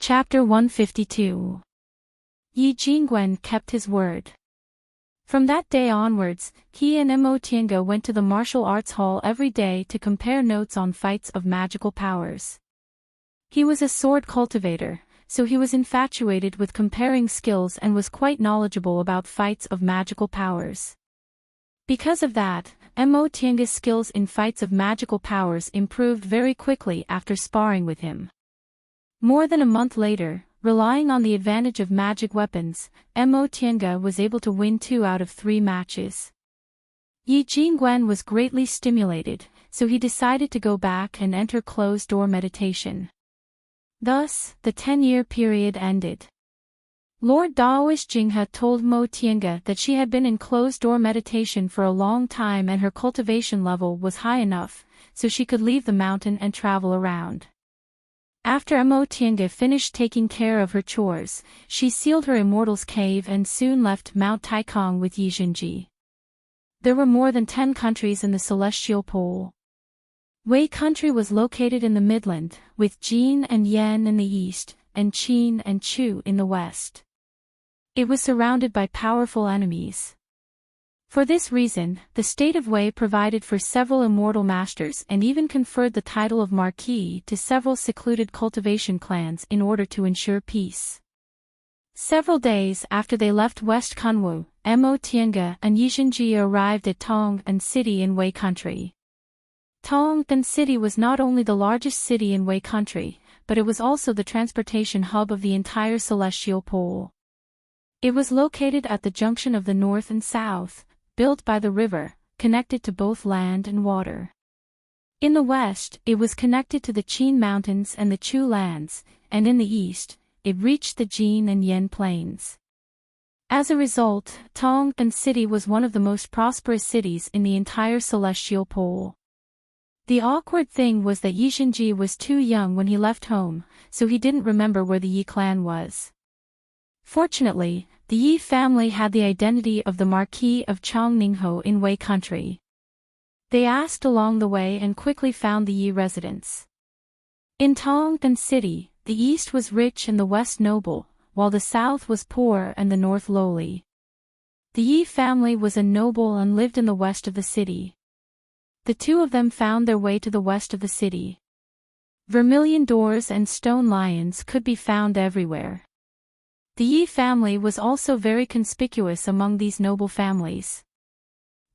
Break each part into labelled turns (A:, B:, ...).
A: Chapter 152. Yi Jingwen kept his word. From that day onwards, he and Mo Tiange went to the martial arts hall every day to compare notes on fights of magical powers. He was a sword cultivator, so he was infatuated with comparing skills and was quite knowledgeable about fights of magical powers. Because of that, Mo Tiange's skills in fights of magical powers improved very quickly after sparring with him. More than a month later, relying on the advantage of magic weapons, Mo Tiange was able to win 2 out of 3 matches. Yi Jingwen was greatly stimulated, so he decided to go back and enter closed-door meditation. Thus, the 10-year period ended. Lord Daoist Jinghe told Mo Tiange that she had been in closed-door meditation for a long time and her cultivation level was high enough, so she could leave the mountain and travel around. After Mo Tiange finished taking care of her chores, she sealed her Immortal's cave and soon left Mount Taikong with Yi Zhenji. There were more than 10 countries in the Celestial Pole. Wei country was located in the Midland, with Jin and Yan in the east, and Qin and Chu in the west. It was surrounded by powerful enemies. For this reason, the state of Wei provided for several immortal masters and even conferred the title of Marquis to several secluded cultivation clans in order to ensure peace. Several days after they left West Kunwu, Mo Tiange and Yi Zhenji arrived at Tong'an City in Wei country. Tong'an City was not only the largest city in Wei country, but it was also the transportation hub of the entire Celestial Pole. It was located at the junction of the north and south, built by the river, connected to both land and water. In the west, it was connected to the Qin Mountains and the Chu lands, and in the east, it reached the Jin and Yan plains. As a result, Tong'an City was one of the most prosperous cities in the entire Celestial Pole. The awkward thing was that Yi Zhenji was too young when he left home, so he didn't remember where the Yi clan was. Fortunately, the Yi family had the identity of the Marquis of Changningho in Wei country. They asked along the way and quickly found the Yi residence. In Tong'an City, the east was rich and the west noble, while the south was poor and the north lowly. The Yi family was a noble and lived in the west of the city. The two of them found their way to the west of the city. Vermilion doors and stone lions could be found everywhere. The Yi family was also very conspicuous among these noble families.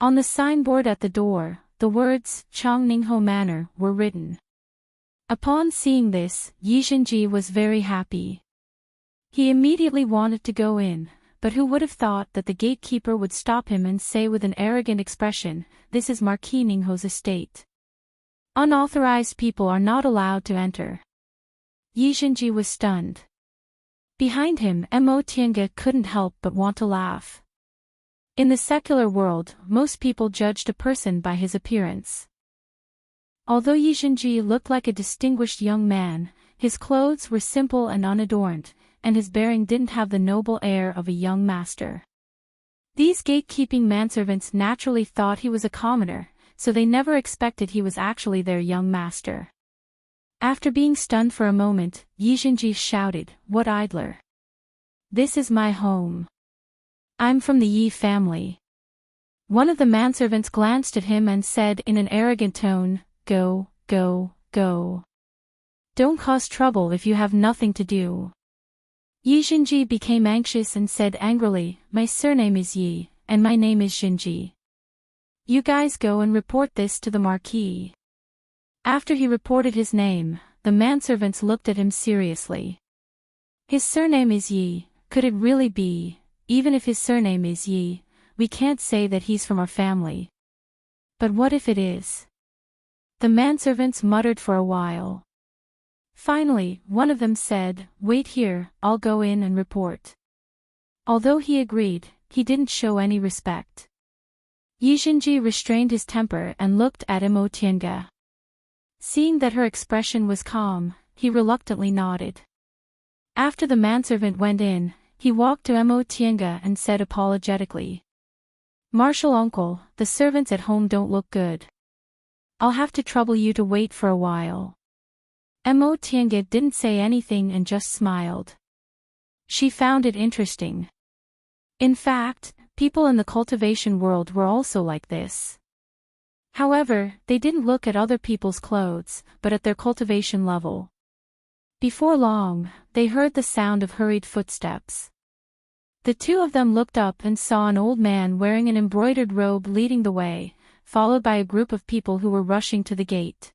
A: On the signboard at the door, the words Changningho Manor were written. Upon seeing this, Yi Zhenji was very happy. He immediately wanted to go in, but who would have thought that the gatekeeper would stop him and say with an arrogant expression, "This is Marquis Ningho's estate. Unauthorized people are not allowed to enter." Yi Zhenji was stunned. Behind him, Mo Tiange couldn't help but want to laugh. In the secular world, most people judged a person by his appearance. Although Yi Zhenji looked like a distinguished young man, his clothes were simple and unadorned, and his bearing didn't have the noble air of a young master. These gatekeeping manservants naturally thought he was a commoner, so they never expected he was actually their young master. After being stunned for a moment, Yi Zhenji shouted, "What idler? This is my home. I'm from the Yi family." One of the manservants glanced at him and said in an arrogant tone, "Go, go, go. Don't cause trouble if you have nothing to do." Yi Zhenji became anxious and said angrily, "My surname is Yi, and my name is Zhenji. You guys go and report this to the Marquis." After he reported his name, the manservants looked at him seriously. "His surname is Yi, could it really be? Even if his surname is Yi, we can't say that he's from our family. But what if it is?" The manservants muttered for a while. Finally, one of them said, "Wait here, I'll go in and report." Although he agreed, he didn't show any respect. Yi Zhenji restrained his temper and looked at Mo Tiange. Seeing that her expression was calm, he reluctantly nodded. After the manservant went in, he walked to Mo Tiange and said apologetically, "Martial uncle, the servants at home don't look good. I'll have to trouble you to wait for a while." Mo Tiange didn't say anything and just smiled. She found it interesting. In fact, people in the cultivation world were also like this. However, they didn't look at other people's clothes, but at their cultivation level. Before long, they heard the sound of hurried footsteps. The two of them looked up and saw an old man wearing an embroidered robe leading the way, followed by a group of people who were rushing to the gate.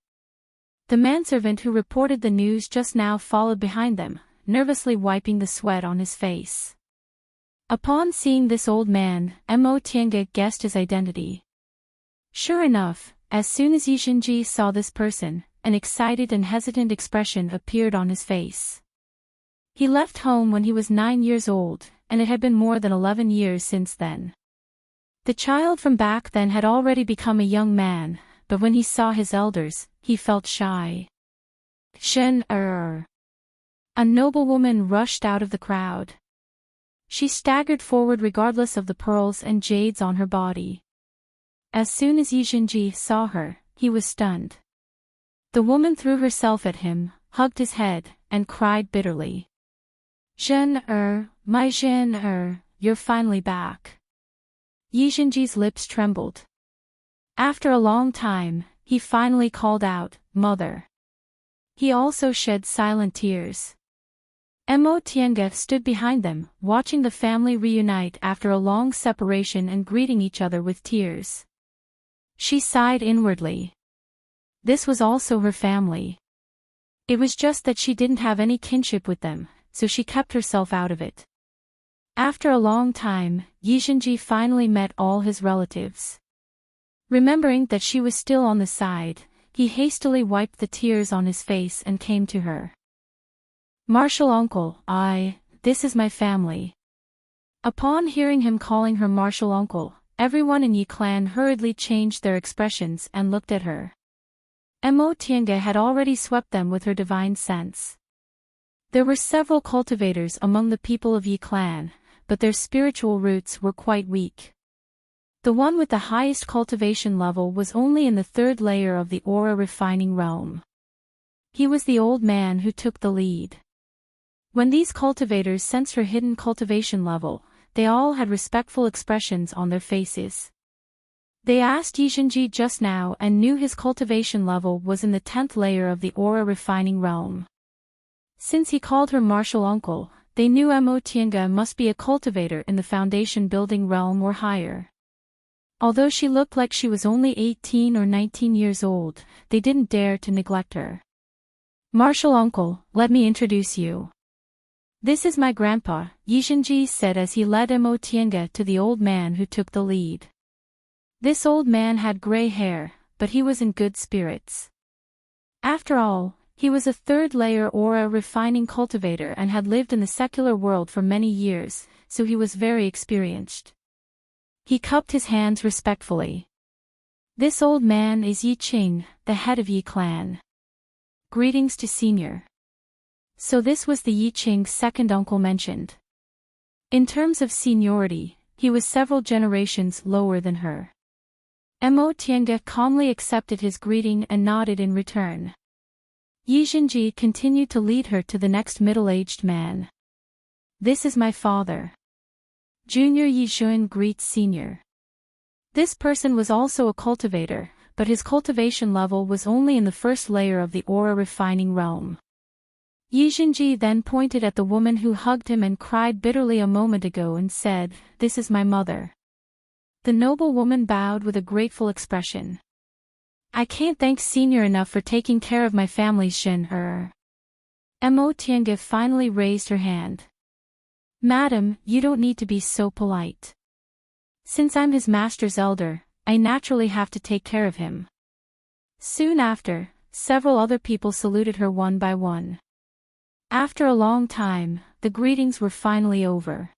A: The manservant who reported the news just now followed behind them, nervously wiping the sweat on his face. Upon seeing this old man, Mo Tiange guessed his identity. Sure enough, as soon as Yi Xinji saw this person, an excited and hesitant expression appeared on his face. He left home when he was 9 years old, and it had been more than 11 years since then. The child from back then had already become a young man, but when he saw his elders, he felt shy. A noblewoman rushed out of the crowd. She staggered forward regardless of the pearls and jades on her body. As soon as Yi Xinji saw her, he was stunned. The woman threw herself at him, hugged his head, and cried bitterly. My Zhen you're finally back. Yi Xinji's lips trembled. After a long time, he finally called out, Mother. He also shed silent tears. Mo Tiange stood behind them, watching the family reunite after a long separation and greeting each other with tears. She sighed inwardly. This was also her family. It was just that she didn't have any kinship with them, so she kept herself out of it. After a long time, Yi Xinji finally met all his relatives. Remembering that she was still on the side, he hastily wiped the tears on his face and came to her. Martial uncle, this is my family. Upon hearing him calling her martial uncle, everyone in Yi clan hurriedly changed their expressions and looked at her. Mo Tiange had already swept them with her divine sense. There were several cultivators among the people of Yi clan, but their spiritual roots were quite weak. The one with the highest cultivation level was only in the 3rd layer of the aura refining realm. He was the old man who took the lead. When these cultivators sensed her hidden cultivation level, they all had respectful expressions on their faces. They asked Yi Xinji just now and knew his cultivation level was in the 10th layer of the aura refining realm. Since he called her martial uncle, they knew Mo Tiange must be a cultivator in the foundation building realm or higher. Although she looked like she was only 18 or 19 years old, they didn't dare to neglect her. Martial uncle, let me introduce you. This is my grandpa, Yi Xinji said as he led Mo Tiange to the old man who took the lead. This old man had gray hair, but he was in good spirits. After all, he was a 3rd layer aura refining cultivator and had lived in the secular world for many years, so he was very experienced. He cupped his hands respectfully. This old man is Yi Qing, the head of Yi clan. Greetings to senior. So this was the Yi Qing's second uncle mentioned. In terms of seniority, he was several generations lower than her. Mo Tiange calmly accepted his greeting and nodded in return. Yi Xinji continued to lead her to the next middle-aged man. This is my father. Junior Yi Xun greets senior. This person was also a cultivator, but his cultivation level was only in the 1st layer of the aura refining realm. Yi Xinji then pointed at the woman who hugged him and cried bitterly a moment ago and said, This is my mother. The noble woman bowed with a grateful expression. I can't thank senior enough for taking care of my family's Shen. Mo Tiange finally raised her hand. Madam, you don't need to be so polite. Since I'm his master's elder, I naturally have to take care of him. Soon after, several other people saluted her one by one. After a long time, the greetings were finally over.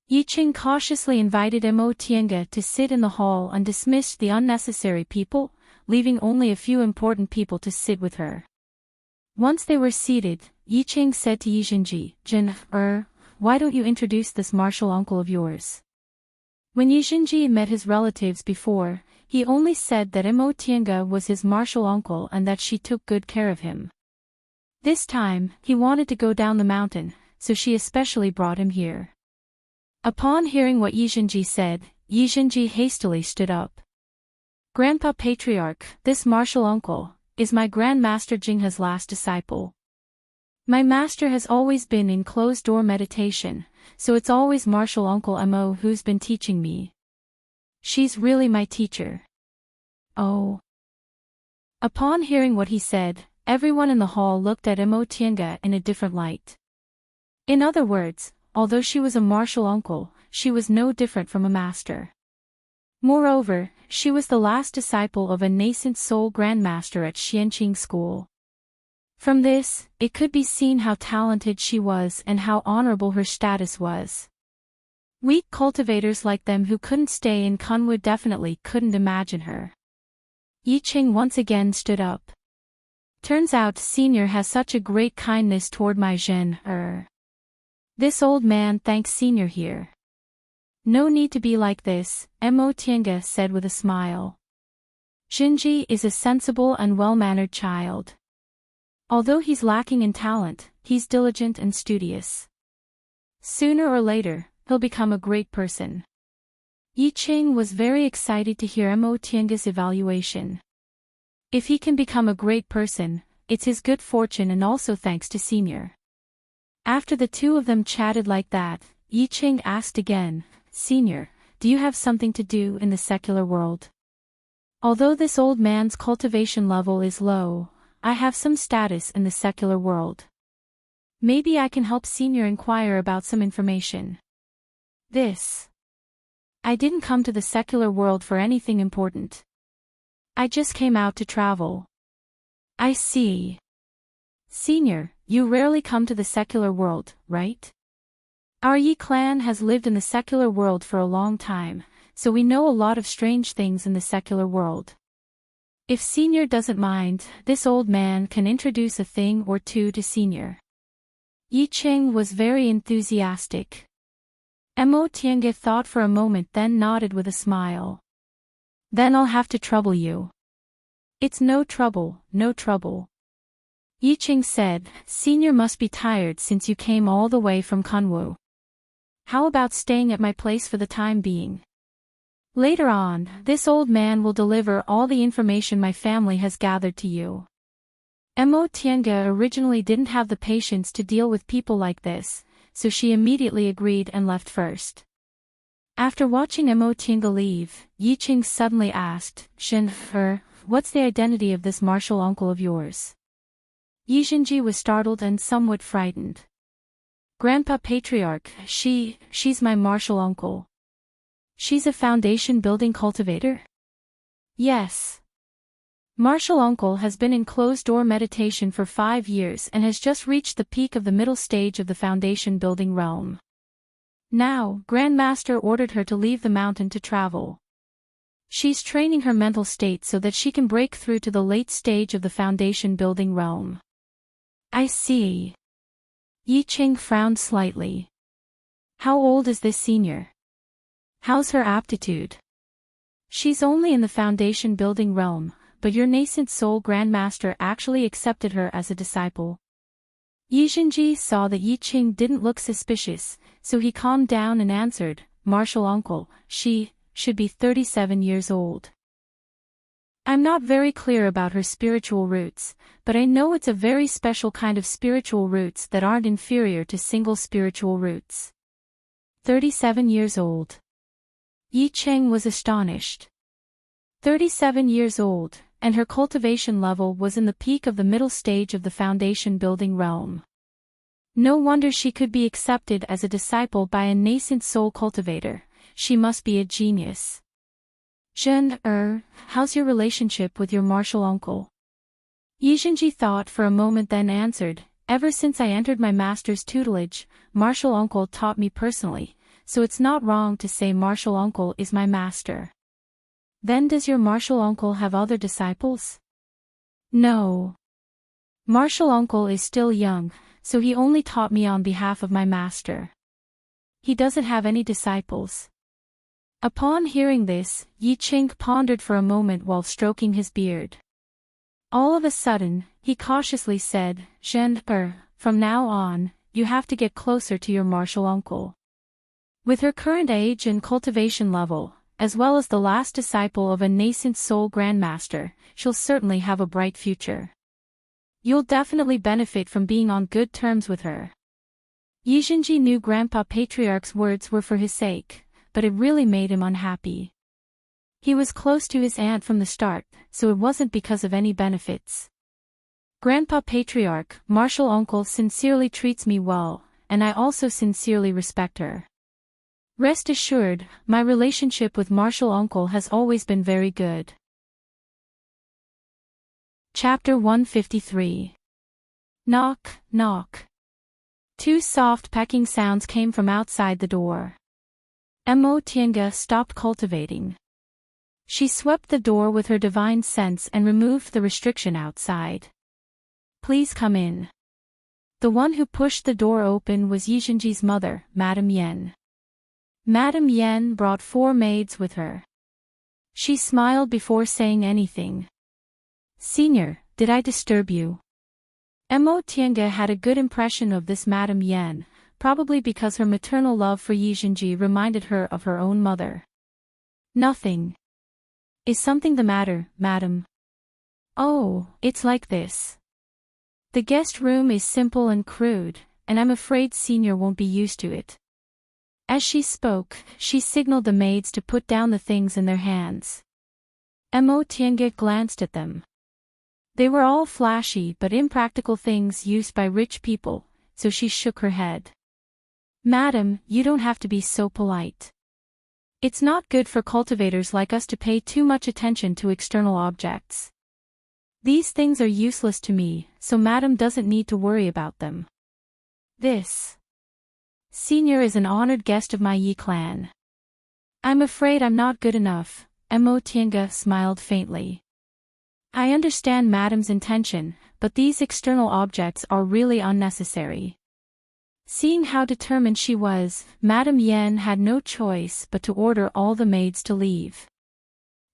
A: Yi Qing cautiously invited Mo Tiange to sit in the hall and dismissed the unnecessary people, leaving only a few important people to sit with her. Once they were seated, Yi Qing said to Yi Xinji, Jin, why don't you introduce this martial uncle of yours? When Yi Xinji met his relatives before, he only said that Mo Tiange was his martial uncle and that she took good care of him. This time, he wanted to go down the mountain, so she especially brought him here. Upon hearing what Yizhenji said, Yizhenji hastily stood up. Grandpa Patriarch, this martial uncle, is my Grandmaster Jinghe's last disciple. My master has always been in closed-door meditation, so it's always martial uncle Mo who's been teaching me. She's really my teacher. Oh. Upon hearing what he said, everyone in the hall looked at Mo Tiange in a different light. In other words, although she was a martial uncle, she was no different from a master. Moreover, she was the last disciple of a nascent soul grandmaster at Xianqing School. From this, it could be seen how talented she was and how honorable her status was. Weak cultivators like them who couldn't stay in Kunwu definitely couldn't imagine her. Yiqing once again stood up. Turns out Senior has such a great kindness toward my Zhen. This old man thanks Senior here. No need to be like this, Mo Tiange said with a smile. Zhenji is a sensible and well-mannered child. Although he's lacking in talent, he's diligent and studious. Sooner or later, he'll become a great person. Yiqing was very excited to hear Mo Tiange's evaluation. If he can become a great person, it's his good fortune and also thanks to Senior. After the two of them chatted like that, Yiqing asked again, Senior, do you have something to do in the secular world? Although this old man's cultivation level is low, I have some status in the secular world. Maybe I can help Senior inquire about some information. I didn't come to the secular world for anything important. I just came out to travel. I see. Senior, you rarely come to the secular world, right? Our Yi clan has lived in the secular world for a long time, so we know a lot of strange things in the secular world. If Senior doesn't mind, this old man can introduce a thing or two to Senior. Yiqing was very enthusiastic. Mo Tiange thought for a moment then nodded with a smile. Then I'll have to trouble you. It's no trouble, no trouble. Yiqing said, Senior must be tired since you came all the way from Kunwu. How about staying at my place for the time being? Later on, this old man will deliver all the information my family has gathered to you. Mo Tiange originally didn't have the patience to deal with people like this, so she immediately agreed and left first. After watching Mo Tiange leave, Yiqing suddenly asked, Zhen, what's the identity of this martial uncle of yours? Yizhenji was startled and somewhat frightened. Grandpa Patriarch, she's my martial uncle. She's a foundation-building cultivator? Yes. Martial uncle has been in closed-door meditation for 5 years and has just reached the peak of the middle stage of the foundation-building realm. Now, Grandmaster ordered her to leave the mountain to travel. She's training her mental state so that she can break through to the late stage of the foundation-building realm. I see. Yiqing frowned slightly. How old is this senior? How's her aptitude? She's only in the foundation-building realm, but your nascent soul grandmaster actually accepted her as a disciple. Yizhenji saw that Yiqing didn't look suspicious, so he calmed down and answered, Martial uncle, she should be 37 years old. I'm not very clear about her spiritual roots, but I know it's a very special kind of spiritual roots that aren't inferior to single spiritual roots. 37 years old. Yiqing was astonished. 37 years old, and her cultivation level was in the peak of the middle stage of the foundation-building realm. No wonder she could be accepted as a disciple by a nascent soul cultivator. She must be a genius. Zhen, how's your relationship with your martial uncle? Yizhenji thought for a moment then answered, ever since I entered my master's tutelage, martial uncle taught me personally, so it's not wrong to say martial uncle is my master. Then does your martial uncle have other disciples? No. Martial uncle is still young, so he only taught me on behalf of my master. He doesn't have any disciples. Upon hearing this, Yiqing pondered for a moment while stroking his beard. All of a sudden, he cautiously said, Jean, from now on, you have to get closer to your martial uncle. With her current age and cultivation level, as well as the last disciple of a nascent soul grandmaster, she'll certainly have a bright future. You'll definitely benefit from being on good terms with her. Yijinji knew Grandpa Patriarch's words were for his sake, but it really made him unhappy. He was close to his aunt from the start, so it wasn't because of any benefits. Grandpa Patriarch, martial uncle sincerely treats me well, and I also sincerely respect her. Rest assured, my relationship with martial uncle has always been very good. Chapter 153. Knock, knock. Two soft pecking sounds came from outside the door. Mo Tiange stopped cultivating. She swept the door with her divine sense and removed the restriction outside. Please come in. The one who pushed the door open was Yijinji's mother, Madame Yen. Madame Yen brought 4 maids with her. She smiled before saying anything. Senior, did I disturb you? Mo Tiange had a good impression of this Madame Yen, probably because her maternal love for Yijinji reminded her of her own mother. Nothing. Is something the matter, madam? Oh, it's like this. The guest room is simple and crude, and I'm afraid Senior won't be used to it. As she spoke, she signaled the maids to put down the things in their hands. Mo Tiange glanced at them. They were all flashy but impractical things used by rich people, so she shook her head. Madam, you don't have to be so polite. It's not good for cultivators like us to pay too much attention to external objects. These things are useless to me, so Madam doesn't need to worry about them. This Senior is an honored guest of my Yi clan. I'm afraid I'm not good enough, Mo Tiange smiled faintly. I understand Madam's intention, but these external objects are really unnecessary. Seeing how determined she was, Madame Yen had no choice but to order all the maids to leave.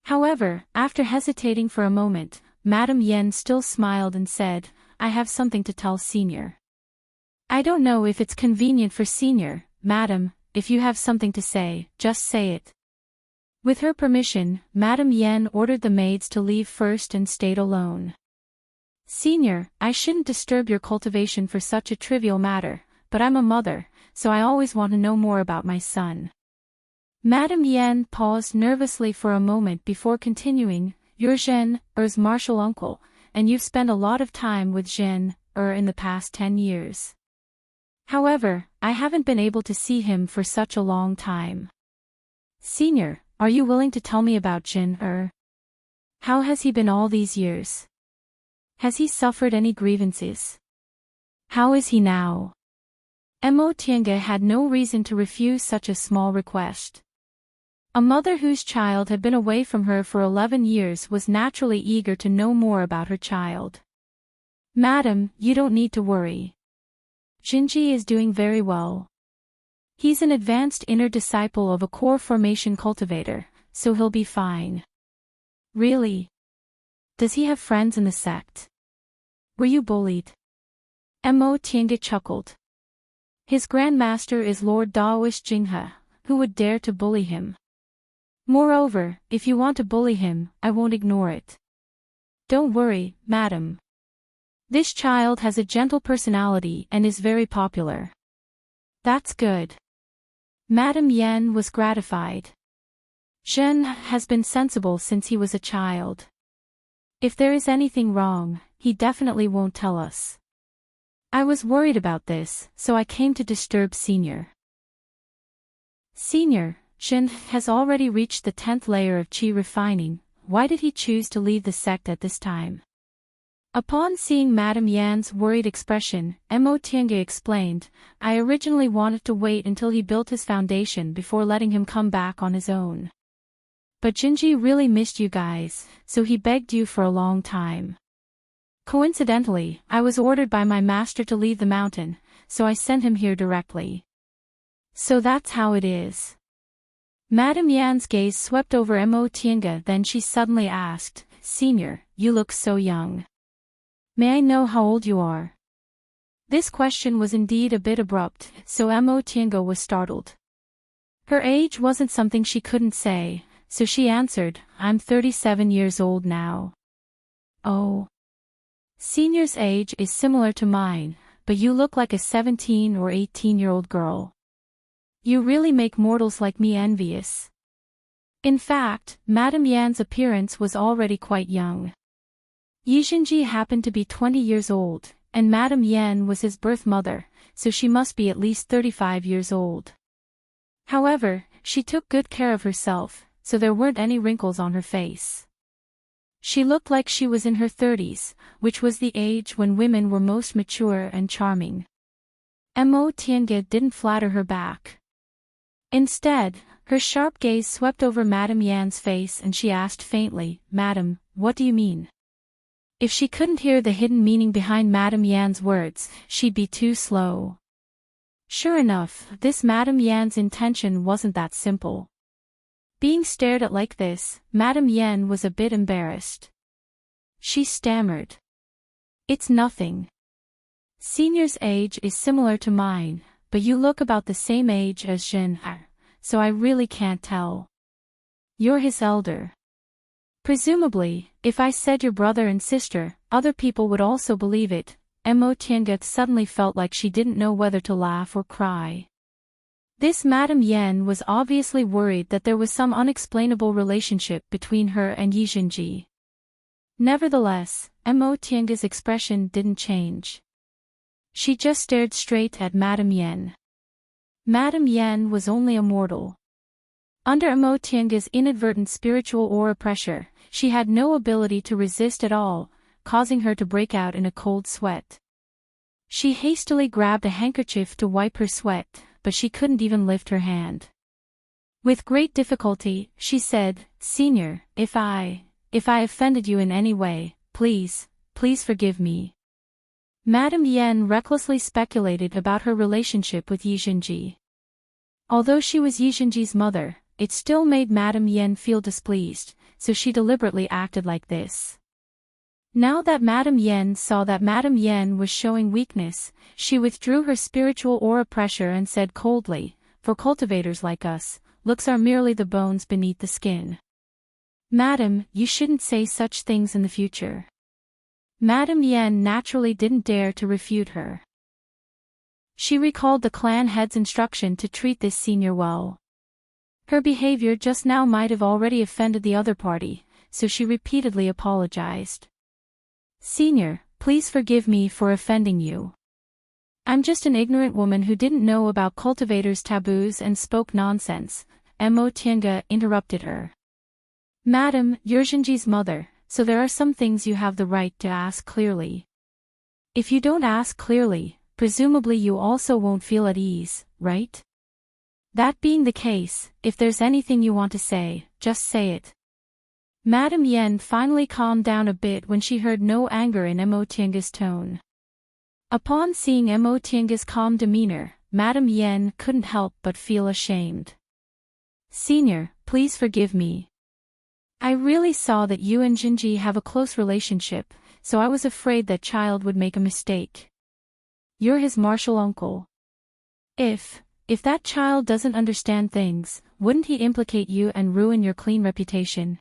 A: However, after hesitating for a moment, Madame Yen still smiled and said, I have something to tell Senior. I don't know if it's convenient for Senior, Madam, if you have something to say, just say it. With her permission, Madame Yen ordered the maids to leave first and stayed alone. Senior, I shouldn't disturb your cultivation for such a trivial matter, but I'm a mother, so I always want to know more about my son. Madame Yen paused nervously for a moment before continuing, You're Zhen-er's martial uncle, and you've spent a lot of time with Zhen-er in the past 10 years. However, I haven't been able to see him for such a long time. Senior, are you willing to tell me about Zhen-er? How has he been all these years? Has he suffered any grievances? How is he now? Mo Tiange had no reason to refuse such a small request. A mother whose child had been away from her for 11 years was naturally eager to know more about her child. Madam, you don't need to worry. Jinji is doing very well. He's an advanced inner disciple of a core formation cultivator, so he'll be fine. Really? Does he have friends in the sect? Were you bullied? Mo Tiange chuckled. His grandmaster is Lord Daoist Jinghe, who would dare to bully him? Moreover, if you want to bully him, I won't ignore it. Don't worry, madam. This child has a gentle personality and is very popular. That's good. Madame Yen was gratified. Zhen has been sensible since he was a child. If there is anything wrong, he definitely won't tell us. I was worried about this, so I came to disturb Senior. Senior, Zhen has already reached the 10th layer of qi refining. Why did he choose to leave the sect at this time? Upon seeing Madame Yan's worried expression, Mo Tiange explained, I originally wanted to wait until he built his foundation before letting him come back on his own. But Jinji really missed you guys, so he begged you for a long time. Coincidentally, I was ordered by my master to leave the mountain, so I sent him here directly. So that's how it is. Madame Yan's gaze swept over Mo Tiange, then she suddenly asked, Senior, you look so young. May I know how old you are? This question was indeed a bit abrupt, so Mo Tiango was startled. Her age wasn't something she couldn't say, so she answered, I'm 37 years old now. Oh. Senior's age is similar to mine, but you look like a 17 or 18-year-old girl. You really make mortals like me envious. In fact, Madame Yan's appearance was already quite young. Yixinji happened to be 20 years old, and Madame Yan was his birth mother, so she must be at least 35 years old. However, she took good care of herself, so there weren't any wrinkles on her face. She looked like she was in her 30s, which was the age when women were most mature and charming. Mo Tiange didn't flatter her back. Instead, her sharp gaze swept over Madame Yan's face and she asked faintly, Madam, what do you mean? If she couldn't hear the hidden meaning behind Madame Yan's words, she'd be too slow. Sure enough, this Madame Yan's intention wasn't that simple. Being stared at like this, Madame Yan was a bit embarrassed. She stammered. It's nothing. Senior's age is similar to mine, but you look about the same age as Zhen Er, so I really can't tell. You're his elder. Presumably, if I said your brother and sister, other people would also believe it. Mo Tiange suddenly felt like she didn't know whether to laugh or cry. This Madame Yan was obviously worried that there was some unexplainable relationship between her and Yixinji. Nevertheless, Mo Tiange's expression didn't change. She just stared straight at Madame Yan. Madame Yan was only a mortal. Under Mo Tiange's inadvertent spiritual aura pressure, she had no ability to resist at all, causing her to break out in a cold sweat. She hastily grabbed a handkerchief to wipe her sweat, but she couldn't even lift her hand. With great difficulty, she said, Senior, if I offended you in any way, please forgive me. Madame Yan recklessly speculated about her relationship with Yixinji. Although she was Yixinji's mother, it still made Madame Yan feel displeased, so she deliberately acted like this. Now that Madame Yan saw that Madame Yan was showing weakness, she withdrew her spiritual aura pressure and said coldly, For cultivators like us, looks are merely the bones beneath the skin. Madam, you shouldn't say such things in the future. Madame Yan naturally didn't dare to refute her. She recalled the clan head's instruction to treat this senior well. Her behavior just now might have already offended the other party, so she repeatedly apologized. Senior, please forgive me for offending you. I'm just an ignorant woman who didn't know about cultivators' taboos and spoke nonsense. Mo Tiange interrupted her. Madam, you're Xinji's mother, so there are some things you have the right to ask clearly. If you don't ask clearly, presumably you also won't feel at ease, right? That being the case, if there's anything you want to say, just say it. Madame Yan finally calmed down a bit when she heard no anger in Mo Tiange's tone. Upon seeing Mo Tiange's calm demeanor, Madame Yan couldn't help but feel ashamed. Senior, please forgive me. I really saw that you and Xinji have a close relationship, so I was afraid that child would make a mistake. You're his martial uncle. If that child doesn't understand things, wouldn't he implicate you and ruin your clean reputation?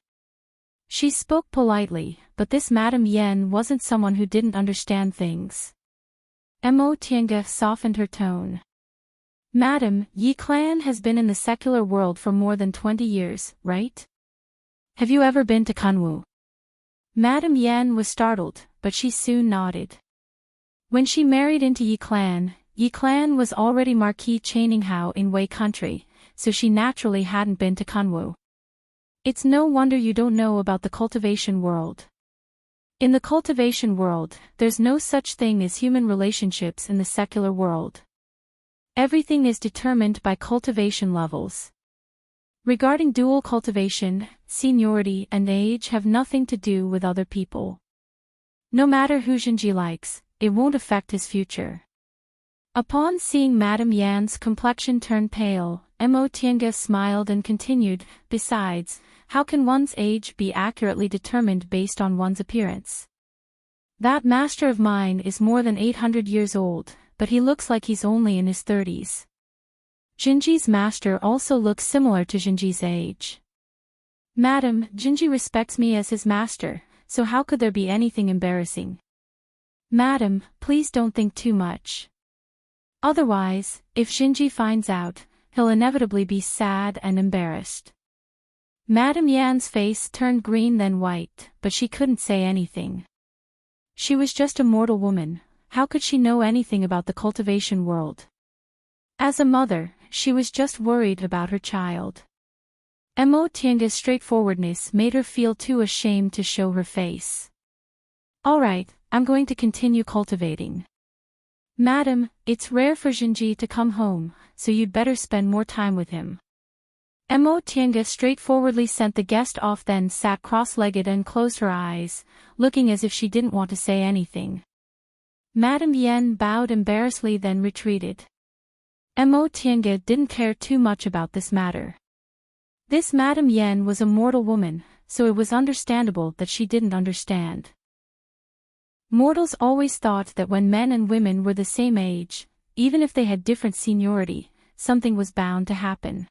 A: She spoke politely, but this Madame Yan wasn't someone who didn't understand things. Mo Tiange softened her tone. Madam, Yi clan has been in the secular world for more than 20 years, right? Have you ever been to Kunwu? Madame Yan was startled, but she soon nodded. When she married into Yi clan was already Marquis Chaininghao in Wei country, so she naturally hadn't been to Kunwu. It's no wonder you don't know about the cultivation world. In the cultivation world, there's no such thing as human relationships in the secular world. Everything is determined by cultivation levels. Regarding dual cultivation, seniority and age have nothing to do with other people. No matter who Xinji likes, it won't affect his future. Upon seeing Madame Yan's complexion turn pale, Mo Tiange smiled and continued, besides, how can one's age be accurately determined based on one's appearance? That master of mine is more than 800 years old, but he looks like he's only in his 30s. Jinji's master also looks similar to Jinji's age. Madam, Jinji respects me as his master, so how could there be anything embarrassing? Madam, please don't think too much. Otherwise, if Jinji finds out, he'll inevitably be sad and embarrassed. Madame Yan's face turned green then white, but she couldn't say anything. She was just a mortal woman, how could she know anything about the cultivation world? As a mother, she was just worried about her child. Mo Tiange's straightforwardness made her feel too ashamed to show her face. Alright, I'm going to continue cultivating. Madam, it's rare for Jinji to come home, so you'd better spend more time with him. Mo Tiange straightforwardly sent the guest off, then sat cross-legged and closed her eyes, looking as if she didn't want to say anything. Madame Yan bowed embarrassedly then retreated. Mo Tiange didn't care too much about this matter. This Madame Yan was a mortal woman, so it was understandable that she didn't understand. Mortals always thought that when men and women were the same age, even if they had different seniority, something was bound to happen.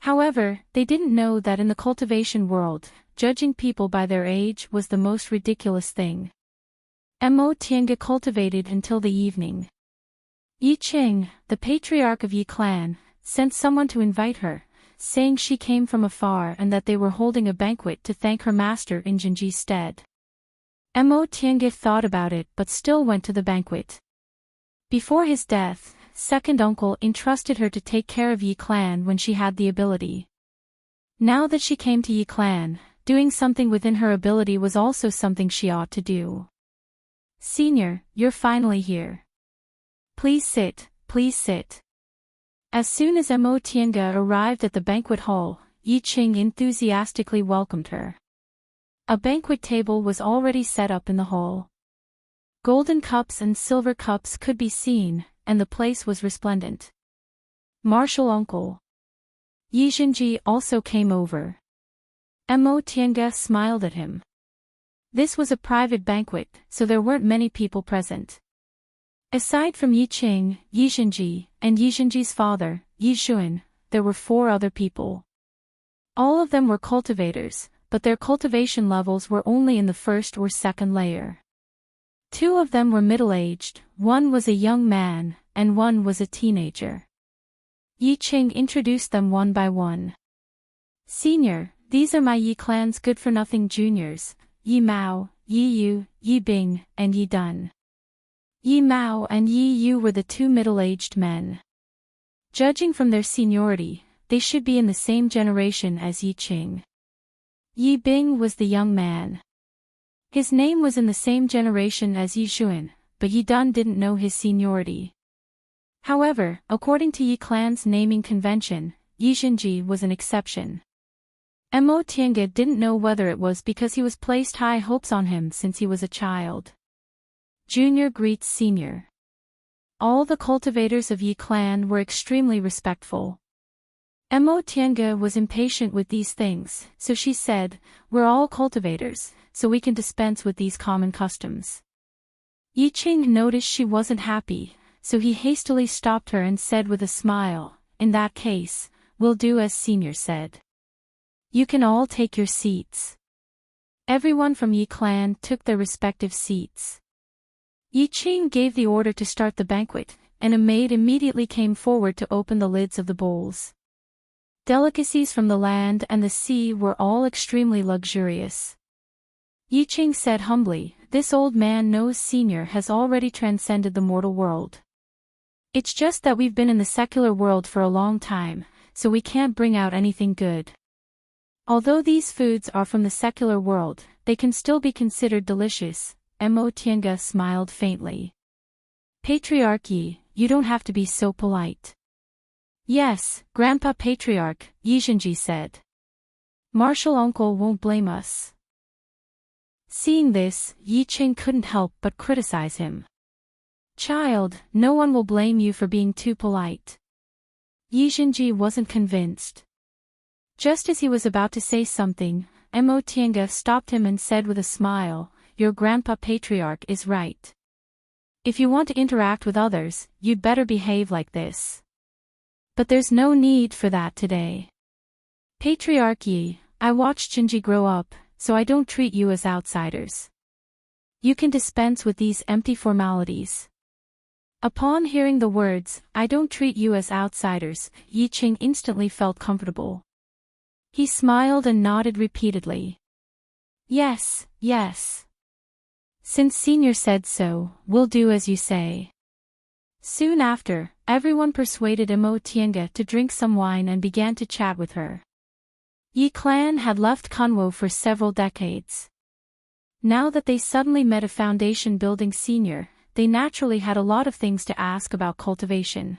A: However, they didn't know that in the cultivation world, judging people by their age was the most ridiculous thing. Mo Tiange cultivated until the evening. Yi Qing, the patriarch of Yi clan, sent someone to invite her, saying she came from afar and that they were holding a banquet to thank her master in Jinji's stead. Mo Tiange thought about it but still went to the banquet. Before his death, second uncle entrusted her to take care of Yi clan when she had the ability. Now that she came to Yi clan, doing something within her ability was also something she ought to do. Senior, you're finally here. Please sit, please sit. As soon as Mo Tiange arrived at the banquet hall, Yi Qing enthusiastically welcomed her. A banquet table was already set up in the hall. Golden cups and silver cups could be seen, and the place was resplendent. Martial uncle Yi Jinji also came over. Mo Tiange smiled at him. This was a private banquet, so there weren't many people present. Aside from Yi Qing, Yi Jinji, and Yi Jinji's father, Yi Xuan, there were 4 other people. All of them were cultivators, but their cultivation levels were only in the first or second layer. 2 of them were middle-aged, 1 was a young man, and 1 was a teenager. Yi Qing introduced them one by one. Senior, these are my Yi clan's good-for-nothing juniors, Yi Mao, Yi Yu, Yi Bing, and Yi Dun. Yi Mao and Yi Yu were the 2 middle-aged men. Judging from their seniority, they should be in the same generation as Yi Qing. Yi Bing was the young man. His name was in the same generation as Yi Xuan, but Yi Dun didn't know his seniority. However, according to Yi clan's naming convention, Yi Jinji was an exception. Mo Tiange didn't know whether it was because he was placed high hopes on him since he was a child. Junior greets senior. All the cultivators of Yi clan were extremely respectful. Mo Tiange was impatient with these things, so she said, "We're all cultivators, so we can dispense with these common customs." Yi Qing noticed she wasn't happy, so he hastily stopped her and said with a smile, "In that case, we'll do as senior said. You can all take your seats." Everyone from Yi clan took their respective seats. Yi Qing gave the order to start the banquet, and a maid immediately came forward to open the lids of the bowls. Delicacies from the land and the sea were all extremely luxurious. Yi Qing said humbly, "This old man knows senior has already transcended the mortal world. It's just that we've been in the secular world for a long time, so we can't bring out anything good. Although these foods are from the secular world, they can still be considered delicious." Mo Tiange smiled faintly. "Patriarchy, you don't have to be so polite." "Yes, Grandpa Patriarch," Yi Jinji said. "Martial uncle won't blame us." Seeing this, Yi Qing couldn't help but criticize him. Child, no one will blame you for being too polite. Yi Xinji wasn't convinced. Just as he was about to say something, Mo Tiange stopped him and said with a smile, "Your grandpa patriarch is right. If you want to interact with others, you'd better behave like this. But there's no need for that today. Patriarch Yi, I watched Xinji grow up, so I don't treat you as outsiders. You can dispense with these empty formalities." Upon hearing the words, "I don't treat you as outsiders," Yi Qing instantly felt comfortable. He smiled and nodded repeatedly. "Yes, yes. Since Senior said so, we'll do as you say." Soon after, everyone persuaded Mo Tiange to drink some wine and began to chat with her. Yi clan had left Kunwo for several decades. Now that they suddenly met a foundation-building senior, they naturally had a lot of things to ask about cultivation.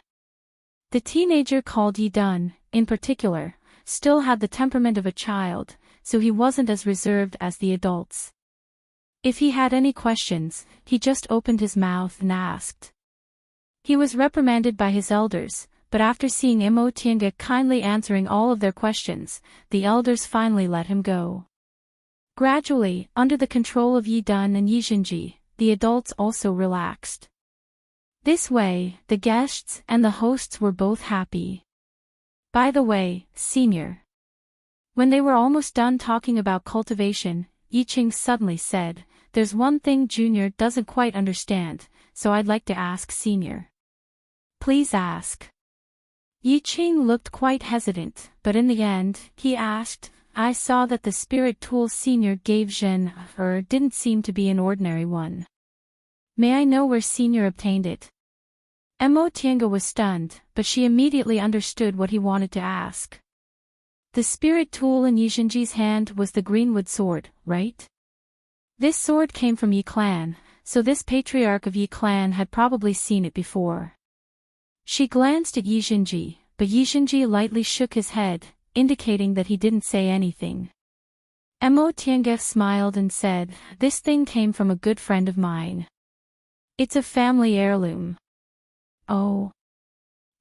A: The teenager called Yi Dun, in particular, still had the temperament of a child, so he wasn't as reserved as the adults. If he had any questions, he just opened his mouth and asked. He was reprimanded by his elders, but after seeing Mo Tiange kindly answering all of their questions, the elders finally let him go. Gradually, under the control of Yi Dun and Yi Xinji, the adults also relaxed. This way, the guests and the hosts were both happy. By the way, Senior. When they were almost done talking about cultivation, Yi Qing suddenly said, "There's one thing Junior doesn't quite understand, so I'd like to ask Senior." "Please ask." Yi Qing looked quite hesitant, but in the end, he asked, "I saw that the spirit tool Senior gave Zhen didn't seem to be an ordinary one. May I know where Senior obtained it?" Mo Tiange was stunned, but she immediately understood what he wanted to ask. The spirit tool in Yi Xinji's hand was the greenwood sword, right? This sword came from Yi clan, so this patriarch of Yi clan had probably seen it before. She glanced at Yi Xinji, but Yi Xinji lightly shook his head, indicating that he didn't say anything. Mo Tiange smiled and said, "This thing came from a good friend of mine. It's a family heirloom." "Oh."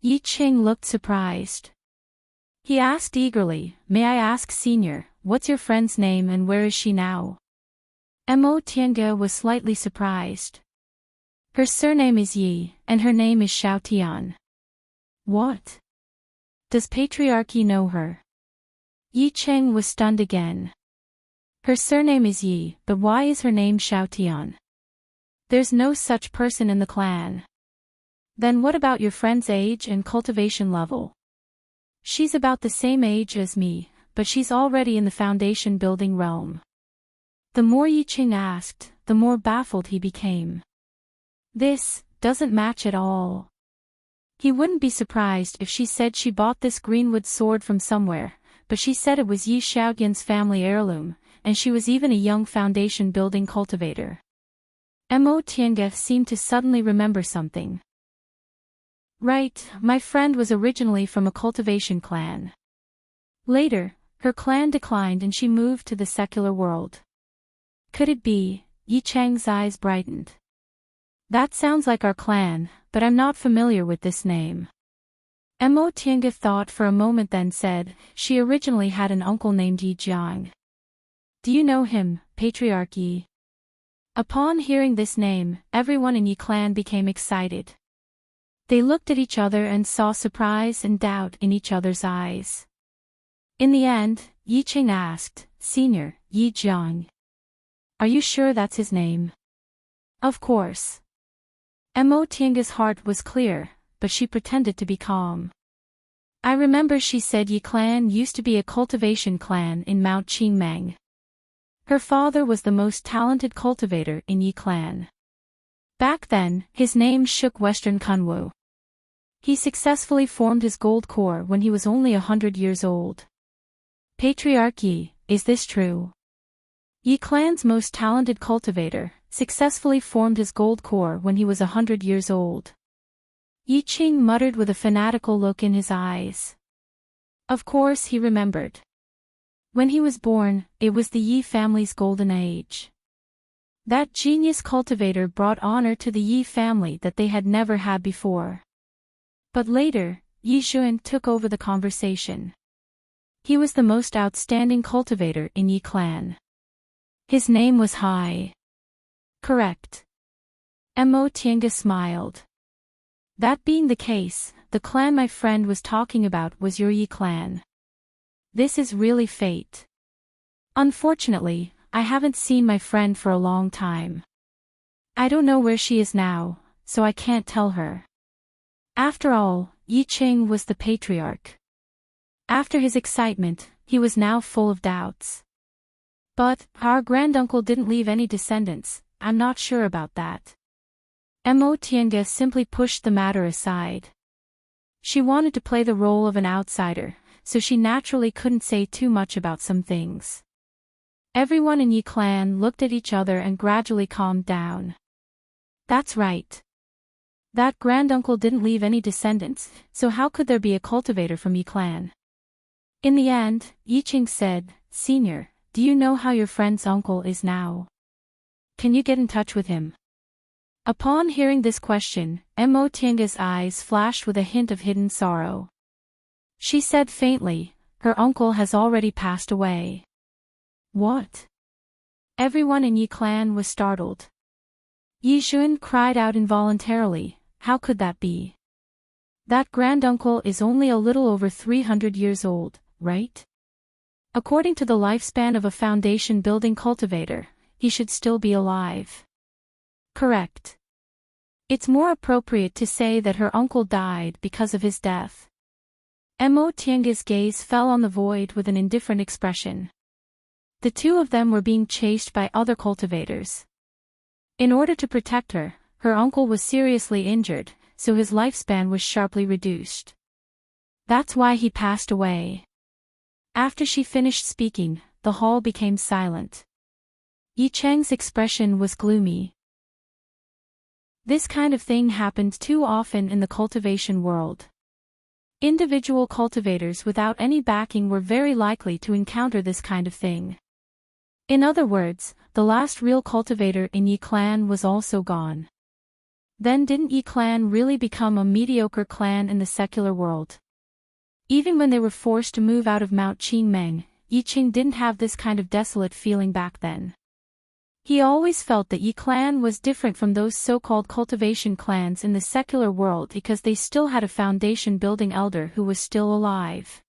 A: Yi Qing looked surprised. He asked eagerly, "May I ask Senior, what's your friend's name and where is she now?" Mo Tiange was slightly surprised. "Her surname is Yi, and her name is Xiao Tian." "What? Does Patriarch Yi know her?" Yi Qing was stunned again. "Her surname is Yi, but why is her name Xiao Tian? There's no such person in the clan." "Then what about your friend's age and cultivation level?" "She's about the same age as me, but she's already in the foundation building realm." The more Yi Qing asked, the more baffled he became. This doesn't match at all. He wouldn't be surprised if she said she bought this greenwood sword from somewhere, but she said it was Yi Xiaoyan's family heirloom, and she was even a young foundation building cultivator. Mo Tiange seemed to suddenly remember something. "Right, my friend was originally from a cultivation clan. Later, her clan declined and she moved to the secular world." "Could it be?" Yi Chang's eyes brightened. "That sounds like our clan, but I'm not familiar with this name." Mo Tiange thought for a moment then said, "She originally had an uncle named Yi Jiang. Do you know him, Patriarch Yi?" Upon hearing this name, everyone in Yi clan became excited. They looked at each other and saw surprise and doubt in each other's eyes. In the end, Yi Qing asked, "Senior, Yi Jiang. Are you sure that's his name?" "Of course." Mo Tiange's heart was clear, but she pretended to be calm. "I remember she said Yi clan used to be a cultivation clan in Mount Qingmeng. Her father was the most talented cultivator in Yi clan. Back then, his name shook Western Kunwu. He successfully formed his gold core when he was only 100 years old." "Patriarch Yi, is this true?" Yi clan's most talented cultivator successfully formed his gold core when he was 100 years old. Yi Qing muttered with a fanatical look in his eyes. Of course he remembered. When he was born, it was the Yi family's golden age. That genius cultivator brought honor to the Yi family that they had never had before. But later, Yi Xuan took over the conversation. He was the most outstanding cultivator in Yi clan. His name was Hai. Correct. Mo Tiange smiled. That being the case, the clan my friend was talking about was your Yi clan. This is really fate. Unfortunately, I haven't seen my friend for a long time. I don't know where she is now, so I can't tell her. After all, Yi Qing was the patriarch. After his excitement, he was now full of doubts. But, our granduncle didn't leave any descendants, I'm not sure about that. Mo Tiange simply pushed the matter aside. She wanted to play the role of an outsider, so she naturally couldn't say too much about some things. Everyone in Yi clan looked at each other and gradually calmed down. That's right. That granduncle didn't leave any descendants, so how could there be a cultivator from Yi clan? In the end, Yi Qing said, Senior, do you know how your friend's uncle is now? Can you get in touch with him? Upon hearing this question, Mo Tiange's eyes flashed with a hint of hidden sorrow. She said faintly, her uncle has already passed away. What? Everyone in Yi clan was startled. Yi Xuan cried out involuntarily, how could that be? That granduncle is only a little over 300 years old, right? According to the lifespan of a foundation-building cultivator, he should still be alive. Correct. It's more appropriate to say that her uncle died because of his death. Mo Tiange's gaze fell on the void with an indifferent expression. The two of them were being chased by other cultivators. In order to protect her, her uncle was seriously injured, so his lifespan was sharply reduced. That's why he passed away. After she finished speaking, the hall became silent. Yi Cheng's expression was gloomy. This kind of thing happened too often in the cultivation world. Individual cultivators without any backing were very likely to encounter this kind of thing. In other words, the last real cultivator in Yi clan was also gone. Then didn't Yi clan really become a mediocre clan in the secular world? Even when they were forced to move out of Mount Qingmeng, Yi Qing didn't have this kind of desolate feeling back then. He always felt that Yi clan was different from those so-called cultivation clans in the secular world because they still had a foundation-building elder who was still alive.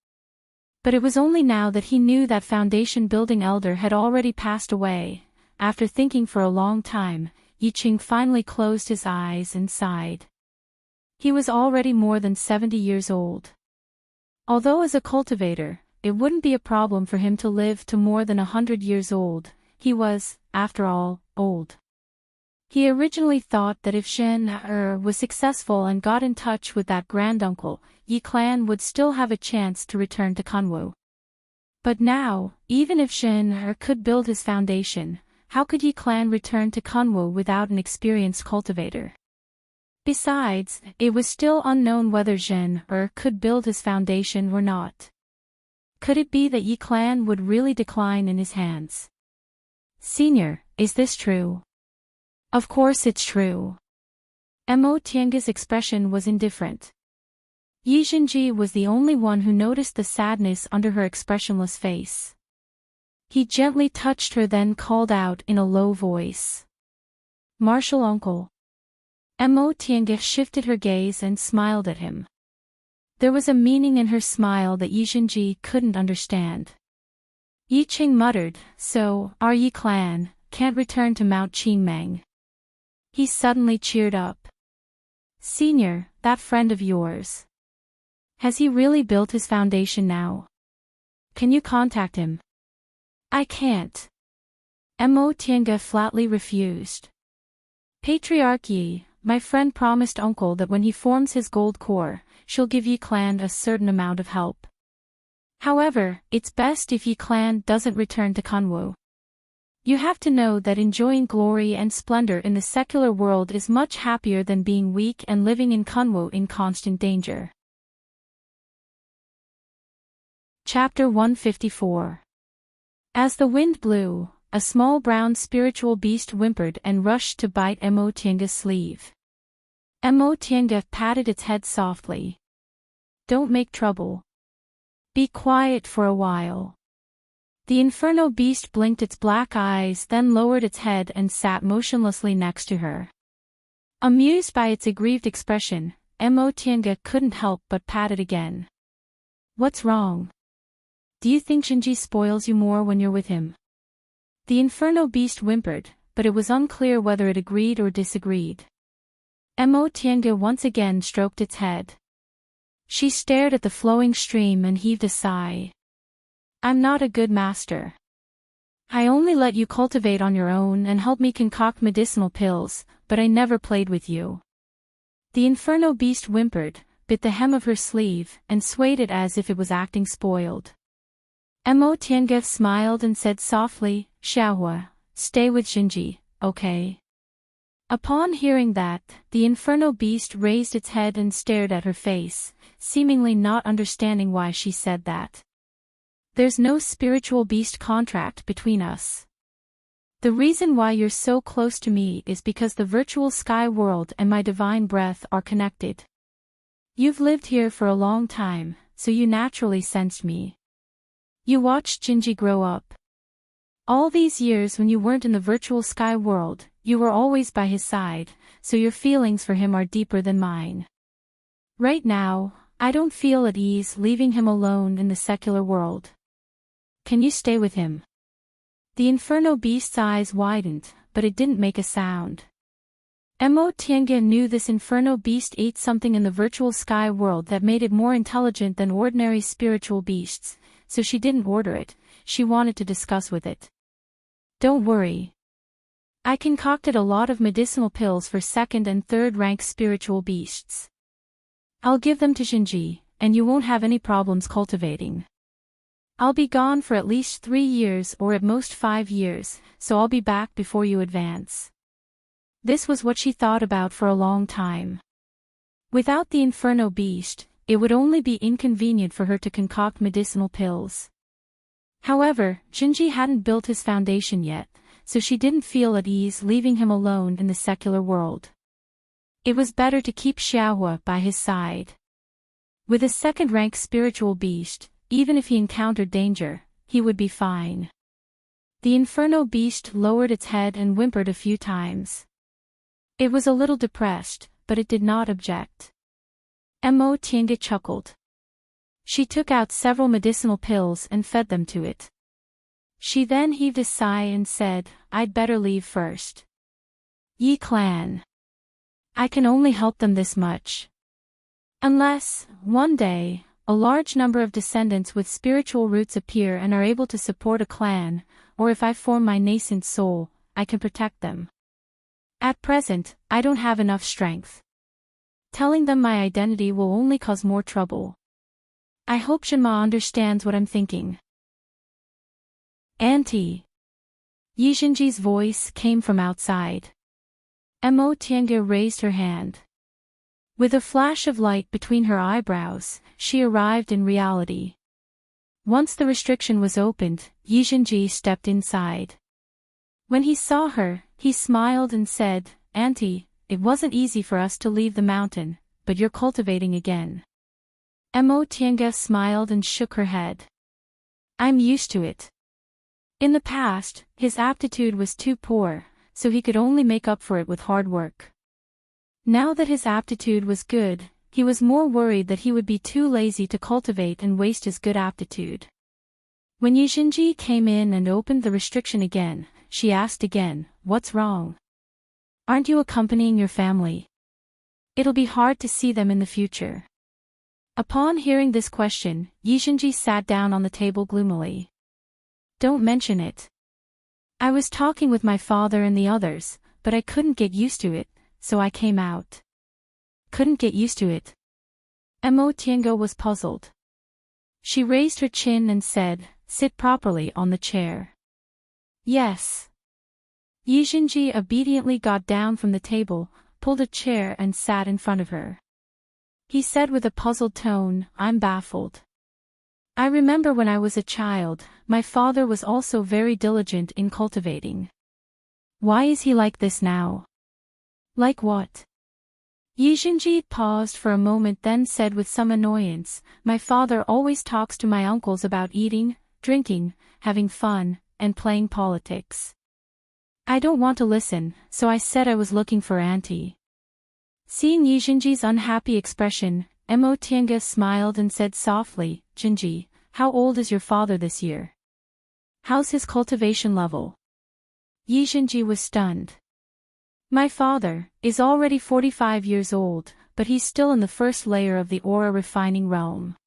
A: But it was only now that he knew that foundation-building elder had already passed away. After thinking for a long time, Yi Qing finally closed his eyes and sighed. He was already more than 70 years old. Although as a cultivator, it wouldn't be a problem for him to live to more than 100 years old, he was, after all, old. He originally thought that if Shen was successful and got in touch with that granduncle, Yi clan would still have a chance to return to Kunwu. But now, even if Shen could build his foundation, how could Yi clan return to Kunwu without an experienced cultivator? Besides, it was still unknown whether Shen could build his foundation or not. Could it be that Yi clan would really decline in his hands? Senior, is this true? Of course it's true. Mo Tiange's expression was indifferent. Yi Zhenji was the only one who noticed the sadness under her expressionless face. He gently touched her then called out in a low voice. Martial uncle. Mo Tiange shifted her gaze and smiled at him. There was a meaning in her smile that Yi Zhenji couldn't understand. Yi Qing muttered, so, our Yi clan can't return to Mount Qingmeng. He suddenly cheered up. Senior, that friend of yours. Has he really built his foundation now? Can you contact him? I can't. Mo Tiange flatly refused. Patriarch Yi, my friend promised uncle that when he forms his gold core, she'll give Yi clan a certain amount of help. However, it's best if Yi clan doesn't return to Kunwu. You have to know that enjoying glory and splendor in the secular world is much happier than being weak and living in Kunwu in constant danger. Chapter 154. As the wind blew, a small brown spiritual beast whimpered and rushed to bite Emo Tienga's sleeve. Emo Tienga patted its head softly. Don't make trouble. Be quiet for a while. The inferno beast blinked its black eyes, then lowered its head and sat motionlessly next to her. Amused by its aggrieved expression, Emo Tienga couldn't help but pat it again. What's wrong? Do you think Shinji spoils you more when you're with him? The inferno beast whimpered, but it was unclear whether it agreed or disagreed. Emo Tienga once again stroked its head. She stared at the flowing stream and heaved a sigh. I'm not a good master. I only let you cultivate on your own and help me concoct medicinal pills, but I never played with you. The inferno beast whimpered, bit the hem of her sleeve, and swayed it as if it was acting spoiled. Emo Tienga smiled and said softly, Xiaohua, stay with Shinji, okay? Upon hearing that, the inferno beast raised its head and stared at her face, seemingly not understanding why she said that. There's no spiritual beast contract between us. The reason why you're so close to me is because the virtual sky world and my divine breath are connected. You've lived here for a long time, so you naturally sensed me. You watched Shinji grow up. All these years when you weren't in the virtual sky world, you were always by his side, so your feelings for him are deeper than mine. Right now, I don't feel at ease leaving him alone in the secular world. Can you stay with him? The inferno beast's eyes widened, but it didn't make a sound. Emo Tienga knew this inferno beast ate something in the virtual sky world that made it more intelligent than ordinary spiritual beasts, so she didn't order it, she wanted to discuss with it. Don't worry. I concocted a lot of medicinal pills for second and third rank spiritual beasts. I'll give them to Shinji, and you won't have any problems cultivating. I'll be gone for at least 3 years or at most 5 years, so I'll be back before you advance. This was what she thought about for a long time. Without the inferno beast, it would only be inconvenient for her to concoct medicinal pills. However, Shinji hadn't built his foundation yet, so she didn't feel at ease leaving him alone in the secular world. It was better to keep Xiaohua by his side. With a second-rank spiritual beast, even if he encountered danger, he would be fine. The inferno beast lowered its head and whimpered a few times. It was a little depressed, but it did not object. Emo Tienga chuckled. She took out several medicinal pills and fed them to it. She then heaved a sigh and said, I'd better leave first. Yi clan. I can only help them this much. Unless, one day, a large number of descendants with spiritual roots appear and are able to support a clan, or if I form my nascent soul, I can protect them. At present, I don't have enough strength. Telling them my identity will only cause more trouble. I hope Shinma understands what I'm thinking. Auntie. Yi Shinji's voice came from outside. Emo Tienga raised her hand. With a flash of light between her eyebrows, she arrived in reality. Once the restriction was opened, Yi Shinji stepped inside. When he saw her, he smiled and said, Auntie, it wasn't easy for us to leave the mountain, but you're cultivating again. Emo Tienga smiled and shook her head. I'm used to it. In the past, his aptitude was too poor, so he could only make up for it with hard work. Now that his aptitude was good, he was more worried that he would be too lazy to cultivate and waste his good aptitude. When Yi Shinji came in and opened the restriction again, she asked again, What's wrong? Aren't you accompanying your family? It'll be hard to see them in the future. Upon hearing this question, Yi Shinji sat down on the table gloomily. Don't mention it. I was talking with my father and the others, but I couldn't get used to it, so I came out. Couldn't get used to it. Emo Tienga was puzzled. She raised her chin and said, Sit properly on the chair. Yes. Yi Shinji obediently got down from the table, pulled a chair and sat in front of her. He said with a puzzled tone, I'm baffled. I remember when I was a child, my father was also very diligent in cultivating. Why is he like this now? Like what? Yijinji paused for a moment then said with some annoyance, my father always talks to my uncles about eating, drinking, having fun, and playing politics. I don't want to listen, so I said I was looking for Auntie. Seeing Yijinji's unhappy expression, Mo Tiange smiled and said softly, Jinji, how old is your father this year? How's his cultivation level? Yijinji was stunned. My father is already 45 years old, but he's still in the first layer of the aura refining realm.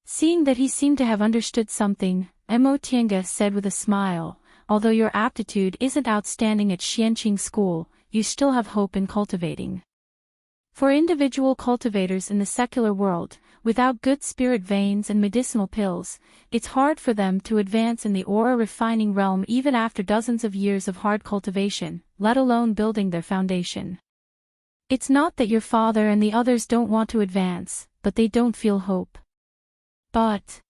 A: Seeing that he seemed to have understood something, Mo Tiange said with a smile, although your aptitude isn't outstanding at Xianqing school, you still have hope in cultivating. For individual cultivators in the secular world, without good spirit veins and medicinal pills, it's hard for them to advance in the aura refining realm even after dozens of years of hard cultivation, let alone building their foundation. It's not that your father and the others don't want to advance, but they don't feel hope. But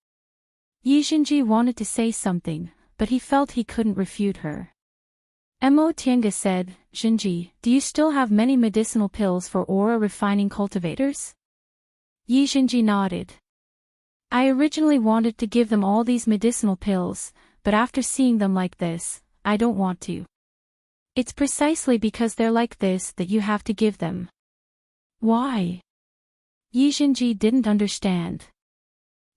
A: Yijinji wanted to say something, but he felt he couldn't refute her. Mo Tiange said, Jinji, do you still have many medicinal pills for aura refining cultivators? Yijinji nodded. I originally wanted to give them all these medicinal pills, but after seeing them like this, I don't want to. It's precisely because they're like this that you have to give them. Why? Yijinji didn't understand.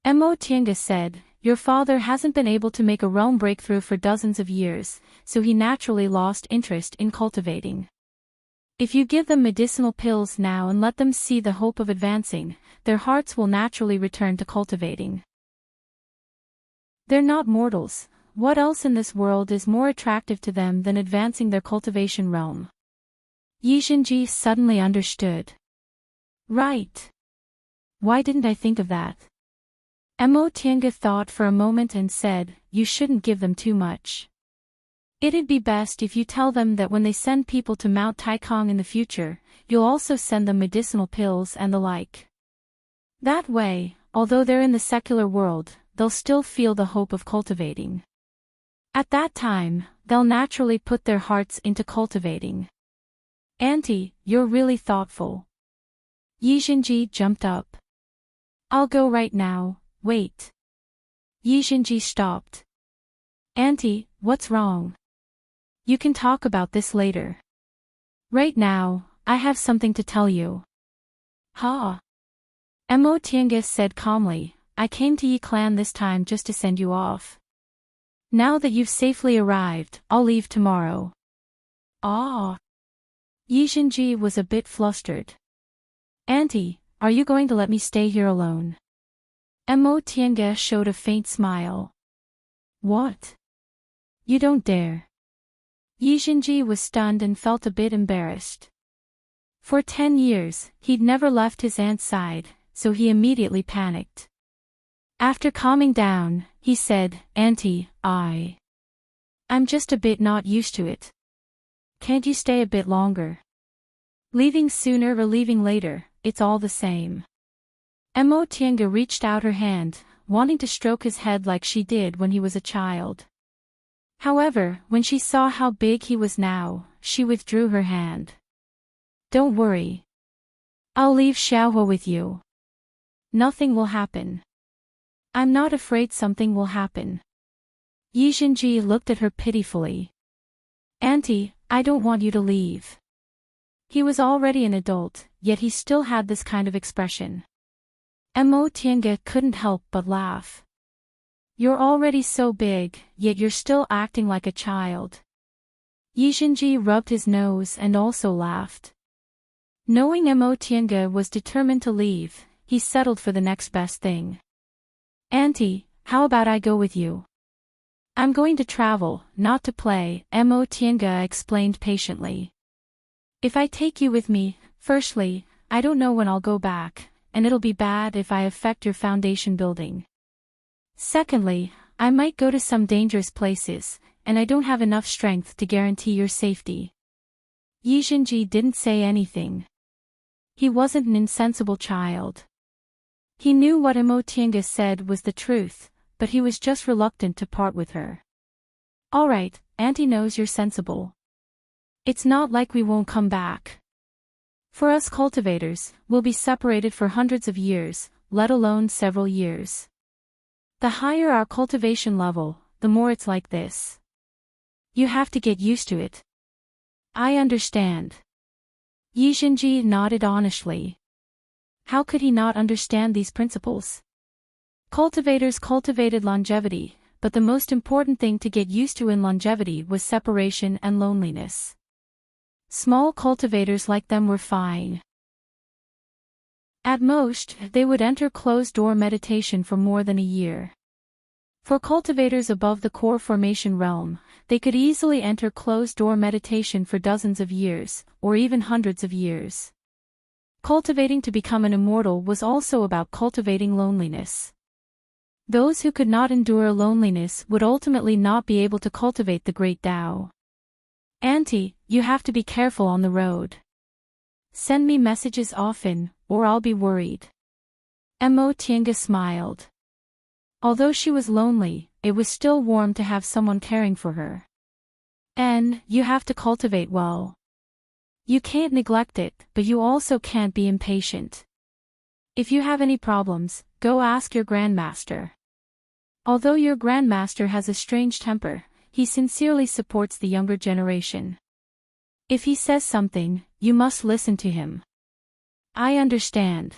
A: Mo Tiange said, your father hasn't been able to make a realm breakthrough for dozens of years, so he naturally lost interest in cultivating. If you give them medicinal pills now and let them see the hope of advancing, their hearts will naturally return to cultivating. They're not mortals. What else in this world is more attractive to them than advancing their cultivation realm? Yijinji suddenly understood. Right. Why didn't I think of that? Mo Tiange thought for a moment and said, you shouldn't give them too much. It'd be best if you tell them that when they send people to Mount Taikong in the future, you'll also send them medicinal pills and the like. That way, although they're in the secular world, they'll still feel the hope of cultivating. At that time, they'll naturally put their hearts into cultivating. Auntie, you're really thoughtful. Yijinji jumped up. I'll go right now. Wait. Yijinji stopped. Auntie, what's wrong? You can talk about this later. Right now, I have something to tell you. Ha! Mo Tiange said calmly, I came to Yi Clan this time just to send you off. Now that you've safely arrived, I'll leave tomorrow. Ah! Yijinji was a bit flustered. Auntie, are you going to let me stay here alone? Mo Tiange showed a faint smile. What? You don't dare. Yijinji was stunned and felt a bit embarrassed. For 10 years, he'd never left his aunt's side, so he immediately panicked. After calming down, he said, Auntie, I'm just a bit not used to it. Can't you stay a bit longer? Leaving sooner or leaving later, it's all the same. Mo Tiange reached out her hand, wanting to stroke his head like she did when he was a child. However, when she saw how big he was now, she withdrew her hand. Don't worry. I'll leave Xiaohua with you. Nothing will happen. I'm not afraid something will happen. Yijinji looked at her pitifully. Auntie, I don't want you to leave. He was already an adult, yet he still had this kind of expression. Mo Tiange couldn't help but laugh. You're already so big, yet you're still acting like a child. Yijinji rubbed his nose and also laughed. Knowing Mo Tiange was determined to leave, he settled for the next best thing. Auntie, how about I go with you? I'm going to travel, not to play, Mo Tiange explained patiently. If I take you with me, firstly, I don't know when I'll go back, and it'll be bad if I affect your foundation building. Secondly, I might go to some dangerous places, and I don't have enough strength to guarantee your safety. Yijinji didn't say anything. He wasn't an insensible child. He knew what Imotianga said was the truth, but he was just reluctant to part with her. Alright, Auntie knows you're sensible. It's not like we won't come back. For us cultivators, we'll be separated for hundreds of years, let alone several years. The higher our cultivation level, the more it's like this. You have to get used to it. I understand. Yijinji nodded honestly. How could he not understand these principles? Cultivators cultivated longevity, but the most important thing to get used to in longevity was separation and loneliness. Small cultivators like them were fine. At most, they would enter closed-door meditation for more than a year. For cultivators above the core formation realm, they could easily enter closed-door meditation for dozens of years, or even hundreds of years. Cultivating to become an immortal was also about cultivating loneliness. Those who could not endure loneliness would ultimately not be able to cultivate the great Tao. Auntie, you have to be careful on the road. Send me messages often, or I'll be worried. Imotianga smiled. Although she was lonely, it was still warm to have someone caring for her. And, you have to cultivate well. You can't neglect it, but you also can't be impatient. If you have any problems, go ask your grandmaster. Although your grandmaster has a strange temper, he sincerely supports the younger generation. If he says something, you must listen to him. I understand.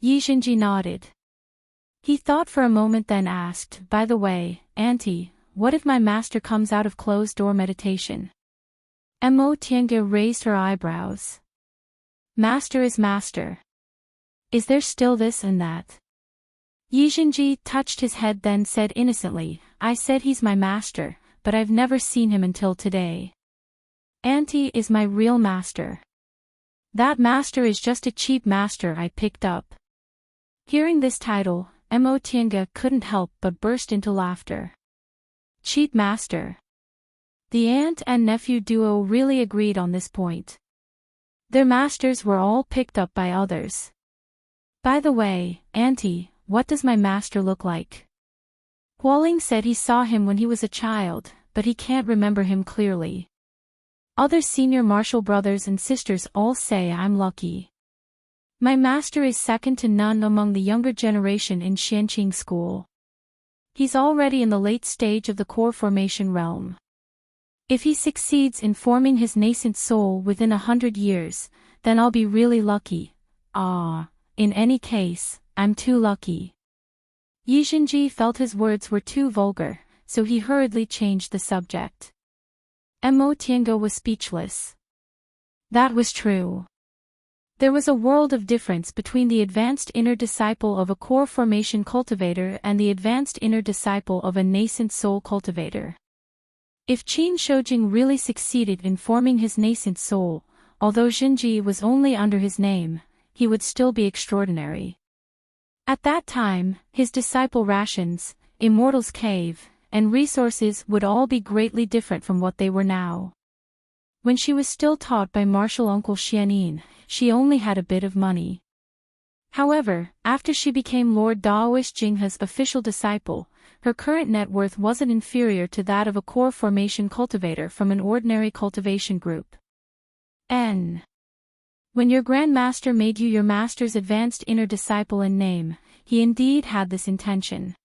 A: Yijinji nodded. He thought for a moment then asked, by the way, Auntie, what if my master comes out of closed-door meditation? Imotianga raised her eyebrows. Master is master. Is there still this and that? Yijinji touched his head then said innocently, I said he's my master, but I've never seen him until today. Auntie is my real master. That master is just a cheap master I picked up. Hearing this title, Imotianga couldn't help but burst into laughter. Cheap master. The aunt and nephew duo really agreed on this point. Their masters were all picked up by others. By the way, Auntie, what does my master look like? Hualing said he saw him when he was a child, but he can't remember him clearly. Other senior martial brothers and sisters all say I'm lucky. My master is second to none among the younger generation in Xianqing school. He's already in the late stage of the core formation realm. If he succeeds in forming his nascent soul within 100 years, then I'll be really lucky. In any case, I'm too lucky. Yijinji felt his words were too vulgar, so he hurriedly changed the subject. Imotianga was speechless. That was true. There was a world of difference between the advanced inner disciple of a core formation cultivator and the advanced inner disciple of a nascent soul cultivator. If Qin Shoujing really succeeded in forming his nascent soul, although Xinji was only under his name, he would still be extraordinary. At that time, his disciple rations, Immortal's cave, and resources would all be greatly different from what they were now. When she was still taught by martial uncle Xianin, she only had a bit of money. However, after she became Lord Daoist Jinghe's official disciple, her current net worth wasn't inferior to that of a core formation cultivator from an ordinary cultivation group. When your grandmaster made you your master's advanced inner disciple in name, he indeed had this intention.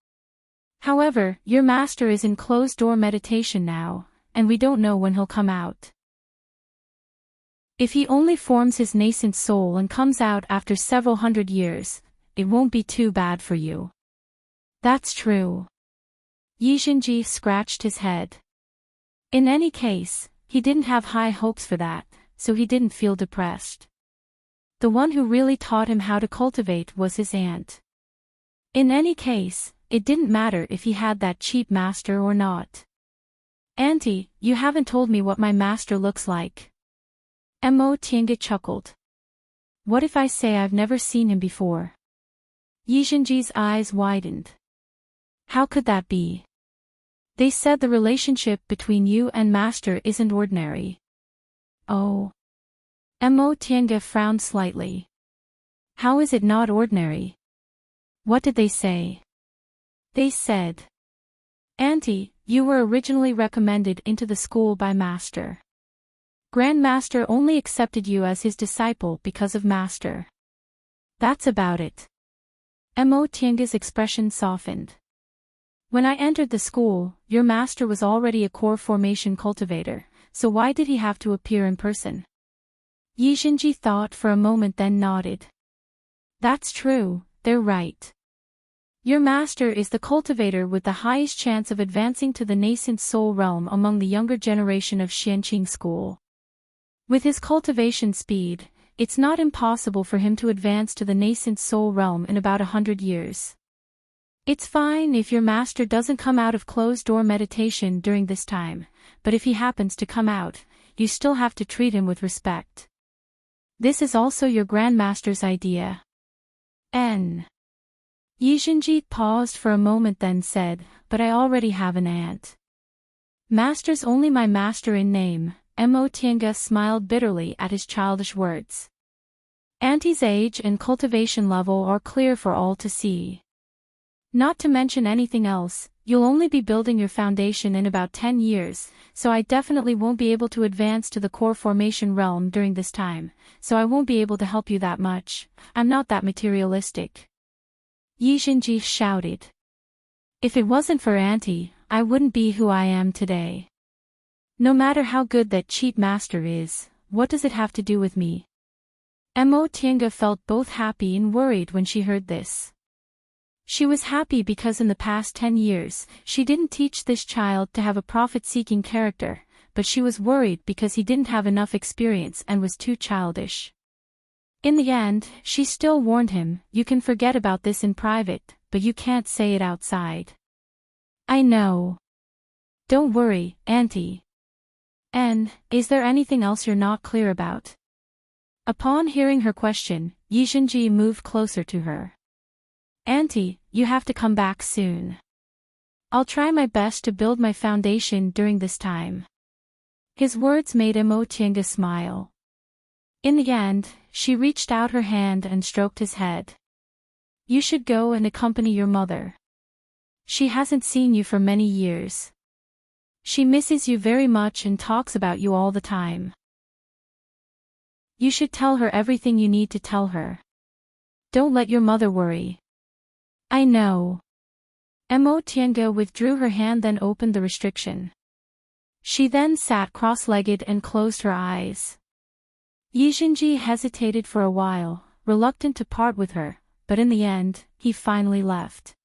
A: However, your master is in closed-door meditation now, and we don't know when he'll come out. If he only forms his nascent soul and comes out after several hundred years, it won't be too bad for you. That's true. Yijinji scratched his head. In any case, he didn't have high hopes for that, so he didn't feel depressed. The one who really taught him how to cultivate was his aunt. In any case, it didn't matter if he had that cheap master or not. Auntie, you haven't told me what my master looks like. Imotianga chuckled. What if I say I've never seen him before? Yijinji's eyes widened. How could that be? They said the relationship between you and master isn't ordinary. Oh. Imotianga frowned slightly. How is it not ordinary? What did they say? They said, Auntie, you were originally recommended into the school by Master. Grandmaster only accepted you as his disciple because of Master. That's about it. Mo Tianga's expression softened. When I entered the school, your master was already a core formation cultivator, so why did he have to appear in person? Yi Xinji thought for a moment then nodded. That's true, they're right. Your master is the cultivator with the highest chance of advancing to the nascent soul realm among the younger generation of Xianqing school. With his cultivation speed, it's not impossible for him to advance to the nascent soul realm in about 100 years. It's fine if your master doesn't come out of closed-door meditation during this time, but if he happens to come out, you still have to treat him with respect. This is also your grandmaster's idea. Yi Xinji paused for a moment then said, but I already have an aunt. Master's only my master in name. Mo Tianga smiled bitterly at his childish words. Auntie's age and cultivation level are clear for all to see. Not to mention anything else, you'll only be building your foundation in about 10 years, so I definitely won't be able to advance to the core formation realm during this time, so I won't be able to help you that much. I'm not that materialistic. Yi Xinji shouted. If it wasn't for Auntie, I wouldn't be who I am today. No matter how good that cheat master is, what does it have to do with me? Mo Tianga felt both happy and worried when she heard this. She was happy because in the past 10 years, she didn't teach this child to have a profit-seeking character, but she was worried because he didn't have enough experience and was too childish. In the end, she still warned him, you can forget about this in private, but you can't say it outside. I know. Don't worry, Auntie. Is there anything else you're not clear about? Upon hearing her question, Yi Xinji moved closer to her. Auntie, you have to come back soon. I'll try my best to build my foundation during this time. His words made Mo Tianga smile. In the end, she reached out her hand and stroked his head. You should go and accompany your mother. She hasn't seen you for many years. She misses you very much and talks about you all the time. You should tell her everything you need to tell her. Don't let your mother worry. I know. Mo Tianga withdrew her hand then opened the restriction. She then sat cross-legged and closed her eyes. Yi Xinji hesitated for a while, reluctant to part with her, but in the end, he finally left.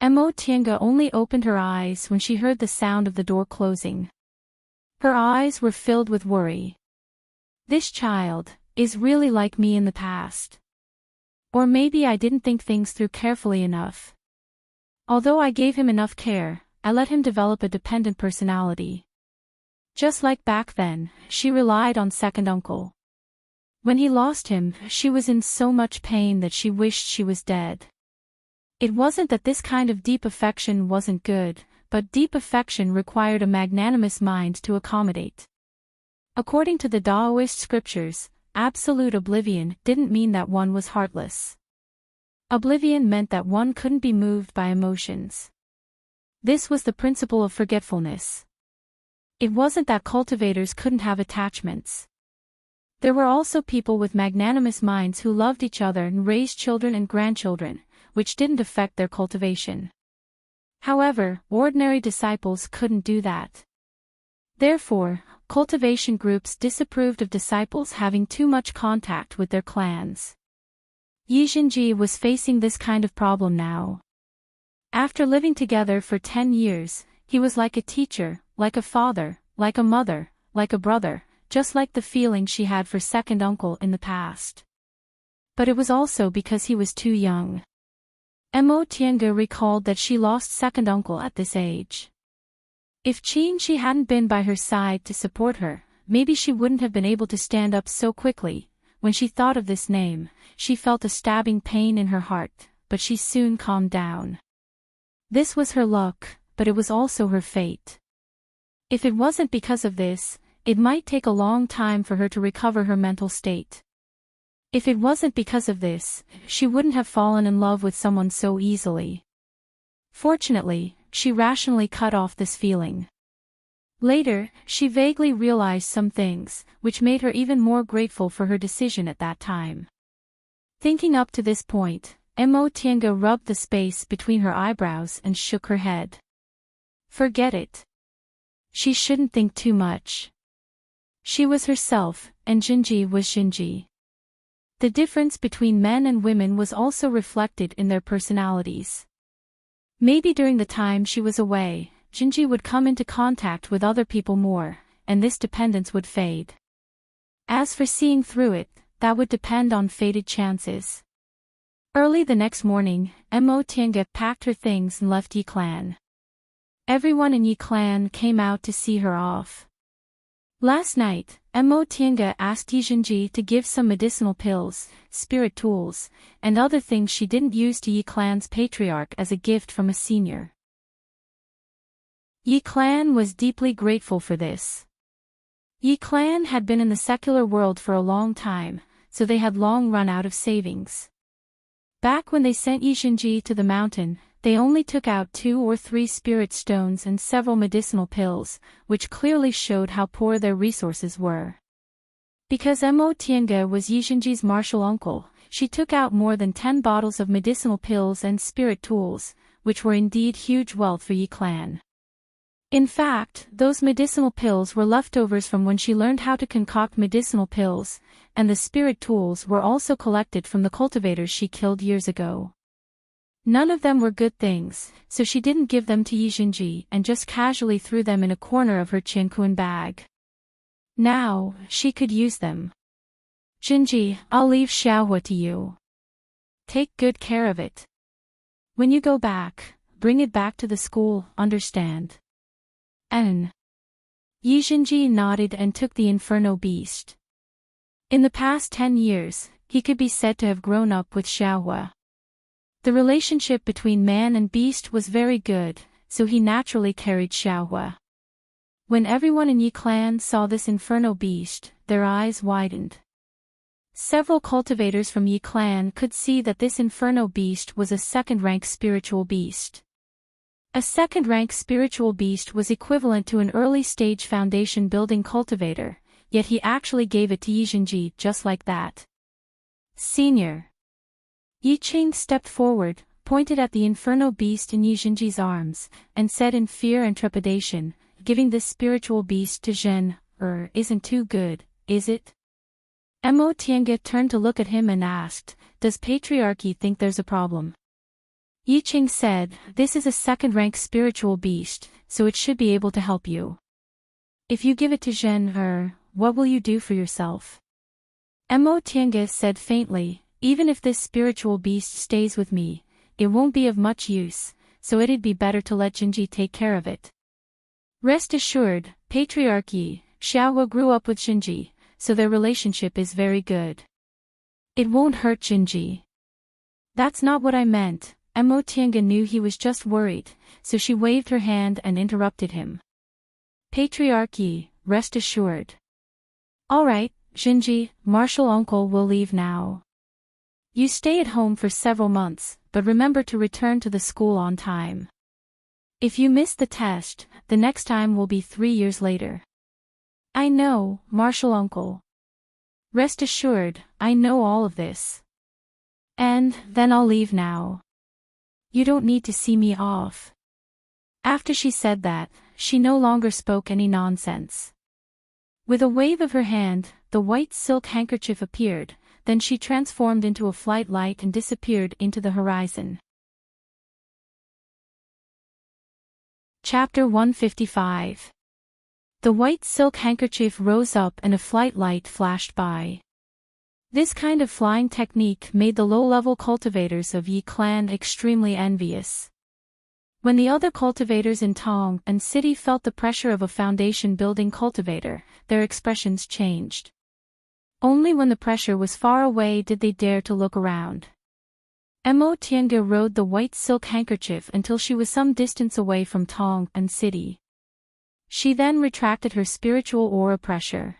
A: Mo Tianga only opened her eyes when she heard the sound of the door closing. Her eyes were filled with worry. This child is really like me in the past. Or maybe I didn't think things through carefully enough. Although I gave him enough care, I let him develop a dependent personality. Just like back then, she relied on second uncle. When he lost him, she was in so much pain that she wished she was dead. It wasn't that this kind of deep affection wasn't good, but deep affection required a magnanimous mind to accommodate. According to the Taoist scriptures, absolute oblivion didn't mean that one was heartless. Oblivion meant that one couldn't be moved by emotions. This was the principle of forgetfulness. It wasn't that cultivators couldn't have attachments. There were also people with magnanimous minds who loved each other and raised children and grandchildren, which didn't affect their cultivation. However, ordinary disciples couldn't do that. Therefore, cultivation groups disapproved of disciples having too much contact with their clans. Yi Xinji was facing this kind of problem now. After living together for 10 years, he was like a teacher, like a father, like a mother, like a brother, just like the feeling she had for second uncle in the past. But it was also because he was too young. Mo Tianga recalled that she lost second uncle at this age. If Qin hadn't been by her side to support her, maybe she wouldn't have been able to stand up so quickly. When she thought of this name, she felt a stabbing pain in her heart, but she soon calmed down. This was her luck, but it was also her fate. If it wasn't because of this, it might take a long time for her to recover her mental state. If it wasn't because of this, she wouldn't have fallen in love with someone so easily. Fortunately, she rationally cut off this feeling. Later, she vaguely realized some things, which made her even more grateful for her decision at that time. Thinking up to this point, Tiange rubbed the space between her eyebrows and shook her head. Forget it. She shouldn't think too much. She was herself, and Jinji was Jinji. The difference between men and women was also reflected in their personalities. Maybe during the time she was away, Jinji would come into contact with other people more, and this dependence would fade. As for seeing through it, that would depend on fated chances. Early the next morning, Tiange packed her things and left Yi Clan. Everyone in Yi Clan came out to see her off. Last night, Tiange asked Yi Jinji to give some medicinal pills, spirit tools, and other things she didn't use to Yi Clan's patriarch as a gift from a senior. Yi Clan was deeply grateful for this. Yi Clan had been in the secular world for a long time, so they had long run out of savings. Back when they sent Yi Jinji to the mountain, they only took out 2 or 3 spirit stones and several medicinal pills, which clearly showed how poor their resources were. Because Tiange was Yi Jinji's martial uncle, she took out more than 10 bottles of medicinal pills and spirit tools, which were indeed huge wealth for Yi Clan. In fact, those medicinal pills were leftovers from when she learned how to concoct medicinal pills, and the spirit tools were also collected from the cultivators she killed years ago. None of them were good things, so she didn't give them to Yi Jinji and just casually threw them in a corner of her Qianquan bag. Now, she could use them. Jinji, I'll leave Xiaohua to you. Take good care of it. When you go back, bring it back to the school, understand? Yi Jinji nodded and took the Inferno Beast. In the past 10 years, he could be said to have grown up with Xiaohua. The relationship between man and beast was very good, so he naturally carried Xiaohua. When everyone in Yi Clan saw this Inferno Beast, their eyes widened. Several cultivators from Yi Clan could see that this Inferno Beast was a second-rank spiritual beast. A second-rank spiritual beast was equivalent to an early-stage foundation-building cultivator, yet he actually gave it to Yi Jinji just like that. Senior. Yi Qing stepped forward, pointed at the Inferno Beast in Yi Jinji's arms, and said in fear and trepidation, "Giving this spiritual beast to Zhen, isn't too good, is it?" Tiange turned to look at him and asked, "Does Patriarchy think there's a problem?" Yi Qing said, "This is a second-rank spiritual beast, so it should be able to help you. If you give it to Zhen, what will you do for yourself?" Tiange said faintly, "Even if this spiritual beast stays with me, it won't be of much use, so it'd be better to let Jinji take care of it. Rest assured, Patriarchy, Xiaohua grew up with Jinji, so their relationship is very good. It won't hurt Jinji." "That's not what I meant." Tiange knew he was just worried, so she waved her hand and interrupted him. "Patriarchy, rest assured. All right, Jinji, martial uncle will leave now. You stay at home for several months, but remember to return to the school on time. If you miss the test, the next time will be 3 years later." "I know, martial uncle. Rest assured, I know all of this. And then I'll leave now. You don't need to see me off." After she said that, she no longer spoke any nonsense. With a wave of her hand, the white silk handkerchief appeared, then she transformed into a flight light and disappeared into the horizon. Chapter 155. The white silk handkerchief rose up and a flight light flashed by. This kind of flying technique made the low-level cultivators of Yi Clan extremely envious. When the other cultivators in Tong and City felt the pressure of a foundation-building cultivator, their expressions changed. Only when the pressure was far away did they dare to look around. Tiange rode the white silk handkerchief until she was some distance away from Tong and City. She then retracted her spiritual aura pressure.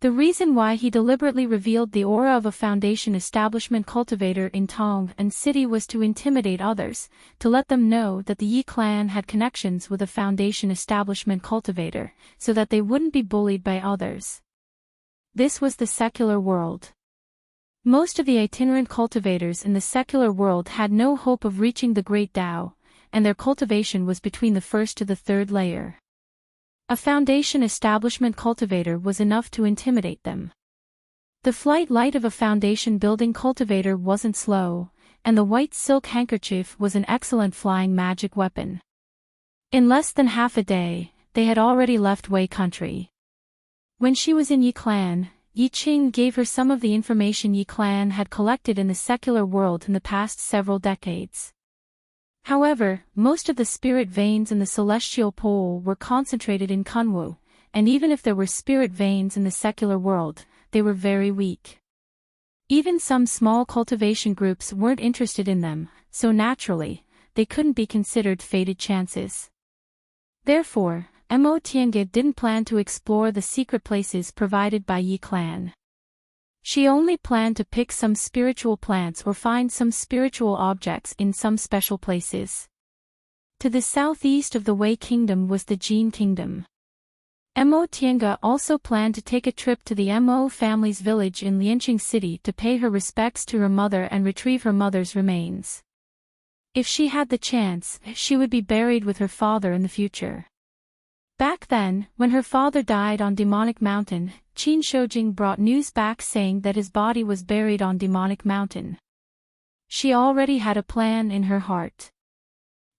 A: The reason why he deliberately revealed the aura of a Foundation establishment cultivator in Tong and City was to intimidate others, to let them know that the Yi clan had connections with a Foundation establishment cultivator, so that they wouldn't be bullied by others. This was the secular world. Most of the itinerant cultivators in the secular world had no hope of reaching the Great Tao, and their cultivation was between the first to the third layer. A Foundation establishment cultivator was enough to intimidate them. The flight light of a Foundation building cultivator wasn't slow, and the white silk handkerchief was an excellent flying magic weapon. In less than half a day, they had already left Wei country. When she was in Yi clan, Yi Qing gave her some of the information Yi clan had collected in the secular world in the past several decades. However, most of the spirit veins in the celestial pole were concentrated in Kunwu, and even if there were spirit veins in the secular world, they were very weak. Even some small cultivation groups weren't interested in them, so naturally, they couldn't be considered fated chances. Therefore, Mo Tiange didn't plan to explore the secret places provided by Yi clan. She only planned to pick some spiritual plants or find some spiritual objects in some special places. To the southeast of the Wei Kingdom was the Jin Kingdom. Mo Tiange also planned to take a trip to the Mo family's village in Lianqing City to pay her respects to her mother and retrieve her mother's remains. If she had the chance, she would be buried with her father in the future. Back then, when her father died on Demonic Mountain, Qin Shoujing brought news back saying that his body was buried on Demonic Mountain. She already had a plan in her heart.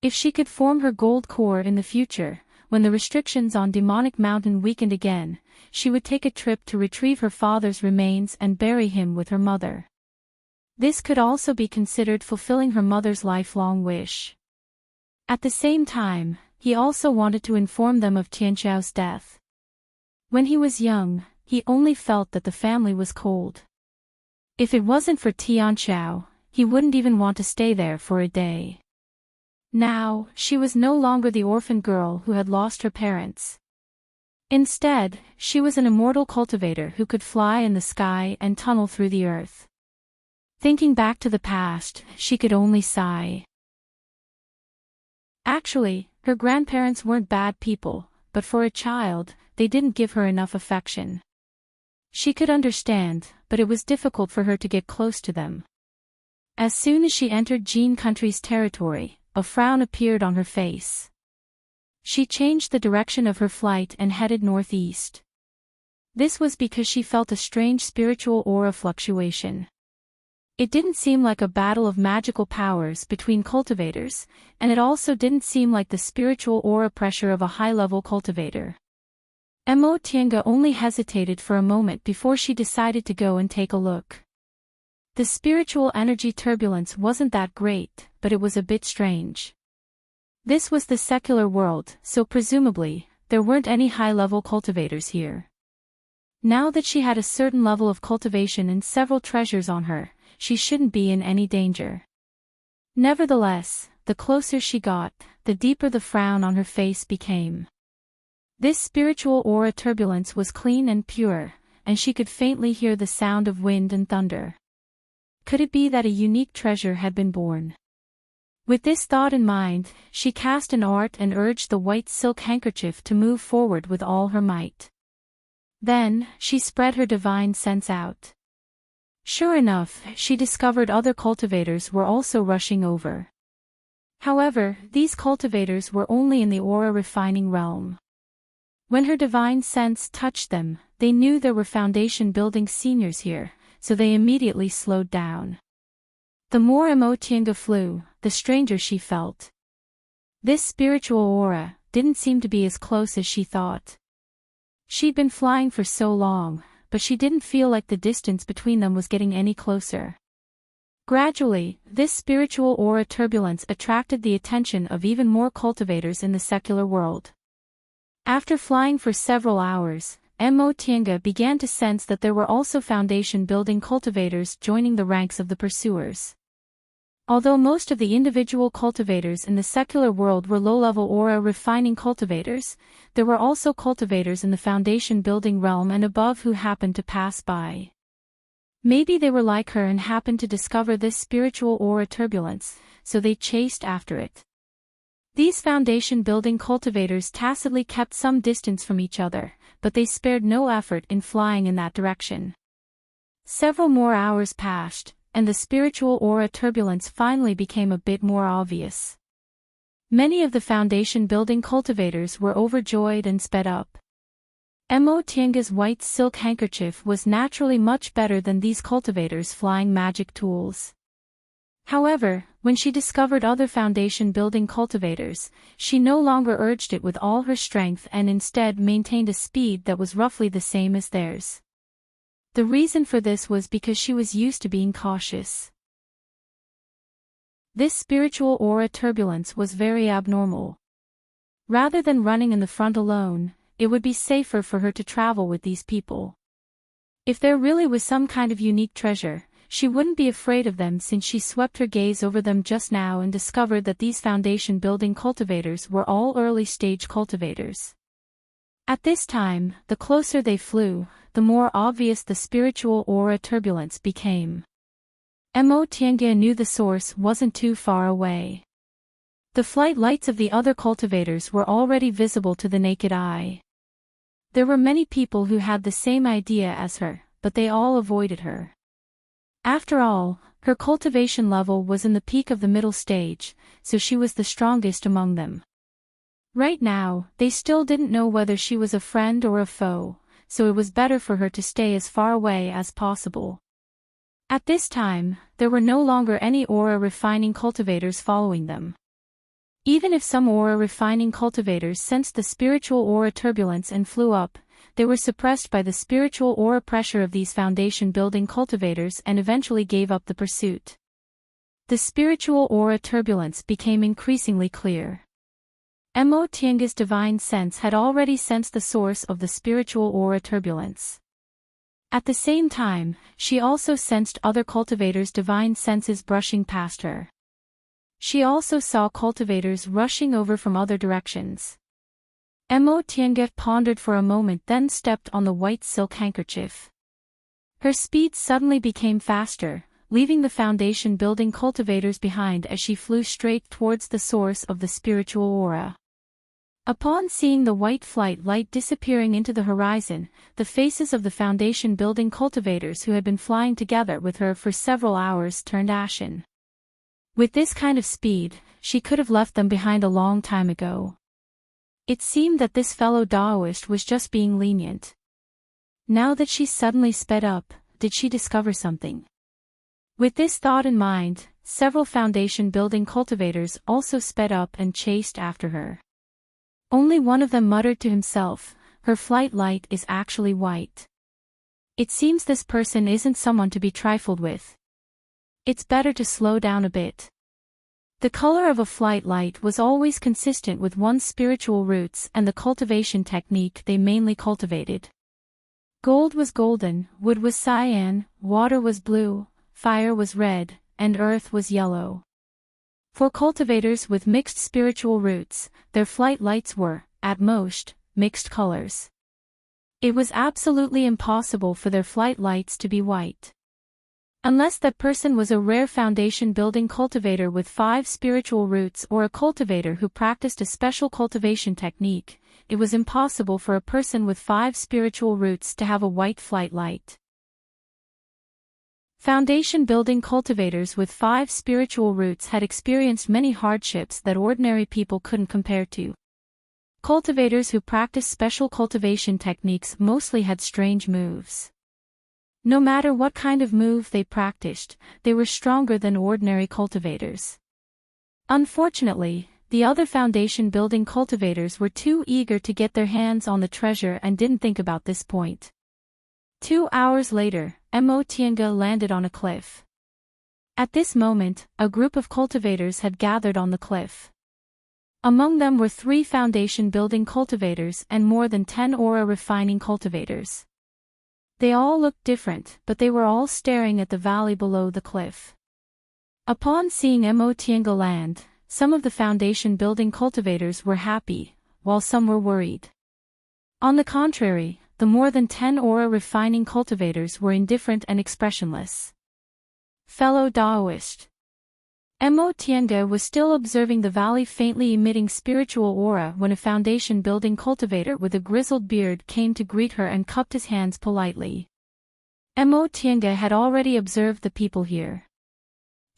A: If she could form her gold core in the future, when the restrictions on Demonic Mountain weakened again, she would take a trip to retrieve her father's remains and bury him with her mother. This could also be considered fulfilling her mother's lifelong wish. At the same time, he also wanted to inform them of Tianxiao's death. When he was young, he only felt that the family was cold. If it wasn't for Tianxiao, he wouldn't even want to stay there for a day. Now, she was no longer the orphan girl who had lost her parents. Instead, she was an immortal cultivator who could fly in the sky and tunnel through the earth. Thinking back to the past, she could only sigh. Actually, her grandparents weren't bad people, but for a child, they didn't give her enough affection. She could understand, but it was difficult for her to get close to them. As soon as she entered Jin country's territory, a frown appeared on her face. She changed the direction of her flight and headed northeast. This was because she felt a strange spiritual aura fluctuation. It didn't seem like a battle of magical powers between cultivators, and it also didn't seem like the spiritual aura pressure of a high-level cultivator. Mo Tiange only hesitated for a moment before she decided to go and take a look. The spiritual energy turbulence wasn't that great, but it was a bit strange. This was the secular world, so presumably, there weren't any high-level cultivators here. Now that she had a certain level of cultivation and several treasures on her, she shouldn't be in any danger. Nevertheless, the closer she got, the deeper the frown on her face became. This spiritual aura turbulence was clean and pure, and she could faintly hear the sound of wind and thunder. Could it be that a unique treasure had been born? With this thought in mind, she cast an art and urged the white silk handkerchief to move forward with all her might. Then, she spread her divine sense out. Sure enough, she discovered other cultivators were also rushing over. However, these cultivators were only in the aura refining realm. When her divine sense touched them, they knew there were foundation building seniors here, so they immediately slowed down. The more Mo Tiange flew, the stranger she felt. This spiritual aura didn't seem to be as close as she thought. She'd been flying for so long, but she didn't feel like the distance between them was getting any closer. Gradually, this spiritual aura turbulence attracted the attention of even more cultivators in the secular world. After flying for several hours, Mo Tiange began to sense that there were also foundation-building cultivators joining the ranks of the pursuers. Although most of the individual cultivators in the secular world were low-level aura refining cultivators, there were also cultivators in the foundation building realm and above who happened to pass by. Maybe they were like her and happened to discover this spiritual aura turbulence, so they chased after it. These foundation building cultivators tacitly kept some distance from each other, but they spared no effort in flying in that direction. Several more hours passed, and the spiritual aura turbulence finally became a bit more obvious. Many of the foundation building cultivators were overjoyed and sped up. Mo Tianga's white silk handkerchief was naturally much better than these cultivators' flying magic tools. However, when she discovered other foundation building cultivators, she no longer urged it with all her strength and instead maintained a speed that was roughly the same as theirs. The reason for this was because she was used to being cautious. This spiritual aura turbulence was very abnormal. Rather than running in the front alone, it would be safer for her to travel with these people. If there really was some kind of unique treasure, she wouldn't be afraid of them since she swept her gaze over them just now and discovered that these foundation building cultivators were all early-stage cultivators. At this time, the closer they flew, the more obvious the spiritual aura turbulence became. Mo Tianga knew the source wasn't too far away. The flight lights of the other cultivators were already visible to the naked eye. There were many people who had the same idea as her, but they all avoided her. After all, her cultivation level was in the peak of the middle stage, so she was the strongest among them. Right now, they still didn't know whether she was a friend or a foe, so it was better for her to stay as far away as possible. At this time, there were no longer any aura refining cultivators following them. Even if some aura refining cultivators sensed the spiritual aura turbulence and flew up, they were suppressed by the spiritual aura pressure of these foundation building cultivators and eventually gave up the pursuit. The spiritual aura turbulence became increasingly clear. Mo Tianga's divine sense had already sensed the source of the spiritual aura turbulence. At the same time, she also sensed other cultivators' divine senses brushing past her. She also saw cultivators rushing over from other directions. Mo Tianga pondered for a moment, then stepped on the white silk handkerchief. Her speed suddenly became faster, leaving the foundation building cultivators behind as she flew straight towards the source of the spiritual aura. Upon seeing the white flight light disappearing into the horizon, the faces of the foundation building cultivators who had been flying together with her for several hours turned ashen. With this kind of speed, she could have left them behind a long time ago. It seemed that this fellow Daoist was just being lenient. Now that she suddenly sped up, did she discover something? With this thought in mind, several foundation building cultivators also sped up and chased after her. Only one of them muttered to himself, "Her flight light is actually white. It seems this person isn't someone to be trifled with. It's better to slow down a bit." The color of a flight light was always consistent with one's spiritual roots and the cultivation technique they mainly cultivated. Gold was golden, wood was cyan, water was blue, fire was red, and earth was yellow. For cultivators with mixed spiritual roots, their flight lights were, at most, mixed colors. It was absolutely impossible for their flight lights to be white. Unless that person was a rare foundation building cultivator with 5 spiritual roots or a cultivator who practiced a special cultivation technique, it was impossible for a person with 5 spiritual roots to have a white flight light. Foundation building cultivators with 5 spiritual roots had experienced many hardships that ordinary people couldn't compare to. Cultivators who practiced special cultivation techniques mostly had strange moves. No matter what kind of move they practiced, they were stronger than ordinary cultivators. Unfortunately, the other foundation building cultivators were too eager to get their hands on the treasure and didn't think about this point. 2 hours later, Mo Tianga landed on a cliff. At this moment, a group of cultivators had gathered on the cliff. Among them were 3 foundation building cultivators and more than 10 aura refining cultivators. They all looked different, but they were all staring at the valley below the cliff. Upon seeing Mo Tiange land, some of the foundation building cultivators were happy, while some were worried. On the contrary, the more than 10 aura refining cultivators were indifferent and expressionless. Fellow Daoist. Mo Tiange was still observing the valley faintly emitting spiritual aura when a foundation building cultivator with a grizzled beard came to greet her and cupped his hands politely. Mo Tiange had already observed the people here.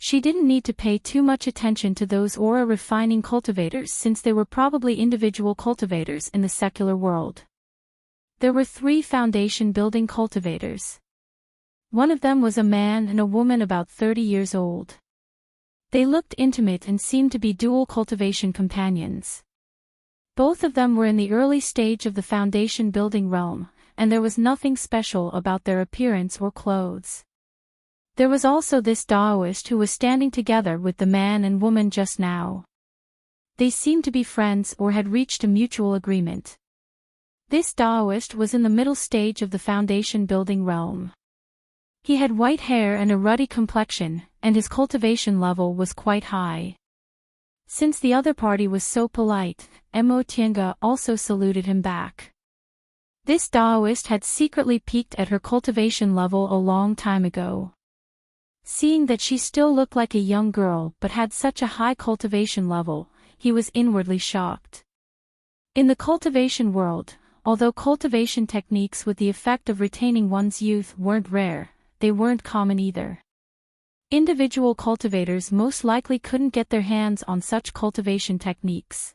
A: She didn't need to pay too much attention to those aura refining cultivators since they were probably individual cultivators in the secular world. There were 3 foundation building cultivators. One of them was a man and a woman about 30 years old. They looked intimate and seemed to be dual cultivation companions. Both of them were in the early stage of the foundation building realm, and there was nothing special about their appearance or clothes. There was also this Daoist who was standing together with the man and woman just now. They seemed to be friends or had reached a mutual agreement. This Daoist was in the middle stage of the foundation building realm. He had white hair and a ruddy complexion, and his cultivation level was quite high. Since the other party was so polite, Mo Tiange also saluted him back. This Daoist had secretly peaked at her cultivation level a long time ago. Seeing that she still looked like a young girl but had such a high cultivation level, he was inwardly shocked. In the cultivation world, although cultivation techniques with the effect of retaining one's youth weren't rare, they weren't common either. Individual cultivators most likely couldn't get their hands on such cultivation techniques.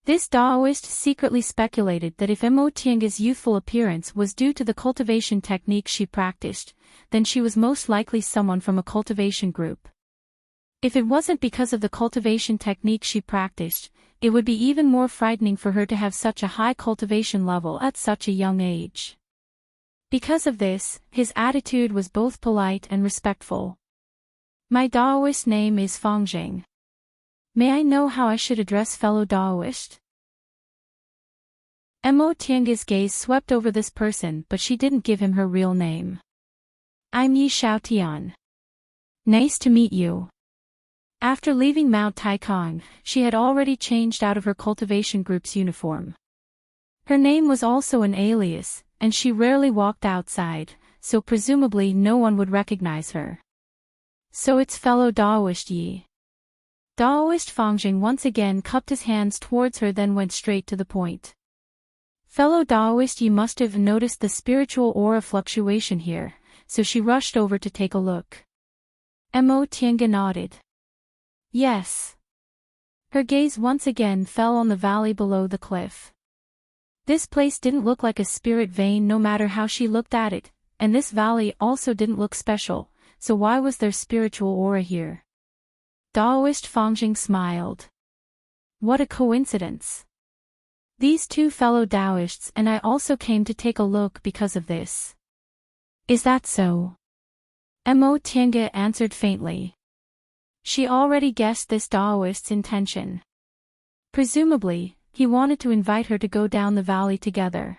A: This Daoist secretly speculated that if Mo Tiange's youthful appearance was due to the cultivation technique she practiced, then she was most likely someone from a cultivation group. If it wasn't because of the cultivation technique she practiced, it would be even more frightening for her to have such a high cultivation level at such a young age. Because of this, his attitude was both polite and respectful. My Daoist name is Fangjing. May I know how I should address fellow Daoist? Mo Tiange's gaze swept over this person but she didn't give him her real name. I'm Yi Xiaotian. Nice to meet you. After leaving Mount Taikang, she had already changed out of her cultivation group's uniform. Her name was also an alias, and she rarely walked outside, so presumably no one would recognize her. So it's fellow Daoist Yi. Daoist Fangjing once again cupped his hands towards her then went straight to the point. Fellow Daoist Yi must have noticed the spiritual aura fluctuation here, so she rushed over to take a look. Mo Tiange nodded. Yes. Her gaze once again fell on the valley below the cliff. This place didn't look like a spirit vein no matter how she looked at it, and this valley also didn't look special, so why was there spiritual aura here? Daoist Fangjing smiled. What a coincidence. These 2 fellow Daoists and I also came to take a look because of this. Is that so? Mo Tiange answered faintly. She already guessed this Daoist's intention. Presumably, he wanted to invite her to go down the valley together.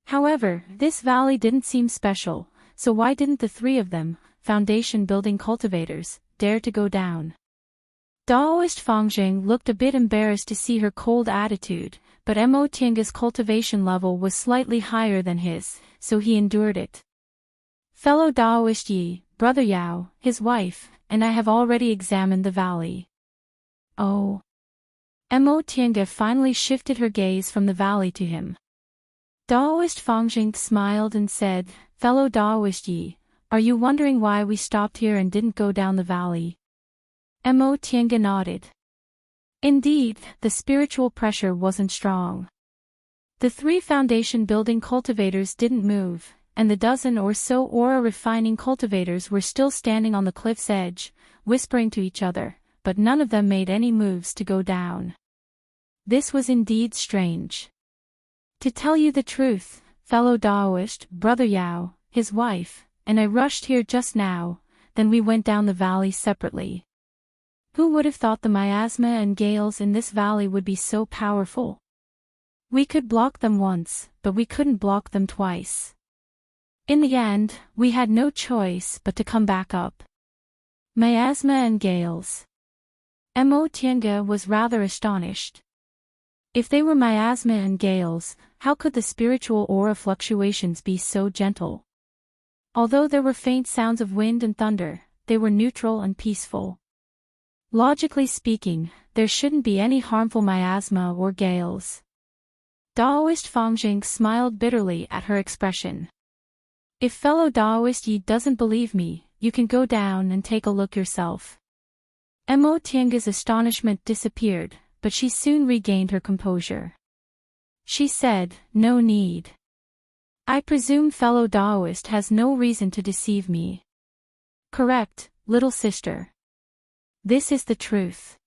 A: However, this valley didn't seem special, so why didn't the 3 of them, foundation building cultivators, dare to go down? Daoist Fangjing looked a bit embarrassed to see her cold attitude, but Mo Tiange's cultivation level was slightly higher than his, so he endured it. Fellow Daoist Yi, Brother Yao, his wife, and I have already examined the valley. Oh. Mo Tiange finally shifted her gaze from the valley to him. Daoist Fangjing smiled and said, Fellow Daoist Yi, are you wondering why we stopped here and didn't go down the valley? Mo Tiange nodded. Indeed, the spiritual pressure wasn't strong. The 3 foundation building cultivators didn't move, and the dozen or so aura refining cultivators were still standing on the cliff's edge, whispering to each other, but none of them made any moves to go down. This was indeed strange. To tell you the truth, fellow Daoist, Brother Yao, his wife, and I rushed here just now, then we went down the valley separately. Who would have thought the miasma and gales in this valley would be so powerful? We could block them once, but we couldn't block them twice. In the end, we had no choice but to come back up. Miasma and gales. Mo Tiange was rather astonished. If they were miasma and gales, how could the spiritual aura fluctuations be so gentle? Although there were faint sounds of wind and thunder, they were neutral and peaceful. Logically speaking, there shouldn't be any harmful miasma or gales. Daoist Fangjing smiled bitterly at her expression. If fellow Daoist Yi doesn't believe me, you can go down and take a look yourself. Mo Tiange's astonishment disappeared, but she soon regained her composure. She said, "No need. I presume fellow Daoist has no reason to deceive me." "Correct, little sister. This is the truth."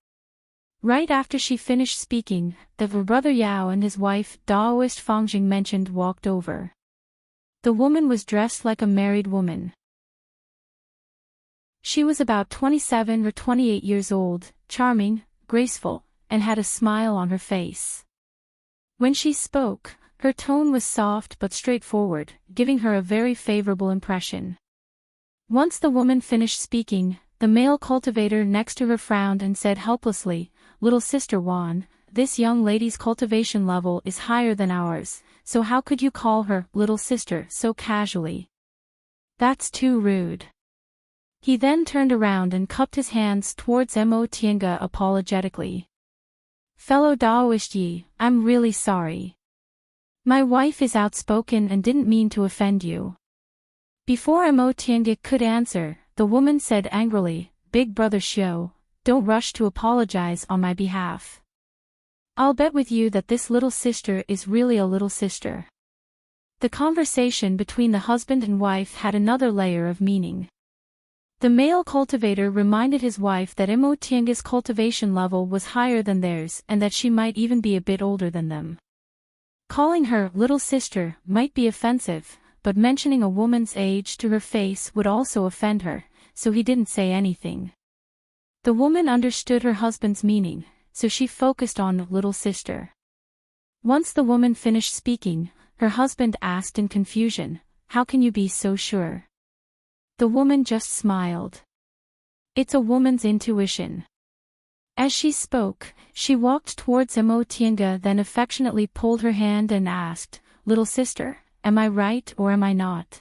A: Right after she finished speaking, the brother Yao and his wife, Daoist Fangjing mentioned, walked over. The woman was dressed like a married woman. She was about 27 or 28 years old, charming, graceful, and had a smile on her face. When she spoke, her tone was soft but straightforward, giving her a very favorable impression. Once the woman finished speaking, the male cultivator next to her frowned and said helplessly, "Little Sister Wan, this young lady's cultivation level is higher than ours, so how could you call her little sister so casually? That's too rude." He then turned around and cupped his hands towards Mo Tiange apologetically. "Fellow Daoist Yi, I'm really sorry. My wife is outspoken and didn't mean to offend you." Before Mo Tiange could answer, the woman said angrily, "Big brother Xiu, don't rush to apologize on my behalf. I'll bet with you that this little sister is really a little sister." The conversation between the husband and wife had another layer of meaning. The male cultivator reminded his wife that Mo Tiange's cultivation level was higher than theirs and that she might even be a bit older than them. Calling her little sister might be offensive, but mentioning a woman's age to her face would also offend her, so he didn't say anything. The woman understood her husband's meaning, so she focused on little sister. Once the woman finished speaking, her husband asked in confusion, "How can you be so sure?" The woman just smiled. "It's a woman's intuition." As she spoke, she walked towards Mo Tiange, then affectionately pulled her hand and asked, "Little sister, am I right or am I not?"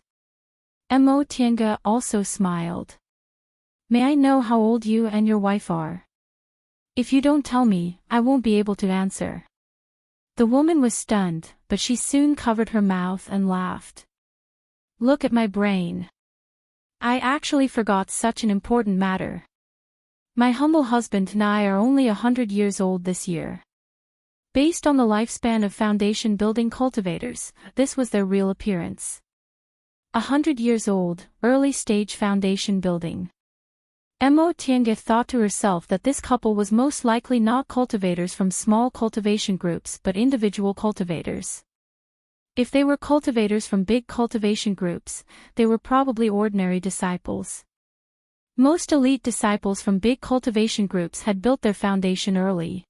A: Mo Tiange also smiled. "May I know how old you and your wife are? If you don't tell me, I won't be able to answer." The woman was stunned, but she soon covered her mouth and laughed. "Look at my brain. I actually forgot such an important matter. My humble husband and I are only 100 years old this year." Based on the lifespan of foundation building cultivators, this was their real appearance. 100 years old, early stage foundation building. Mo Tiange thought to herself that this couple was most likely not cultivators from small cultivation groups but individual cultivators. If they were cultivators from big cultivation groups, they were probably ordinary disciples. Most elite disciples from big cultivation groups had built their foundation early.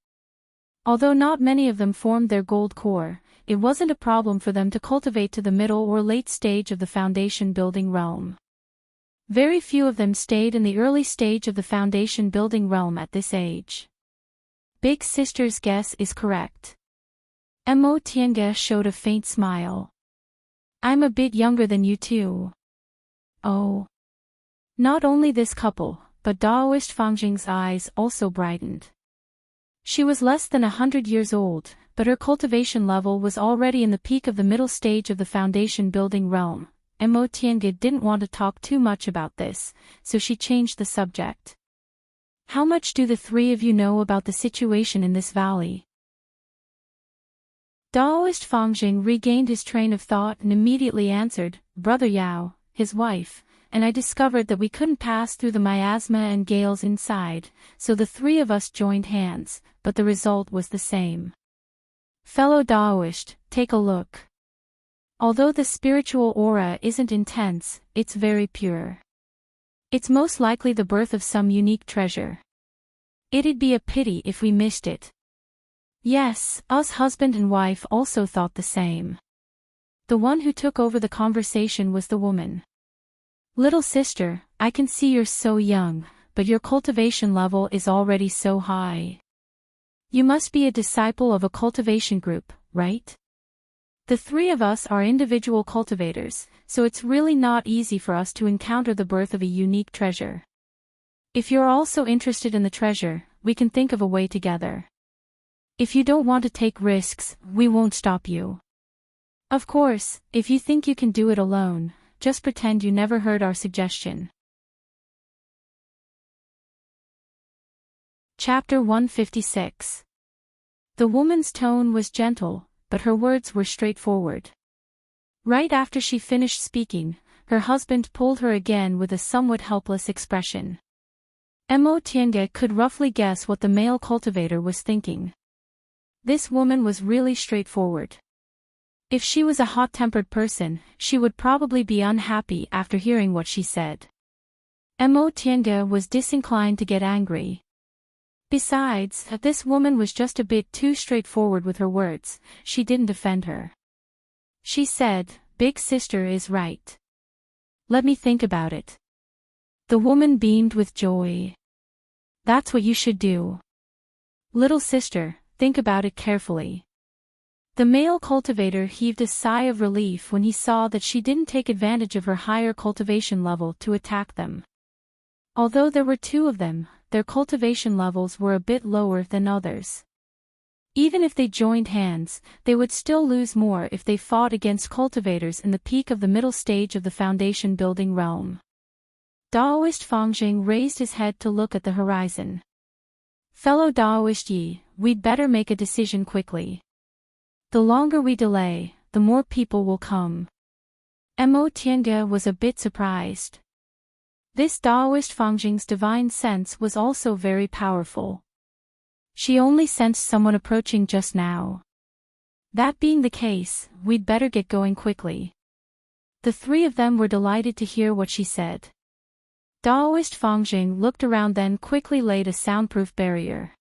A: Although not many of them formed their gold core, it wasn't a problem for them to cultivate to the middle or late stage of the foundation building realm. Very few of them stayed in the early stage of the foundation building realm at this age. Big sister's guess is correct. Mo Tiange showed a faint smile. "I'm a bit younger than you too." Oh. Not only this couple, but Daoist Fangjing's eyes also brightened. She was less than 100 years old, but her cultivation level was already in the peak of the middle stage of the foundation building realm. Mo Tiange didn't want to talk too much about this, so she changed the subject. "How much do the three of you know about the situation in this valley?" Daoist Fangjing regained his train of thought and immediately answered, "Brother Yao, his wife, and I discovered that we couldn't pass through the miasma and gales inside, so the three of us joined hands, but the result was the same. Fellow Daoist, take a look. Although the spiritual aura isn't intense, it's very pure. It's most likely the birth of some unique treasure. It'd be a pity if we missed it." Yes, us husband and wife also thought the same. The one who took over the conversation was the woman. "Little sister, I can see you're so young, but your cultivation level is already so high. You must be a disciple of a cultivation group, right? The three of us are individual cultivators, so it's really not easy for us to encounter the birth of a unique treasure. If you're also interested in the treasure, we can think of a way together. If you don't want to take risks, we won't stop you. Of course, if you think you can do it alone, just pretend you never heard our suggestion. Chapter 156. The woman's tone was gentle, but her words were straightforward. Right after she finished speaking, her husband pulled her again with a somewhat helpless expression. Tienge could roughly guess what the male cultivator was thinking. This woman was really straightforward. If she was a hot-tempered person, she would probably be unhappy after hearing what she said. Tienge was disinclined to get angry. Besides, this woman was just a bit too straightforward with her words. She didn't offend her. She said, "Big sister is right. Let me think about it." The woman beamed with joy. "That's what you should do. Little sister, think about it carefully." The male cultivator heaved a sigh of relief when he saw that she didn't take advantage of her higher cultivation level to attack them. Although there were two of them, their cultivation levels were a bit lower than others. Even if they joined hands, they would still lose more if they fought against cultivators in the peak of the middle stage of the foundation building realm. Daoist Fangjing raised his head to look at the horizon. "Fellow Daoist Yi, we'd better make a decision quickly. The longer we delay, the more people will come." Tienge was a bit surprised. This Daoist Fangjing's divine sense was also very powerful. She only sensed someone approaching just now. That being the case, we'd better get going quickly. The three of them were delighted to hear what she said. Daoist Fangjing looked around, then quickly laid a soundproof barrier.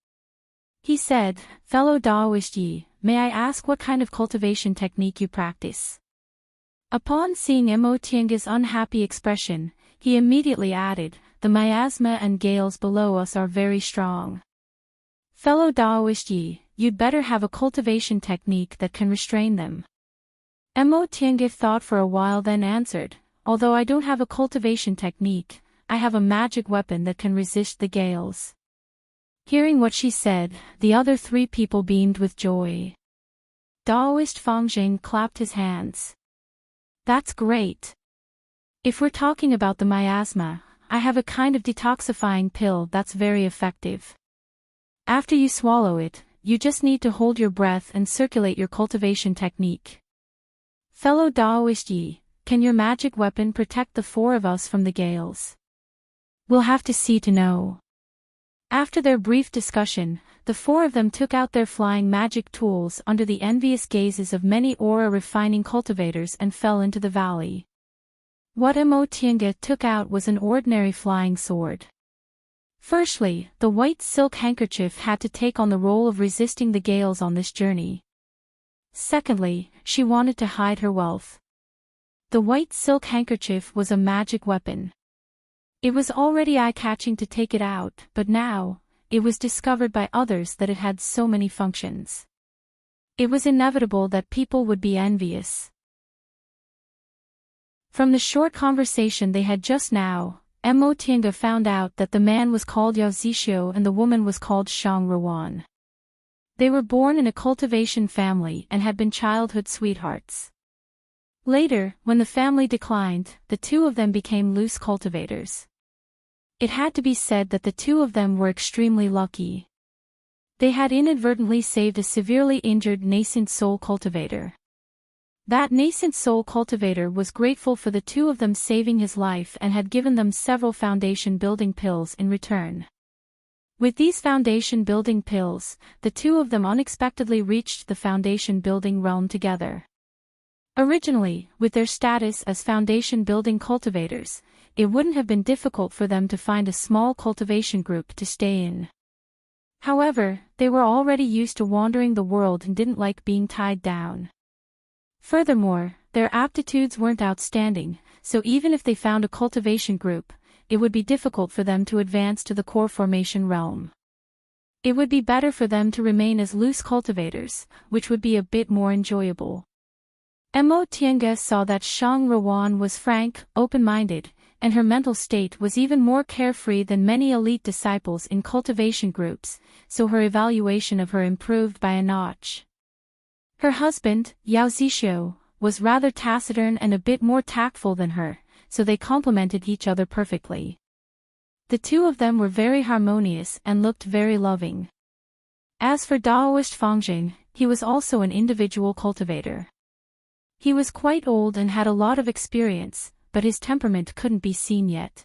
A: He said, "Fellow Daoist Yi, may I ask what kind of cultivation technique you practice?" Upon seeing Tienge's unhappy expression, he immediately added, "The miasma and gales below us are very strong. Fellow Daoist Yi, you'd better have a cultivation technique that can restrain them." Tienge thought for a while, then answered, "Although I don't have a cultivation technique, I have a magic weapon that can resist the gales." Hearing what she said, the other three people beamed with joy. Daoist Fangjing clapped his hands. "That's great. If we're talking about the miasma, I have a kind of detoxifying pill that's very effective. After you swallow it, you just need to hold your breath and circulate your cultivation technique. Fellow Daoist Yi, can your magic weapon protect the four of us from the gales? We'll have to see to know." After their brief discussion, the four of them took out their flying magic tools under the envious gazes of many aura-refining cultivators and fell into the valley. What Tienge took out was an ordinary flying sword. Firstly, the white silk handkerchief had to take on the role of resisting the gales on this journey. Secondly, she wanted to hide her wealth. The white silk handkerchief was a magic weapon. It was already eye-catching to take it out, but now, it was discovered by others that it had so many functions. It was inevitable that people would be envious. From the short conversation they had just now, Tienge found out that the man was called Yao Zixio and the woman was called Shang Ruan. They were born in a cultivation family and had been childhood sweethearts. Later, when the family declined, the two of them became loose cultivators. It had to be said that the two of them were extremely lucky. They had inadvertently saved a severely injured nascent soul cultivator. That nascent soul cultivator was grateful for the two of them saving his life and had given them several foundation building pills in return. With these foundation building pills, the two of them unexpectedly reached the foundation building realm together. Originally, with their status as foundation building cultivators, it wouldn't have been difficult for them to find a small cultivation group to stay in. However, they were already used to wandering the world and didn't like being tied down. Furthermore, their aptitudes weren't outstanding, so even if they found a cultivation group, it would be difficult for them to advance to the core formation realm. It would be better for them to remain as loose cultivators, which would be a bit more enjoyable. Mo Tiange saw that Shang Ruan was frank, open-minded, and her mental state was even more carefree than many elite disciples in cultivation groups, so her evaluation of her improved by a notch. Her husband, Yao Zixio, was rather taciturn and a bit more tactful than her, so they complemented each other perfectly. The two of them were very harmonious and looked very loving. As for Daoist Fangjing, he was also an individual cultivator. He was quite old and had a lot of experience, but his temperament couldn't be seen yet.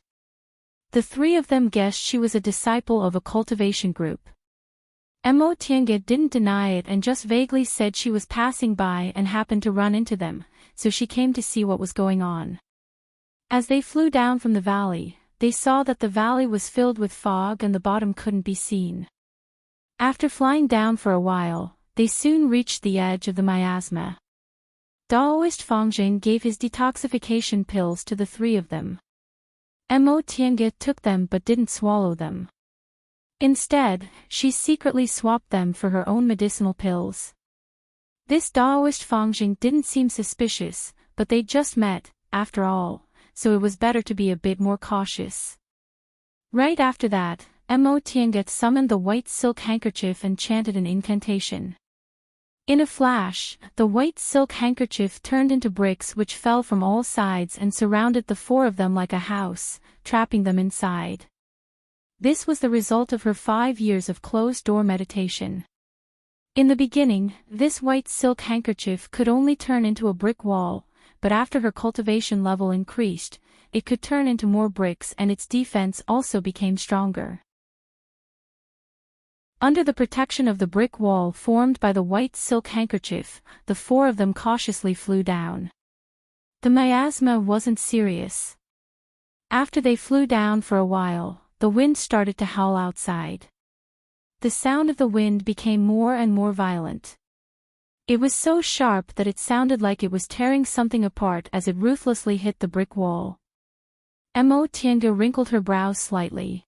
A: The three of them guessed she was a disciple of a cultivation group. Mo Tiange didn't deny it and just vaguely said she was passing by and happened to run into them, so she came to see what was going on. As they flew down from the valley, they saw that the valley was filled with fog and the bottom couldn't be seen. After flying down for a while, they soon reached the edge of the miasma. Daoist Fangjing gave his detoxification pills to the three of them. Mo Tiange took them but didn't swallow them. Instead, she secretly swapped them for her own medicinal pills. This Daoist Fangjing didn't seem suspicious, but they'd just met, after all, so it was better to be a bit more cautious. Right after that, Mo Tiange summoned the white silk handkerchief and chanted an incantation. In a flash, the white silk handkerchief turned into bricks which fell from all sides and surrounded the four of them like a house, trapping them inside. This was the result of her 5 years of closed-door meditation. In the beginning, this white silk handkerchief could only turn into a brick wall, but after her cultivation level increased, it could turn into more bricks and its defense also became stronger. Under the protection of the brick wall formed by the white silk handkerchief, the four of them cautiously flew down. The miasma wasn't serious. After they flew down for a while, the wind started to howl outside. The sound of the wind became more and more violent. It was so sharp that it sounded like it was tearing something apart as it ruthlessly hit the brick wall. Mo Tiange wrinkled her brows slightly.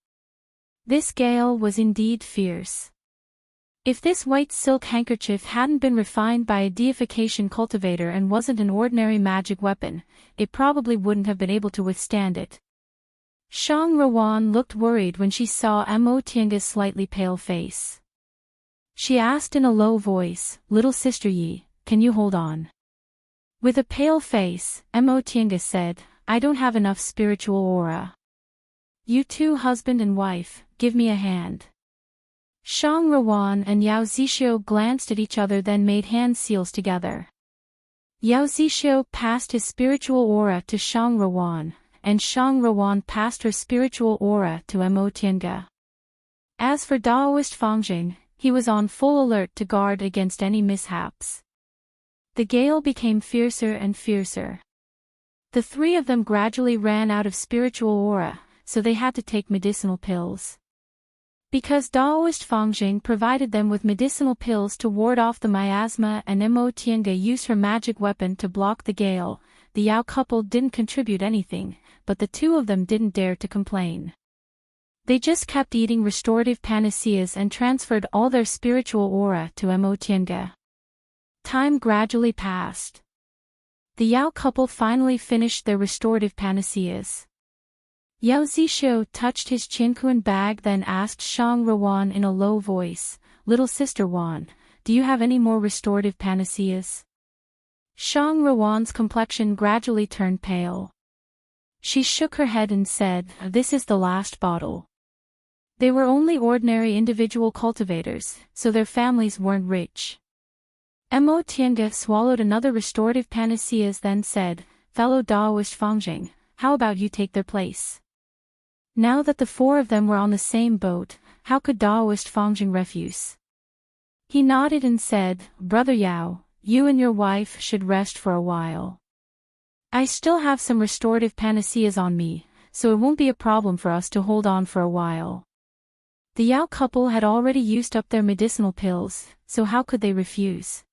A: This gale was indeed fierce. If this white silk handkerchief hadn't been refined by a deification cultivator and wasn't an ordinary magic weapon, it probably wouldn't have been able to withstand it. Shang Ruan looked worried when she saw Mo Tiange's slightly pale face. She asked in a low voice, "Little sister Yi, can you hold on?" With a pale face, Mo Tiange said, "I don't have enough spiritual aura. You two husband and wife, give me a hand." Shang Ruan and Yao Zixio glanced at each other then made hand seals together. Yao Zixio passed his spiritual aura to Shang Ruan, and Shang Ruan passed her spiritual aura to Mo Tiange. As for Daoist Fangjing, he was on full alert to guard against any mishaps. The gale became fiercer and fiercer. The three of them gradually ran out of spiritual aura, so they had to take medicinal pills. Because Daoist Fangjing provided them with medicinal pills to ward off the miasma and Mo Tiange used her magic weapon to block the gale, the Yao couple didn't contribute anything, but the two of them didn't dare to complain. They just kept eating restorative panaceas and transferred all their spiritual aura to Mo Tiange. Time gradually passed. The Yao couple finally finished their restorative panaceas. Yao Zixio touched his Qinquan bag then asked Shang Ruan in a low voice, "Little sister Wan, do you have any more restorative panaceas?" Shang Ruan's complexion gradually turned pale. She shook her head and said, "This is the last bottle." They were only ordinary individual cultivators, so their families weren't rich. Mo Tiange swallowed another restorative panaceas then said, "Fellow Daoist Fangjing, how about you take their place?" Now that the four of them were on the same boat, how could Daoist Fangjing refuse? He nodded and said, "Brother Yao, you and your wife should rest for a while. I still have some restorative panaceas on me, so it won't be a problem for us to hold on for a while." The Yao couple had already used up their medicinal pills, so how could they refuse?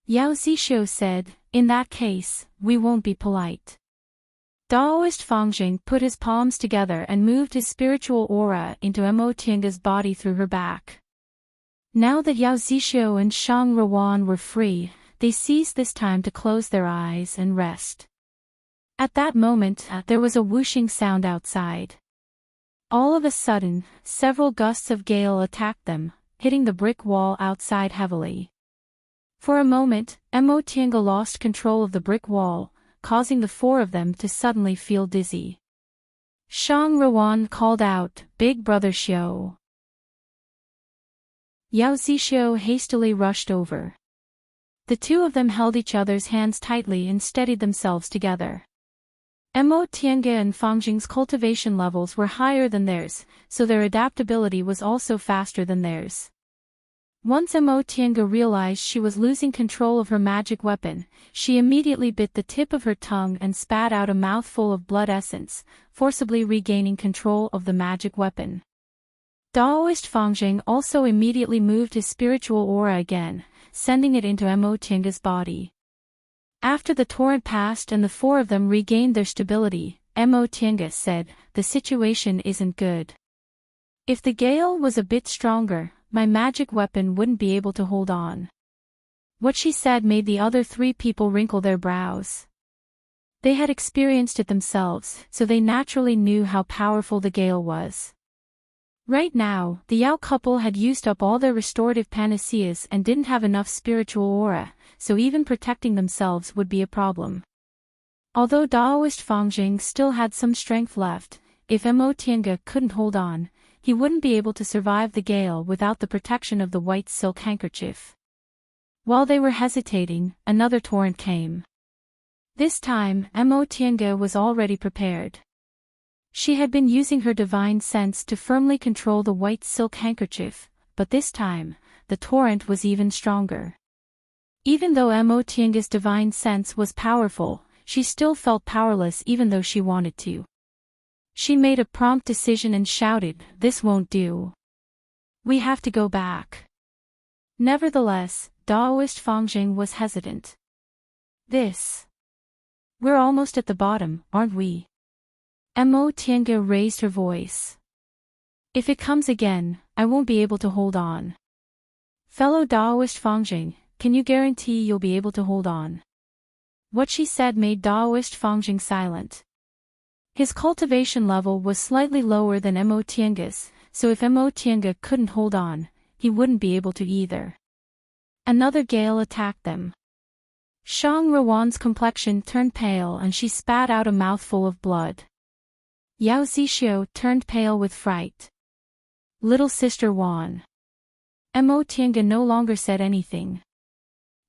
A: Yao Zixio said, "In that case, we won't be polite. Daoist Fangjing put his palms together and moved his spiritual aura into Mo Tiange's body through her back. Now that Yao Zixio and Shang Ruan were free, they seized this time to close their eyes and rest. At that moment, there was a whooshing sound outside. All of a sudden, several gusts of gale attacked them, hitting the brick wall outside heavily. For a moment, Mo Tiange lost control of the brick wall, causing the four of them to suddenly feel dizzy. Shang Ruan called out, "Big brother Xiao." Yao Zixio hastily rushed over. The two of them held each other's hands tightly and steadied themselves together. Mo Tiange and Fangjing's cultivation levels were higher than theirs, so their adaptability was also faster than theirs. Once Mo Tiange realized she was losing control of her magic weapon, she immediately bit the tip of her tongue and spat out a mouthful of blood essence, forcibly regaining control of the magic weapon. Daoist Fangjing also immediately moved his spiritual aura again, sending it into Mo Tiange's body. After the torrent passed and the four of them regained their stability, Mo Tiange said, "The situation isn't good. If the gale was a bit stronger, my magic weapon wouldn't be able to hold on." What she said made the other three people wrinkle their brows. They had experienced it themselves, so they naturally knew how powerful the gale was. Right now, the Yao couple had used up all their restorative panaceas and didn't have enough spiritual aura, so even protecting themselves would be a problem. Although Daoist Fangjing still had some strength left, if Mo Tiange couldn't hold on, he wouldn't be able to survive the gale without the protection of the white silk handkerchief. While they were hesitating, another torrent came. This time, Mo Tiange was already prepared. She had been using her divine sense to firmly control the white silk handkerchief, but this time, the torrent was even stronger. Even though Mo Tiange's divine sense was powerful, she still felt powerless even though she wanted to. She made a prompt decision and shouted, "This won't do. We have to go back." Nevertheless, Daoist Fangjing was hesitant. We're almost at the bottom, aren't we?" Mo Tiange raised her voice. "If it comes again, I won't be able to hold on." "Fellow Daoist Fangjing, can you guarantee you'll be able to hold on?" What she said made Daoist Fangjing silent. His cultivation level was slightly lower than Mo Tiange's, so if Mo Tiange couldn't hold on, he wouldn't be able to either. Another gale attacked them. Shang Ruan's complexion turned pale and she spat out a mouthful of blood. Yao Zixio turned pale with fright. "Little sister Wan." Mo Tiange no longer said anything.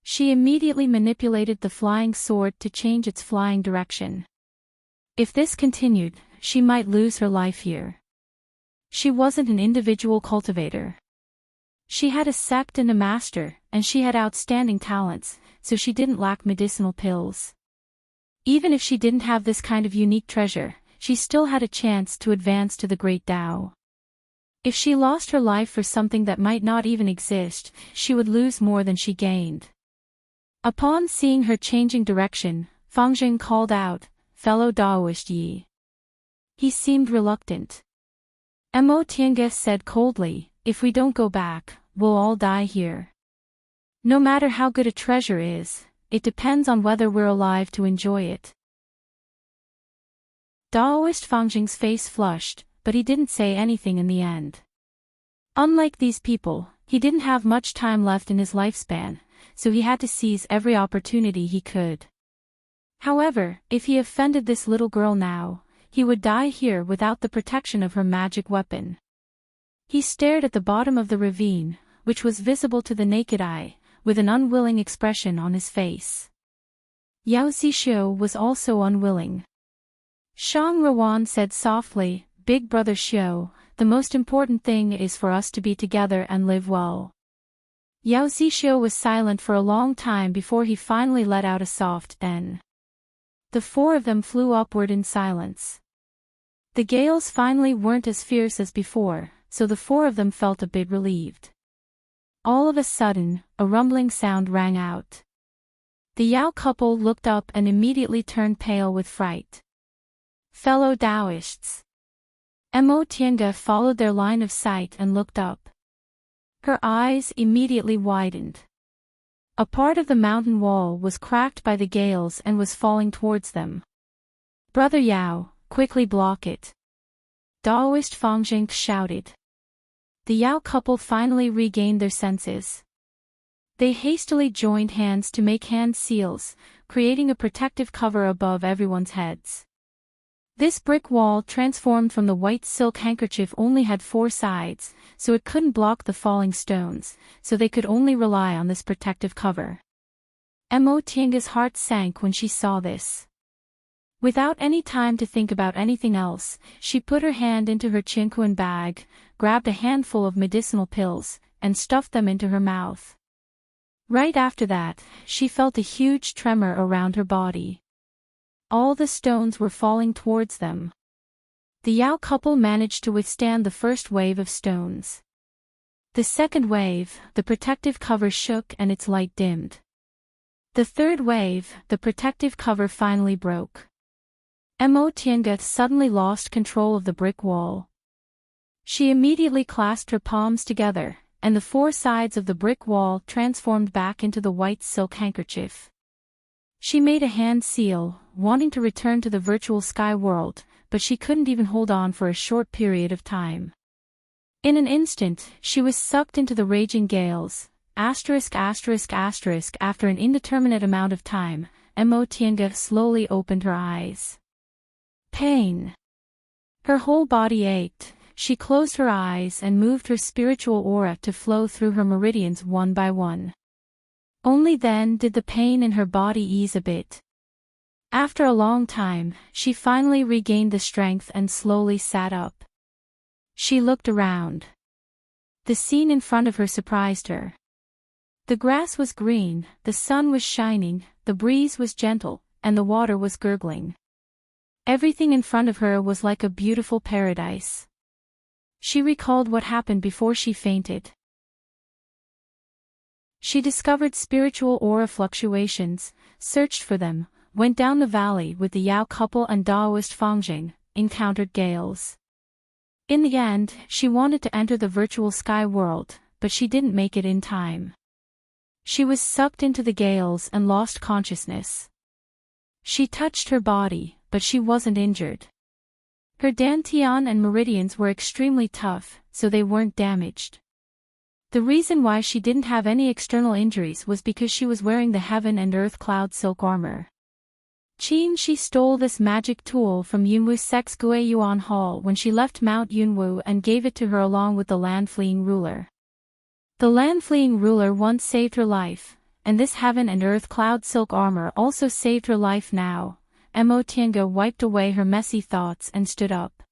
A: She immediately manipulated the flying sword to change its flying direction. If this continued, she might lose her life here. She wasn't an individual cultivator. She had a sect and a master, and she had outstanding talents, so she didn't lack medicinal pills. Even if she didn't have this kind of unique treasure, she still had a chance to advance to the Great Tao. If she lost her life for something that might not even exist, she would lose more than she gained. Upon seeing her changing direction, Fangjing called out, "Fellow Daoist Yi." He seemed reluctant. Mo Tiange said coldly, "If we don't go back, we'll all die here. No matter how good a treasure is, it depends on whether we're alive to enjoy it." Daoist Fangjing's face flushed, but he didn't say anything in the end. Unlike these people, he didn't have much time left in his lifespan, so he had to seize every opportunity he could. However, if he offended this little girl now, he would die here without the protection of her magic weapon. He stared at the bottom of the ravine, which was visible to the naked eye, with an unwilling expression on his face. Yao Zixio was also unwilling. Shang Ruan said softly, "Big brother Xiao, the most important thing is for us to be together and live well." Yao Zixio was silent for a long time before he finally let out a soft "N." The four of them flew upward in silence. The gales finally weren't as fierce as before, so the four of them felt a bit relieved. All of a sudden, a rumbling sound rang out. The Yao couple looked up and immediately turned pale with fright. Fellow Taoists. Mo Tiange followed their line of sight and looked up. Her eyes immediately widened. A part of the mountain wall was cracked by the gales and was falling towards them. Brother Yao, quickly block it. Taoist Fangjing shouted. The Yao couple finally regained their senses. They hastily joined hands to make hand seals, creating a protective cover above everyone's heads. This brick wall transformed from the white silk handkerchief only had 4 sides, so it couldn't block the falling stones, so they could only rely on this protective cover. Mo Tiange's heart sank when she saw this. Without any time to think about anything else, she put her hand into her chinquan bag, grabbed a handful of medicinal pills, and stuffed them into her mouth. Right after that, she felt a huge tremor around her body. All the stones were falling towards them. The Yao couple managed to withstand the first wave of stones. The second wave, the protective cover shook and its light dimmed. The third wave, the protective cover finally broke. Mo Tiange suddenly lost control of the brick wall. She immediately clasped her palms together, and the 4 sides of the brick wall transformed back into the white silk handkerchief. She made a hand seal, wanting to return to the virtual sky world, but she couldn't even hold on for a short period of time. In an instant, she was sucked into the raging gales. After an indeterminate amount of time, Mo Tiange slowly opened her eyes. Pain. Her whole body ached. She closed her eyes and moved her spiritual aura to flow through her meridians one by one. Only then did the pain in her body ease a bit. After a long time, she finally regained the strength and slowly sat up. She looked around. The scene in front of her surprised her. The grass was green, the sun was shining, the breeze was gentle, and the water was gurgling. Everything in front of her was like a beautiful paradise. She recalled what happened before she fainted. She discovered spiritual aura fluctuations, searched for them, went down the valley with the Yao couple and Taoist Fangjing, encountered gales. In the end, she wanted to enter the virtual sky world, but she didn't make it in time. She was sucked into the gales and lost consciousness. She touched her body, but she wasn't injured. Her dantian and meridians were extremely tough, so they weren't damaged. The reason why she didn't have any external injuries was because she was wearing the heaven and earth cloud silk armor. She stole this magic tool from Yunwu Sek's Guiyuan Hall when she left Mount Yunwu and gave it to her along with the land-fleeing ruler. The land-fleeing ruler once saved her life, and this heaven and earth cloud silk armor also saved her life now. Mo Tiange wiped away her messy thoughts and stood up.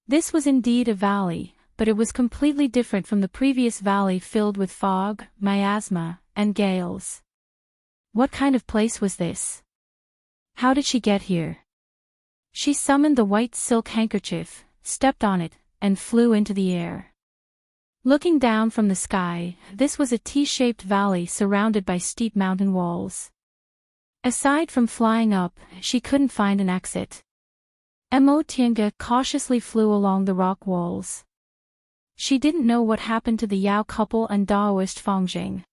A: This was indeed a valley, but it was completely different from the previous valley filled with fog, miasma, and gales. What kind of place was this? How did she get here? She summoned the white silk handkerchief, stepped on it, and flew into the air. Looking down from the sky, this was a T-shaped valley surrounded by steep mountain walls. Aside from flying up, she couldn't find an exit. Mo Tiange cautiously flew along the rock walls. She didn't know what happened to the Yao couple and Taoist Fangjing.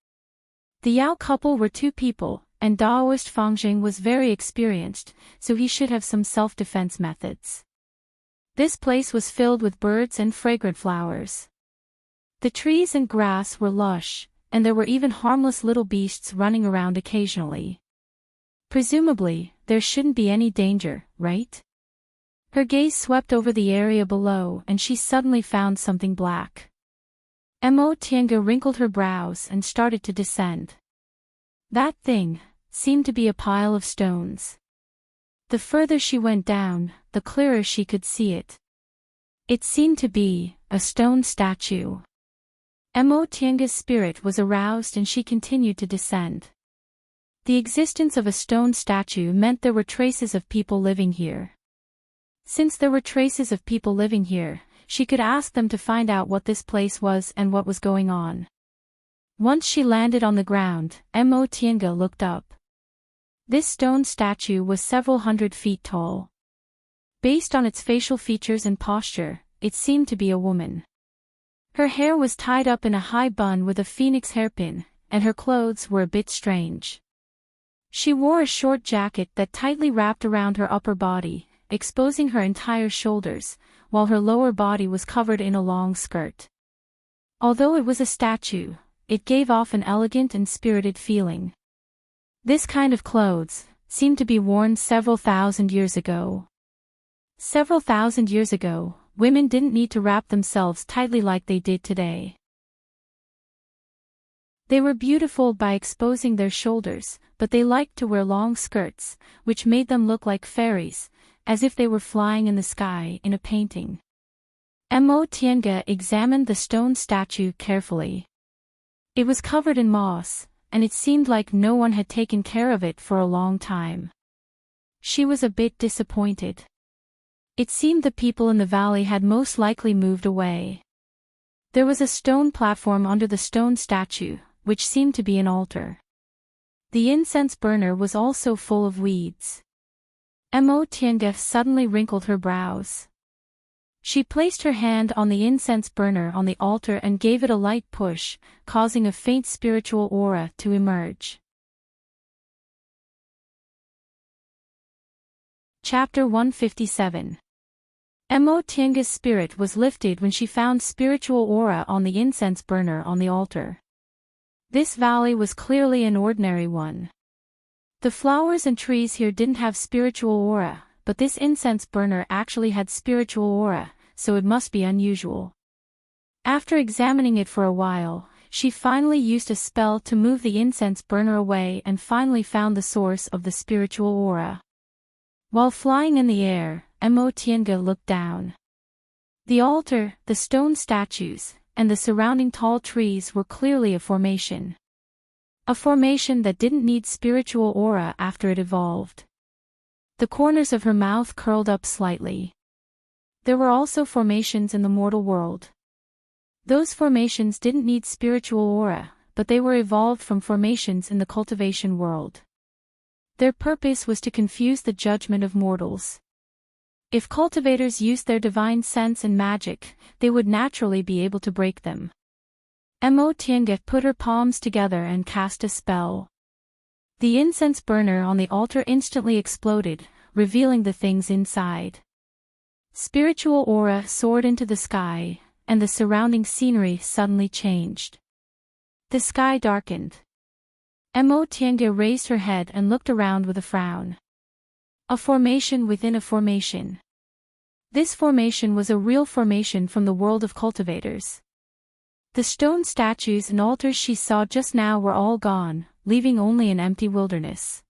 A: The Yao couple were 2 people, and Taoist Fangjing was very experienced, so he should have some self-defense methods. This place was filled with birds and fragrant flowers. The trees and grass were lush, and there were even harmless little beasts running around occasionally. Presumably, there shouldn't be any danger, right? Her gaze swept over the area below and she suddenly found something black. Mo Tiange wrinkled her brows and started to descend. That thing seemed to be a pile of stones. The further she went down, the clearer she could see it. It seemed to be a stone statue. Mo Tiange's spirit was aroused and she continued to descend. The existence of a stone statue meant there were traces of people living here. Since there were traces of people living here, she could ask them to find out what this place was and what was going on. Once she landed on the ground, Mo Tiange looked up. This stone statue was several hundred feet tall. Based on its facial features and posture, it seemed to be a woman. Her hair was tied up in a high bun with a phoenix hairpin, and her clothes were a bit strange. She wore a short jacket that tightly wrapped around her upper body, exposing her entire shoulders, while her lower body was covered in a long skirt. Although it was a statue, it gave off an elegant and spirited feeling. This kind of clothes seemed to be worn several thousand years ago. Several thousand years ago, women didn't need to wrap themselves tightly like they did today. They were beautiful by exposing their shoulders, but they liked to wear long skirts, which made them look like fairies, as if they were flying in the sky in a painting. Mo Tiange examined the stone statue carefully. It was covered in moss, and it seemed like no one had taken care of it for a long time. She was a bit disappointed. It seemed the people in the valley had most likely moved away. There was a stone platform under the stone statue, which seemed to be an altar. The incense burner was also full of weeds. Mo Tiange suddenly wrinkled her brows. She placed her hand on the incense burner on the altar and gave it a light push, causing a faint spiritual aura to emerge. Chapter 157. Mo Tiange's spirit was lifted when she found spiritual aura on the incense burner on the altar. This valley was clearly an ordinary one. The flowers and trees here didn't have spiritual aura, but this incense burner actually had spiritual aura, so it must be unusual. After examining it for a while, she finally used a spell to move the incense burner away and finally found the source of the spiritual aura. While flying in the air, Mo Tiange looked down. The altar, the stone statues, and the surrounding tall trees were clearly a formation. A formation that didn't need spiritual aura after it evolved. The corners of her mouth curled up slightly. There were also formations in the mortal world. Those formations didn't need spiritual aura, but they were evolved from formations in the cultivation world. Their purpose was to confuse the judgment of mortals. If cultivators used their divine sense and magic, they would naturally be able to break them. Mo Tiange put her palms together and cast a spell. The incense burner on the altar instantly exploded, revealing the things inside. Spiritual aura soared into the sky, and the surrounding scenery suddenly changed. The sky darkened. Mo Tiange raised her head and looked around with a frown. A formation within a formation. This formation was a real formation from the world of cultivators. The stone statues and altars she saw just now were all gone, leaving only an empty wilderness.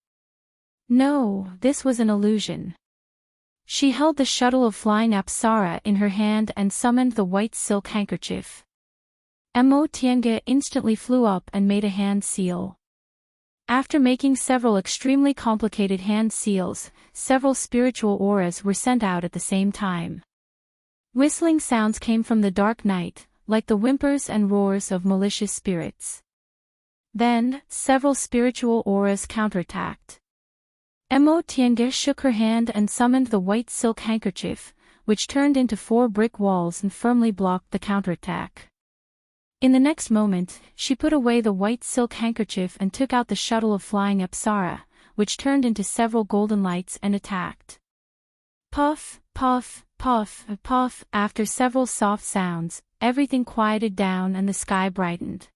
A: No, this was an illusion. She held the shuttle of flying Apsara in her hand and summoned the white silk handkerchief. Mo Tiange instantly flew up and made a hand seal. After making several extremely complicated hand seals, several spiritual auras were sent out at the same time. Whistling sounds came from the dark night, like the whimpers and roars of malicious spirits. Then, several spiritual auras counterattacked. Mo Tiange shook her hand and summoned the white silk handkerchief, which turned into 4 brick walls and firmly blocked the counterattack. In the next moment, she put away the white silk handkerchief and took out the shuttle of flying Apsara, which turned into several golden lights and attacked. Puff, puff, puff, puff. After several soft sounds, everything quieted down and the sky brightened.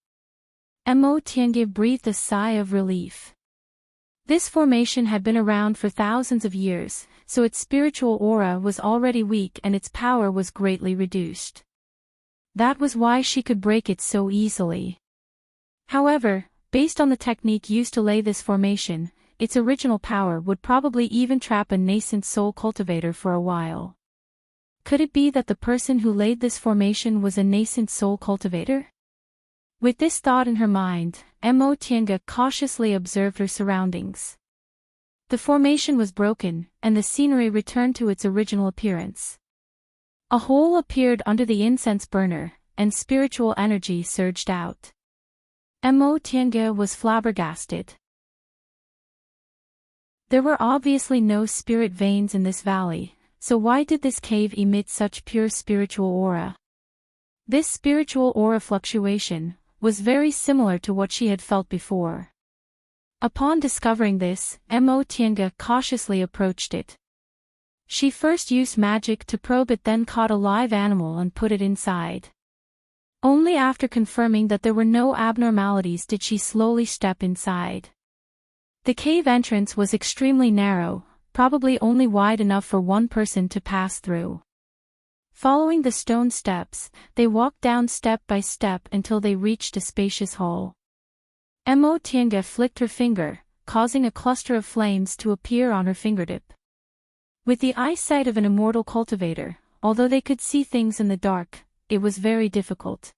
A: Mo Tiange breathed a sigh of relief. This formation had been around for thousands of years, so its spiritual aura was already weak and its power was greatly reduced. That was why she could break it so easily. However, based on the technique used to lay this formation, its original power would probably even trap a nascent soul cultivator for a while. Could it be that the person who laid this formation was a nascent soul cultivator? With this thought in her mind, Mo Tiange cautiously observed her surroundings. The formation was broken, and the scenery returned to its original appearance. A hole appeared under the incense burner, and spiritual energy surged out. Mo Tiange was flabbergasted. There were obviously no spirit veins in this valley, So why did this cave emit such pure spiritual aura? This spiritual aura fluctuation was very similar to what she had felt before. Upon discovering this, Mo Tiange cautiously approached it. She first used magic to probe it, then caught a live animal and put it inside. Only after confirming that there were no abnormalities did she slowly step inside. The cave entrance was extremely narrow, probably only wide enough for one person to pass through. Following the stone steps, they walked down step by step until they reached a spacious hall. Mo Tiange flicked her finger, causing a cluster of flames to appear on her fingertip. With the eyesight of an immortal cultivator, although they could see things in the dark, it was very difficult.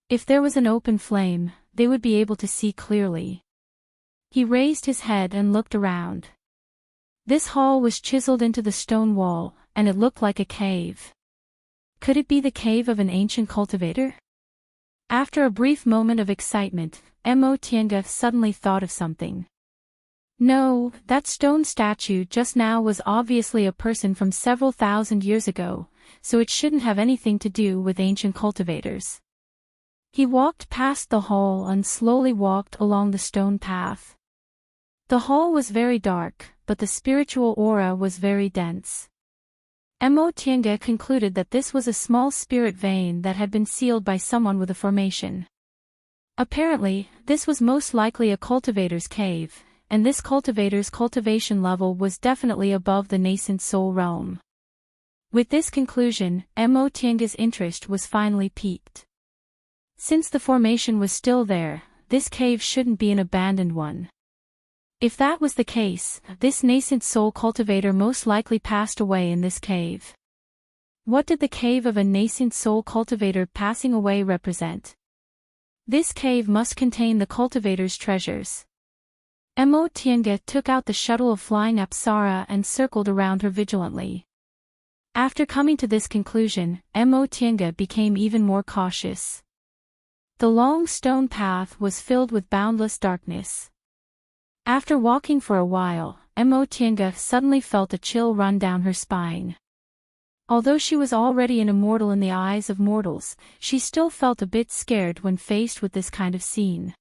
A: If there was an open flame, they would be able to see clearly. He raised his head and looked around. This hall was chiseled into the stone wall, and it looked like a cave. Could it be the cave of an ancient cultivator? After a brief moment of excitement, Mo Tiange suddenly thought of something. No, that stone statue just now was obviously a person from several thousand years ago, so it shouldn't have anything to do with ancient cultivators. He walked past the hall and slowly walked along the stone path. The hall was very dark, but the spiritual aura was very dense. Mo Tiange concluded that this was a small spirit vein that had been sealed by someone with a formation. Apparently, this was most likely a cultivator's cave, and this cultivator's cultivation level was definitely above the nascent soul realm. With this conclusion, Mo Tiange's interest was finally piqued. Since the formation was still there, this cave shouldn't be an abandoned one. If that was the case, this nascent soul cultivator most likely passed away in this cave. What did the cave of a nascent soul cultivator passing away represent? This cave must contain the cultivator's treasures. Mo Tiange took out the shuttle of flying Apsara and circled around her vigilantly. After coming to this conclusion, Mo Tiange became even more cautious. The long stone path was filled with boundless darkness. After walking for a while, Mo Tiange suddenly felt a chill run down her spine. Although she was already an immortal in the eyes of mortals, she still felt a bit scared when faced with this kind of scene.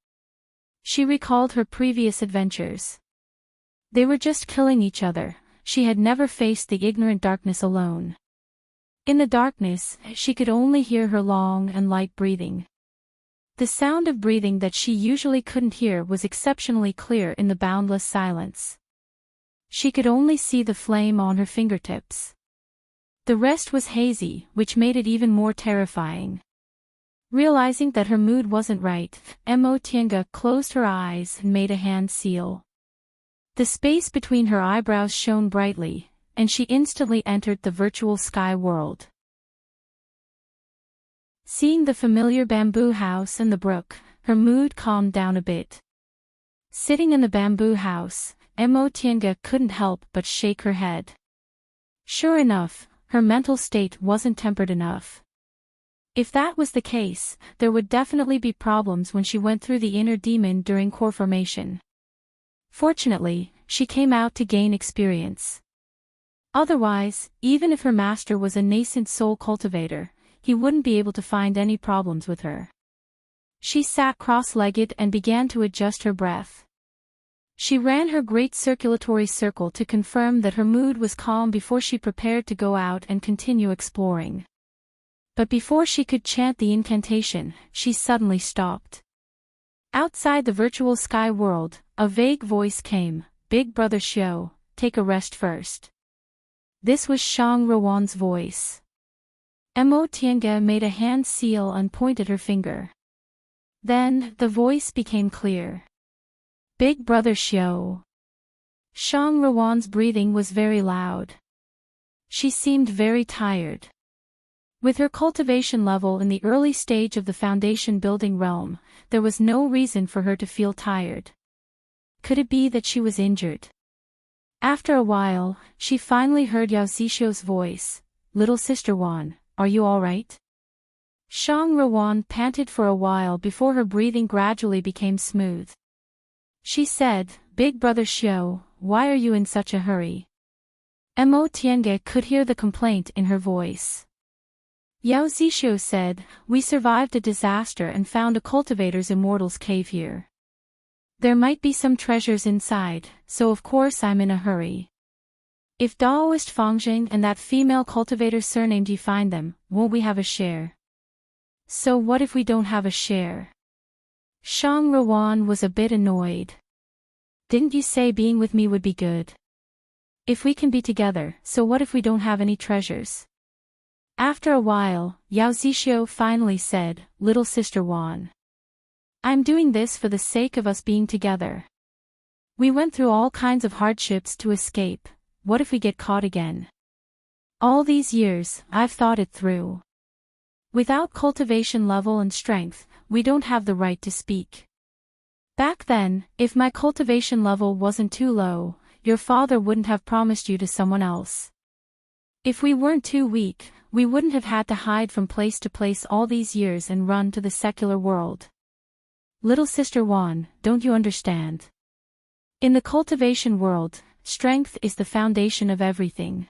A: She recalled her previous adventures. They were just killing each other. She had never faced the ignorant darkness alone. In the darkness, she could only hear her long and light breathing. The sound of breathing that she usually couldn't hear was exceptionally clear in the boundless silence. She could only see the flame on her fingertips. The rest was hazy, which made it even more terrifying. Realizing that her mood wasn't right, Mo Tiange closed her eyes and made a hand seal. The space between her eyebrows shone brightly, and she instantly entered the virtual sky world. Seeing the familiar bamboo house and the brook, her mood calmed down a bit. Sitting in the bamboo house, Mo Tiange couldn't help but shake her head. Sure enough, her mental state wasn't tempered enough. If that was the case, there would definitely be problems when she went through the inner demon during core formation. Fortunately, she came out to gain experience. Otherwise, even if her master was a nascent soul cultivator, he wouldn't be able to find any problems with her. She sat cross-legged and began to adjust her breath. She ran her great circulatory circle to confirm that her mood was calm before she prepared to go out and continue exploring. But before she could chant the incantation, she suddenly stopped. Outside the virtual sky world, a vague voice came, "Big Brother Xiao, take a rest first." This was Shang Ruan's voice. Mo Tiange made a hand seal and pointed her finger. Then, the voice became clear. "Big Brother Xiao." Shang Ruan's breathing was very loud. She seemed very tired. With her cultivation level in the early stage of the foundation building realm, there was no reason for her to feel tired. Could it be that she was injured? After a while, she finally heard Yao Zixio's voice, "Little Sister Wan, are you all right?" Shang Ruan panted for a while before her breathing gradually became smooth. She said, "Big Brother Xiao, why are you in such a hurry?" Mo Tiange could hear the complaint in her voice. Yao Zishu said, "We survived a disaster and found a cultivator's immortal's cave here. There might be some treasures inside, so of course I'm in a hurry. If Daoist Fangjing and that female cultivator surnamed Yi find them, won't we have a share?" "So what if we don't have a share?" Shang Ruan was a bit annoyed. "Didn't you say being with me would be good? If we can be together, so what if we don't have any treasures?" After a while, Yao Zishu finally said, "Little sister Wan. I'm doing this for the sake of us being together. We went through all kinds of hardships to escape. What if we get caught again? All these years, I've thought it through. Without cultivation level and strength, we don't have the right to speak. Back then, if my cultivation level wasn't too low, your father wouldn't have promised you to someone else. If we weren't too weak, we wouldn't have had to hide from place to place all these years and run to the secular world. Little sister Wan, don't you understand? In the cultivation world, strength is the foundation of everything.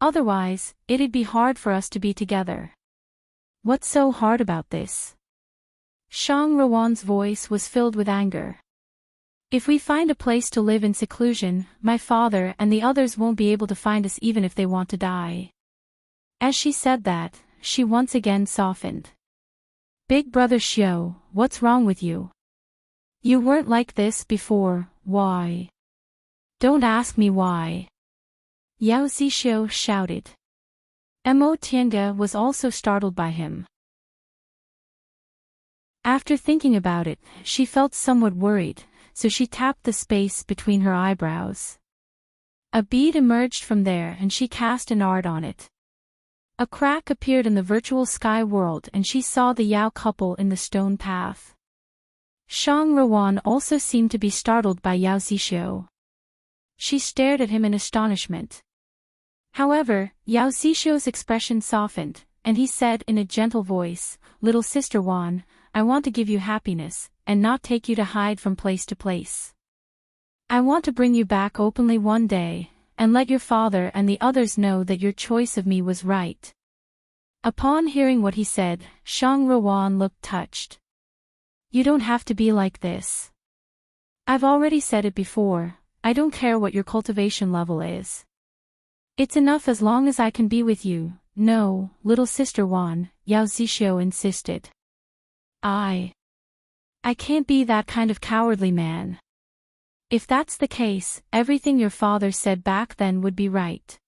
A: Otherwise, it'd be hard for us to be together. What's so hard about this?" Shang Ruan's voice was filled with anger. "If we find a place to live in seclusion, my father and the others won't be able to find us even if they want to die." As she said that, she once again softened. "Big brother Xiao, what's wrong with you? You weren't like this before, why?" "Don't ask me why," Yao Zishu shouted. Mo Tiange was also startled by him. After thinking about it, she felt somewhat worried, so she tapped the space between her eyebrows. A bead emerged from there and she cast an art on it. A crack appeared in the virtual sky world and she saw the Yao couple in the stone path. Shang Ruan also seemed to be startled by Yao Zishu. She stared at him in astonishment. However, Yao Zishu's expression softened, and he said in a gentle voice, "Little sister Wan, I want to give you happiness, and not take you to hide from place to place. I want to bring you back openly one day, and let your father and the others know that your choice of me was right." Upon hearing what he said, Shang Ruan looked touched. "You don't have to be like this. I've already said it before, I don't care what your cultivation level is. It's enough as long as I can be with you." "No, little sister Wan," Yao Zishu insisted. I can't be that kind of cowardly man. If that's the case, everything your father said back then would be right.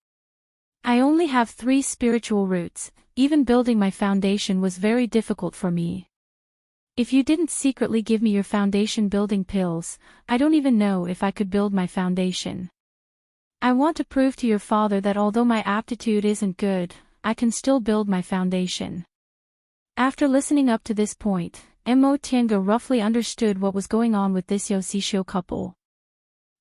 A: I only have 3 spiritual roots, even building my foundation was very difficult for me. If you didn't secretly give me your foundation building pills, I don't even know if I could build my foundation. I want to prove to your father that although my aptitude isn't good, I can still build my foundation." After listening up to this point, Mo Tiange roughly understood what was going on with this Yao Zishu couple.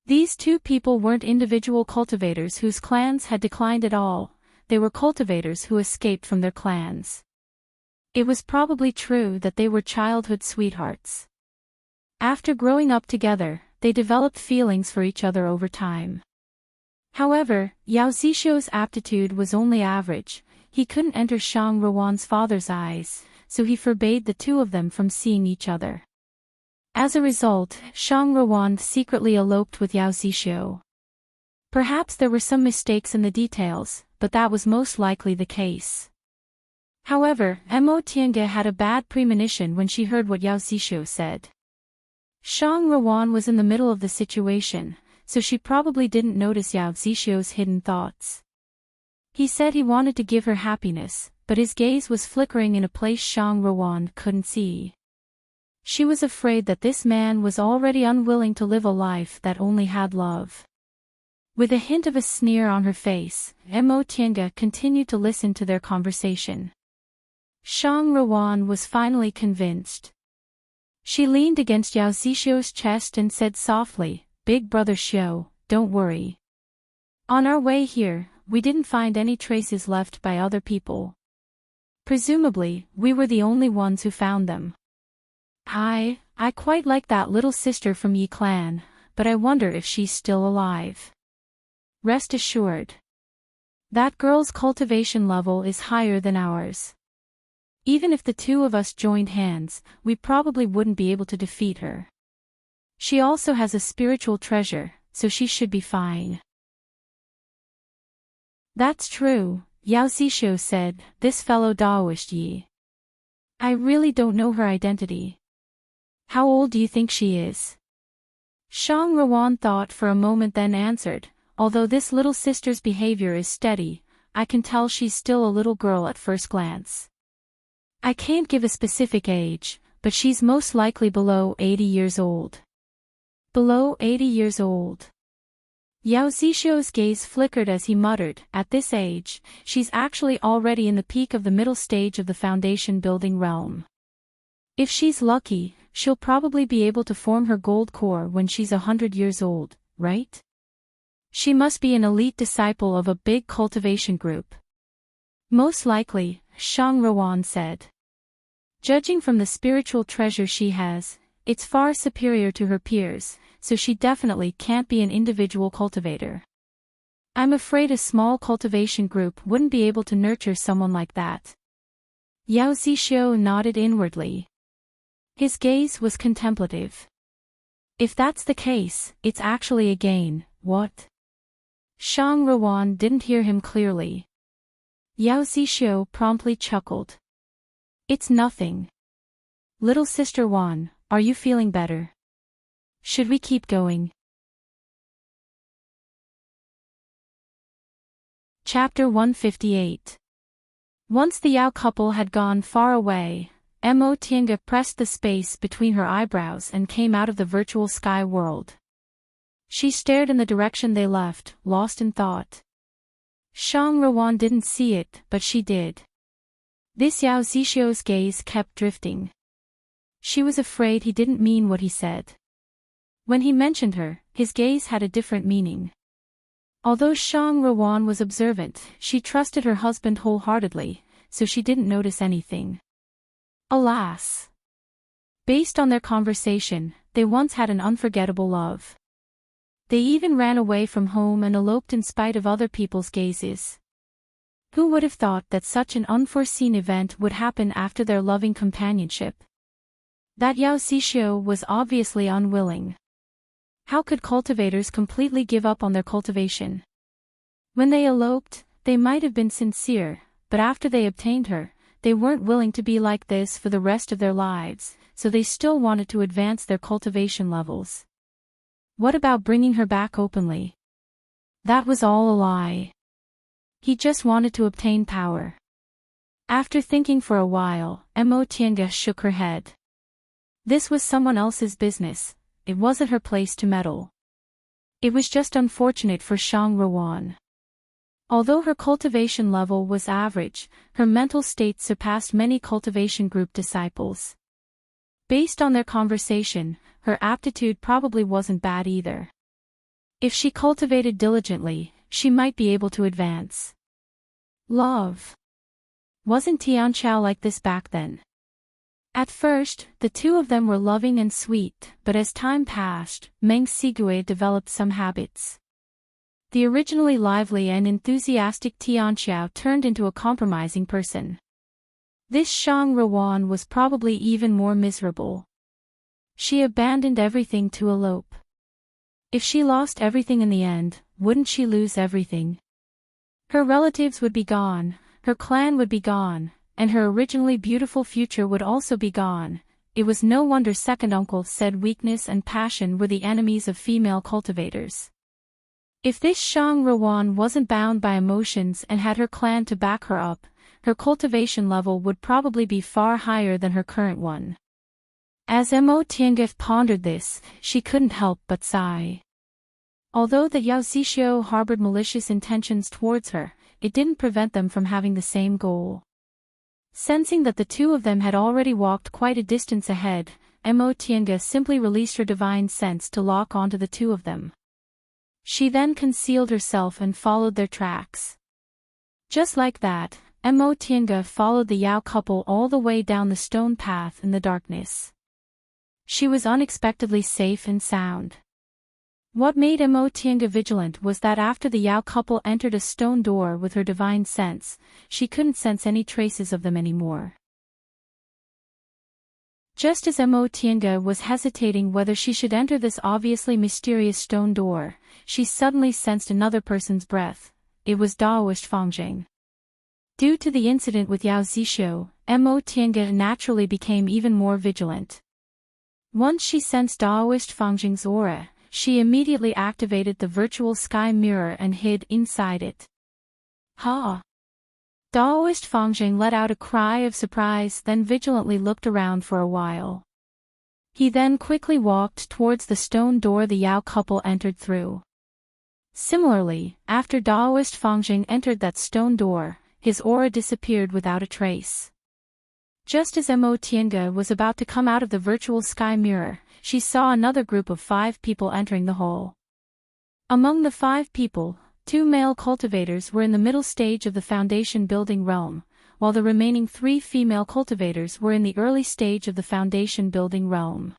A: These two people weren't individual cultivators whose clans had declined at all, they were cultivators who escaped from their clans. It was probably true that they were childhood sweethearts. After growing up together, they developed feelings for each other over time. However, Yao Zishu's aptitude was only average, he couldn't enter Shang Ruan's father's eyes, so he forbade the two of them from seeing each other. As a result, Shang Ruan secretly eloped with Yao Zishu. Perhaps there were some mistakes in the details, but that was most likely the case. However, Mo Tiange had a bad premonition when she heard what Yao Zishu said. Shang Ruan was in the middle of the situation, so she probably didn't notice Yao Zishu's hidden thoughts. He said he wanted to give her happiness, but his gaze was flickering in a place Shang Ruan couldn't see. She was afraid that this man was already unwilling to live a life that only had love. With a hint of a sneer on her face, Mo Tiange continued to listen to their conversation. Shang Ruan was finally convinced. She leaned against Yao Zishu's chest and said softly, "Big brother Xiao, don't worry. On our way here, we didn't find any traces left by other people. Presumably, we were the only ones who found them. I quite like that little sister from Yi clan, but I wonder if she's still alive. Rest assured, That girl's cultivation level is higher than ours. Even if the two of us joined hands, we probably wouldn't be able to defeat her. She also has a spiritual treasure, so she should be fine. That's true, Yao Zixio said, this fellow Daoist Yi. I really don't know her identity. How old do you think she is? Shang Ruan thought for a moment then answered, although this little sister's behavior is steady, I can tell she's still a little girl at first glance. I can't give a specific age, but she's most likely below 80 years old. Below 80 years old. Yao Zixio's gaze flickered as he muttered, at this age, she's actually already in the peak of the middle stage of the foundation building realm. If she's lucky, she'll probably be able to form her gold core when she's 100 years old, right? She must be an elite disciple of a big cultivation group. Most likely, Shang Ruan said. Judging from the spiritual treasure she has, it's far superior to her peers, so she definitely can't be an individual cultivator. I'm afraid a small cultivation group wouldn't be able to nurture someone like that. Yao Zixio nodded inwardly. His gaze was contemplative. If that's the case, it's actually a gain, what? Shang Ruan didn't hear him clearly. Yao Zixio promptly chuckled. It's nothing. Little Sister Wan, are you feeling better? Should we keep going? Chapter 158. Once the Yao couple had gone far away, Mo Tiange pressed the space between her eyebrows and came out of the virtual sky world. She stared in the direction they left, lost in thought. Shang Ruan didn't see it, but she did. This Yao Zixio's gaze kept drifting. She was afraid he didn't mean what he said. When he mentioned her, his gaze had a different meaning. Although Shang Ruan was observant, she trusted her husband wholeheartedly, so she didn't notice anything. Alas! Based on their conversation, they once had an unforgettable love. They even ran away from home and eloped in spite of other people's gazes. Who would have thought that such an unforeseen event would happen after their loving companionship? That Yao Zixio was obviously unwilling. How could cultivators completely give up on their cultivation? When they eloped, they might have been sincere, but after they obtained her, they weren't willing to be like this for the rest of their lives, so they still wanted to advance their cultivation levels. What about bringing her back openly? That was all a lie. He just wanted to obtain power. After thinking for a while, Mo Tiange shook her head. This was someone else's business, it wasn't her place to meddle. It was just unfortunate for Shang Ruan. Although her cultivation level was average, her mental state surpassed many cultivation group disciples. Based on their conversation, her aptitude probably wasn't bad either. If she cultivated diligently, she might be able to advance. Love. Wasn't Tianqiao like this back then? At first, the two of them were loving and sweet, but as time passed, Meng Sigue developed some habits. The originally lively and enthusiastic Tianqiao turned into a compromising person. This Shang Ruan was probably even more miserable. She abandoned everything to elope. If she lost everything in the end, wouldn't she lose everything? Her relatives would be gone, her clan would be gone, and her originally beautiful future would also be gone. It was no wonder second uncle said weakness and passion were the enemies of female cultivators. If this Shang Ruan wasn't bound by emotions and had her clan to back her up, her cultivation level would probably be far higher than her current one. As Mo Tiange pondered this, she couldn't help but sigh. Although the Yao Zixio harbored malicious intentions towards her, it didn't prevent them from having the same goal. Sensing that the two of them had already walked quite a distance ahead, Mo Tiange simply released her divine sense to lock onto the two of them. She then concealed herself and followed their tracks. Just like that, Mo Tiange followed the Yao couple all the way down the stone path in the darkness. She was unexpectedly safe and sound. What made Tiange vigilant was that after the Yao couple entered a stone door with her divine sense, she couldn't sense any traces of them anymore. Just as Tiange was hesitating whether she should enter this obviously mysterious stone door, she suddenly sensed another person's breath. It was Daoist Fangjing. Due to the incident with Yao Zishu, Tiange naturally became even more vigilant. Once she sensed Daoist Fangjing's aura, she immediately activated the virtual sky mirror and hid inside it. Ha! Daoist Fangjing let out a cry of surprise, then vigilantly looked around for a while. He then quickly walked towards the stone door the Yao couple entered through. Similarly, after Daoist Fangjing entered that stone door, his aura disappeared without a trace. Just as Tiange was about to come out of the virtual sky mirror, she saw another group of 5 people entering the hall. Among the 5 people, 2 male cultivators were in the middle stage of the foundation building realm, while the remaining 3 female cultivators were in the early stage of the foundation building realm.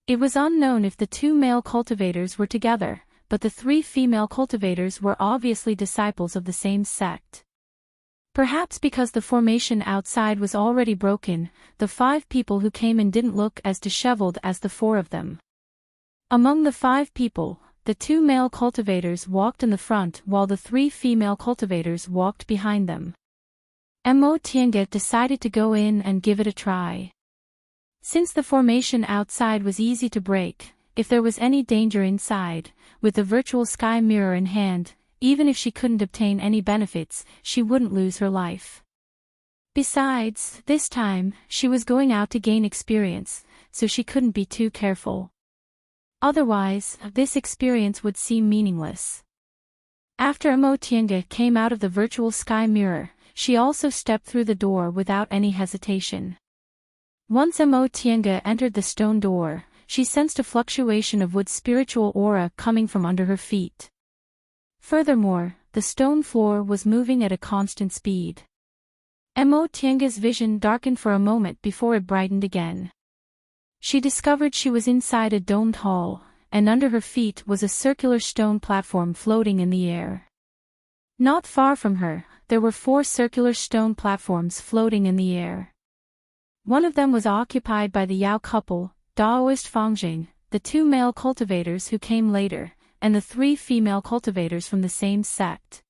A: It was unknown if the 2 male cultivators were together, but the 3 female cultivators were obviously disciples of the same sect. Perhaps because the formation outside was already broken, the 5 people who came in didn't look as disheveled as the 4 of them. Among the 5 people, the 2 male cultivators walked in the front while the 3 female cultivators walked behind them. Tiange decided to go in and give it a try. Since the formation outside was easy to break, if there was any danger inside, with the virtual sky mirror in hand, even if she couldn't obtain any benefits, she wouldn't lose her life. Besides, this time, she was going out to gain experience, so she couldn't be too careful. Otherwise, this experience would seem meaningless. After Tiange came out of the virtual sky mirror, she also stepped through the door without any hesitation. Once Tiange entered the stone door, she sensed a fluctuation of Wood's spiritual aura coming from under her feet. Furthermore, the stone floor was moving at a constant speed. Tiange's vision darkened for a moment before it brightened again. She discovered she was inside a domed hall, and under her feet was a circular stone platform floating in the air. Not far from her, there were 4 circular stone platforms floating in the air. One of them was occupied by the Yao couple, Daoist Fangjing, the 2 male cultivators who came later, and the 3 female cultivators from the same sect.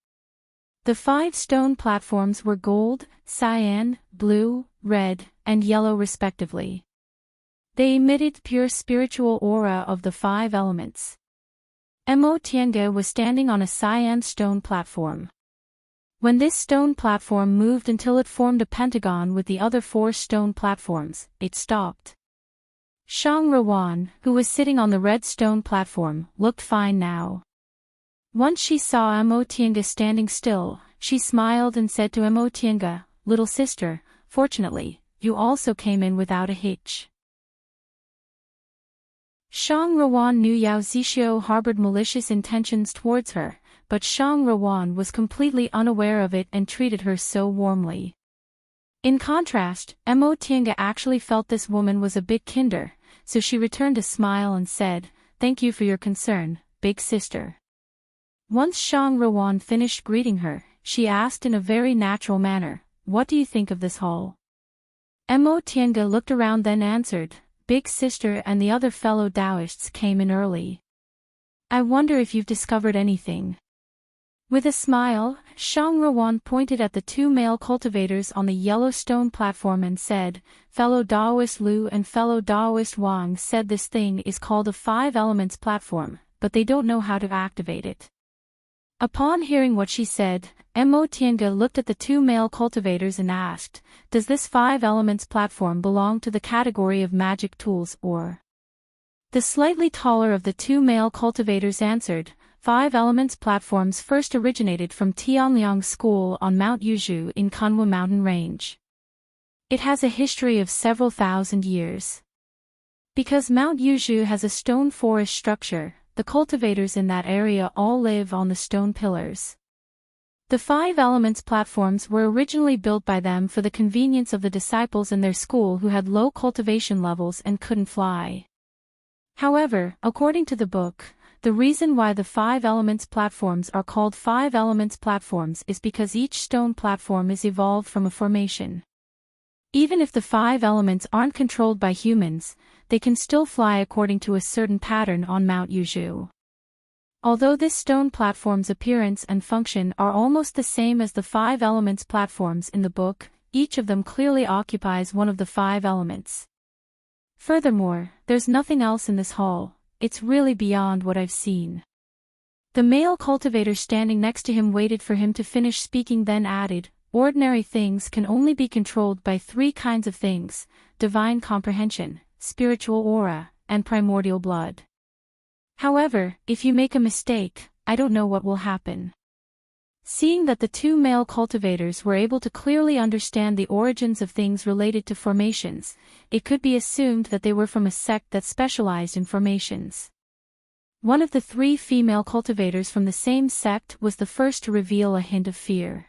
A: The 5 stone platforms were gold, cyan, blue, red, and yellow respectively. They emitted pure spiritual aura of the 5 elements. Tiange was standing on a cyan stone platform. When this stone platform moved until it formed a pentagon with the other 4 stone platforms, it stopped. Shang Ruan, who was sitting on the red stone platform, looked fine now. Once she saw Tiange standing still, she smiled and said to Tiange, "Little sister, fortunately, you also came in without a hitch." Shang Ruan knew Yao Zishu harbored malicious intentions towards her, but Shang Ruan was completely unaware of it and treated her so warmly. In contrast, Tiange actually felt this woman was a bit kinder, so she returned a smile and said, "Thank you for your concern, big sister." Once Shang Ruan finished greeting her, she asked in a very natural manner, "What do you think of this hall?" Tiange looked around then answered, "Big sister and the other fellow Taoists came in early. I wonder if you've discovered anything." With a smile, Shang Ruan pointed at the 2 male cultivators on the yellow stone platform and said, "Fellow Daoist Lu and fellow Daoist Wang said this thing is called a 5 elements platform, but they don't know how to activate it." Upon hearing what she said, Tiange looked at the 2 male cultivators and asked, "Does this 5 elements platform belong to the category of magic tools or?" The slightly taller of the 2 male cultivators answered, 5 elements platforms first originated from Tianliang School on Mount Yuzhu in Kunwa mountain range. It has a history of several thousand years. Because Mount Yuzhu has a stone forest structure, the cultivators in that area all live on the stone pillars. The 5 elements platforms were originally built by them for the convenience of the disciples in their school who had low cultivation levels and couldn't fly. However, according to the book, The reason why the 5 elements platforms are called 5 elements platforms is because each stone platform is evolved from a formation. Even if the 5 elements aren't controlled by humans, they can still fly according to a certain pattern on Mount Yuju. Although this stone platform's appearance and function are almost the same as the 5 elements platforms in the book, each of them clearly occupies one of the 5 elements. Furthermore, there's nothing else in this hall. It's really beyond what I've seen. The male cultivator standing next to him waited for him to finish speaking, then added, ordinary things can only be controlled by 3 kinds of things: divine comprehension, spiritual aura, and primordial blood. However, if you make a mistake, I don't know what will happen. Seeing that the 2 male cultivators were able to clearly understand the origins of things related to formations, it could be assumed that they were from a sect that specialized in formations. One of the 3 female cultivators from the same sect was the first to reveal a hint of fear.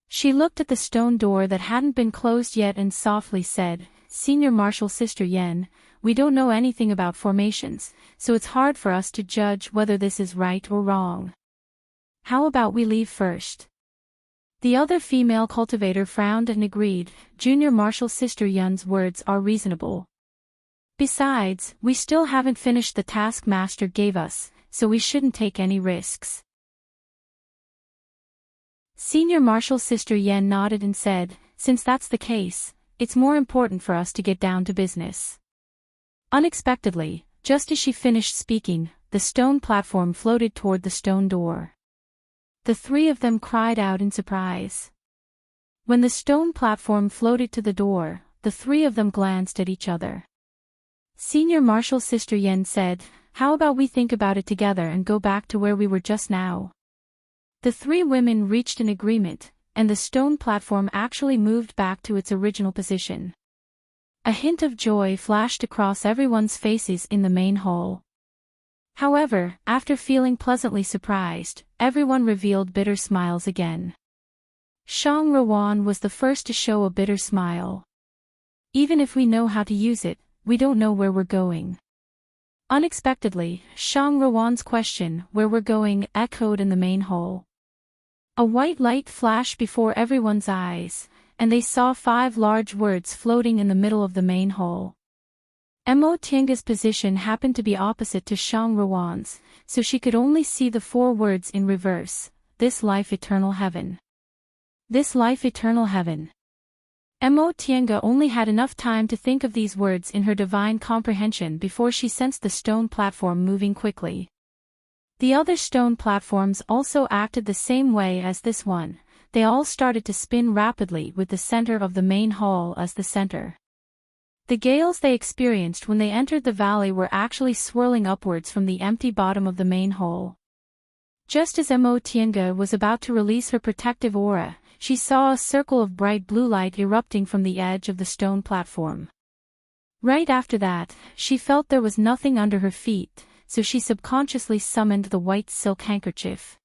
A: She looked at the stone door that hadn't been closed yet and softly said, "Senior Marshal Sister Yen, we don't know anything about formations, so it's hard for us to judge whether this is right or wrong. How about we leave first?" The other female cultivator frowned and agreed. Junior Marshal Sister Yun's words are reasonable. Besides, we still haven't finished the task Master gave us, so we shouldn't take any risks. Senior Marshal Sister Yen nodded and said, "Since that's the case, it's more important for us to get down to business." Unexpectedly, just as she finished speaking, the stone platform floated toward the stone door. The 3 of them cried out in surprise. When the stone platform floated to the door, the 3 of them glanced at each other. Senior Marshal Sister Yen said, "How about we think about it together and go back to where we were just now?" The 3 women reached an agreement, and the stone platform actually moved back to its original position. A hint of joy flashed across everyone's faces in the main hall. However, after feeling pleasantly surprised, everyone revealed bitter smiles again. Shang Ruan was the first to show a bitter smile. "Even if we know how to use it, we don't know where we're going." Unexpectedly, Shang Ruan's question, "Where we're going," echoed in the main hall. A white light flashed before everyone's eyes, and they saw 5 large words floating in the middle of the main hall. Mo Tianga's position happened to be opposite to Shang Ruan's, so she could only see the 4 words in reverse: "This life eternal heaven. This life eternal heaven." Mo Tianga only had enough time to think of these words in her divine comprehension before she sensed the stone platform moving quickly. The other stone platforms also acted the same way as this one. They all started to spin rapidly with the center of the main hall as the center. The gales they experienced when they entered the valley were actually swirling upwards from the empty bottom of the main hole. Just as Mo Tianga was about to release her protective aura, she saw a circle of bright blue light erupting from the edge of the stone platform. Right after that, she felt there was nothing under her feet, so she subconsciously summoned the white silk handkerchief.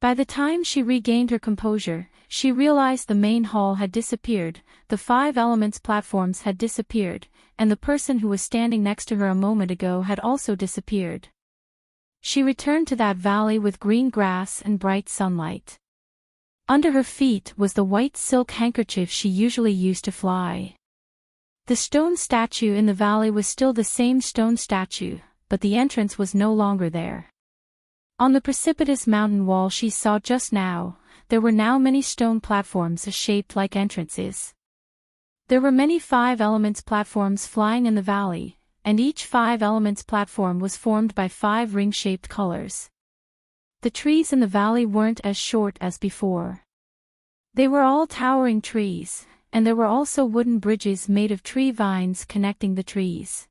A: By the time she regained her composure, she realized the main hall had disappeared, the 5 elements platforms had disappeared, and the person who was standing next to her a moment ago had also disappeared. She returned to that valley with green grass and bright sunlight. Under her feet was the white silk handkerchief she usually used to fly. The stone statue in the valley was still the same stone statue, but the entrance was no longer there. On the precipitous mountain wall she saw just now, there were now many stone platforms shaped like entrances. There were many 5 elements platforms flying in the valley, and each 5 elements platform was formed by 5 ring-shaped colors. The trees in the valley weren't as short as before. They were all towering trees, and there were also wooden bridges made of tree vines connecting the trees.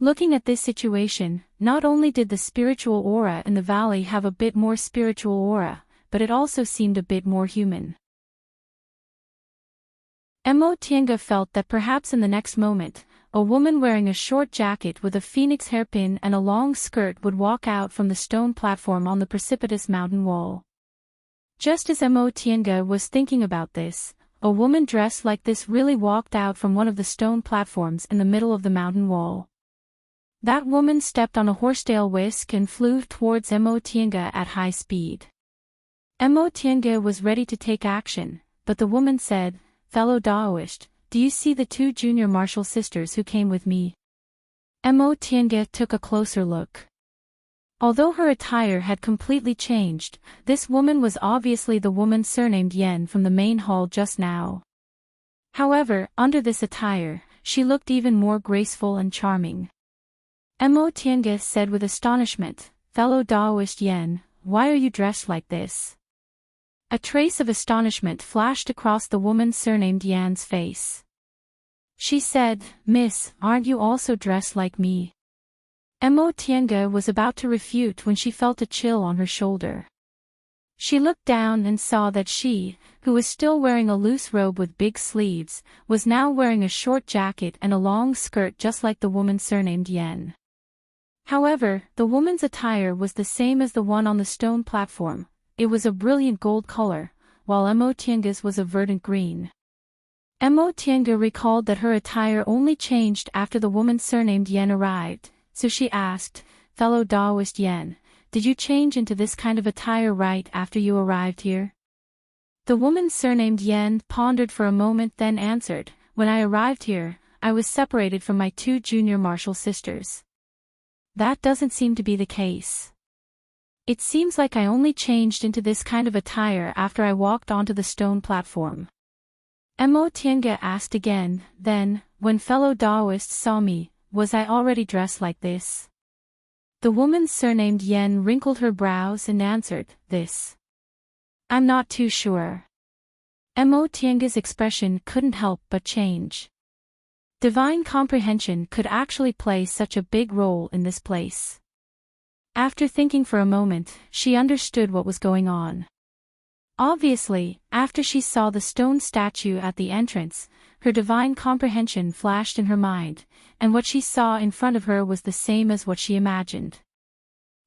A: Looking at this situation, not only did the spiritual aura in the valley have a bit more spiritual aura, but it also seemed a bit more human. Mo Tianga felt that perhaps in the next moment, a woman wearing a short jacket with a phoenix hairpin and a long skirt would walk out from the stone platform on the precipitous mountain wall. Just as Mo Tianga was thinking about this, a woman dressed like this really walked out from one of the stone platforms in the middle of the mountain wall. That woman stepped on a horsetail whisk and flew towards Emotianga at high speed. Emotianga was ready to take action, but the woman said, "Fellow Daoist, do you see the two junior martial sisters who came with me?" Emotianga took a closer look. Although her attire had completely changed, this woman was obviously the woman surnamed Yen from the main hall just now. However, under this attire, she looked even more graceful and charming. Emotianga said with astonishment, "Fellow Daoist Yen, why are you dressed like this?" A trace of astonishment flashed across the woman surnamed Yan's face. She said, "Miss, aren't you also dressed like me?" Emotianga was about to refute when she felt a chill on her shoulder. She looked down and saw that she, who was still wearing a loose robe with big sleeves, was now wearing a short jacket and a long skirt just like the woman surnamed Yen. However, the woman's attire was the same as the one on the stone platform. It was a brilliant gold color, while Emotianga's was a verdant green. Emotianga recalled that her attire only changed after the woman surnamed Yen arrived, so she asked, "Fellow Daoist Yen, did you change into this kind of attire right after you arrived here?" The woman surnamed Yen pondered for a moment then answered, "When I arrived here, I was separated from my two junior martial sisters." "That doesn't seem to be the case. It seems like I only changed into this kind of attire after I walked onto the stone platform." Emotianga asked again, "Then, when fellow Daoists saw me, was I already dressed like this?" The woman surnamed Yen wrinkled her brows and answered, "This. I'm not too sure." Emotianga's expression couldn't help but change. Divine comprehension could actually play such a big role in this place. After thinking for a moment, she understood what was going on. Obviously, after she saw the stone statue at the entrance, her divine comprehension flashed in her mind, and what she saw in front of her was the same as what she imagined.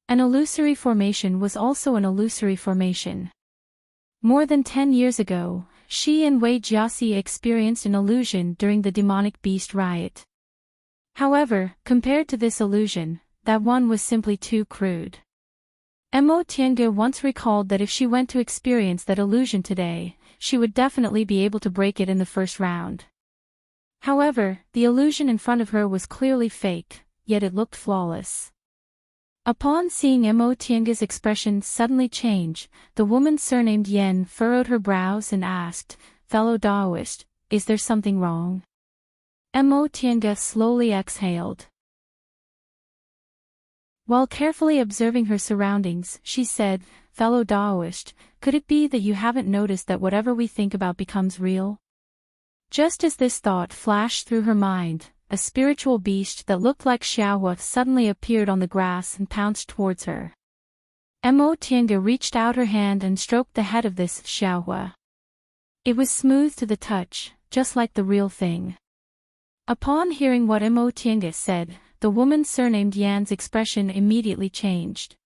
A: An illusory formation was also an illusory formation. More than 10 years ago, she and Wei Jiaxi experienced an illusion during the demonic beast riot. However, compared to this illusion, that one was simply too crude. Emotianga once recalled that if she went to experience that illusion today, she would definitely be able to break it in the first round. However, the illusion in front of her was clearly fake, yet it looked flawless. Upon seeing Emotianga's expression suddenly change, the woman surnamed Yen furrowed her brows and asked, "Fellow Daoist, is there something wrong?" Emotianga slowly exhaled. While carefully observing her surroundings, she said, "Fellow Daoist, could it be that you haven't noticed that whatever we think about becomes real?" Just as this thought flashed through her mind, a spiritual beast that looked like Xiaohua suddenly appeared on the grass and pounced towards her. Emotianga reached out her hand and stroked the head of this Xiaohua. It was smooth to the touch, just like the real thing. Upon hearing what Emotianga said, the woman surnamed Yan's expression immediately changed.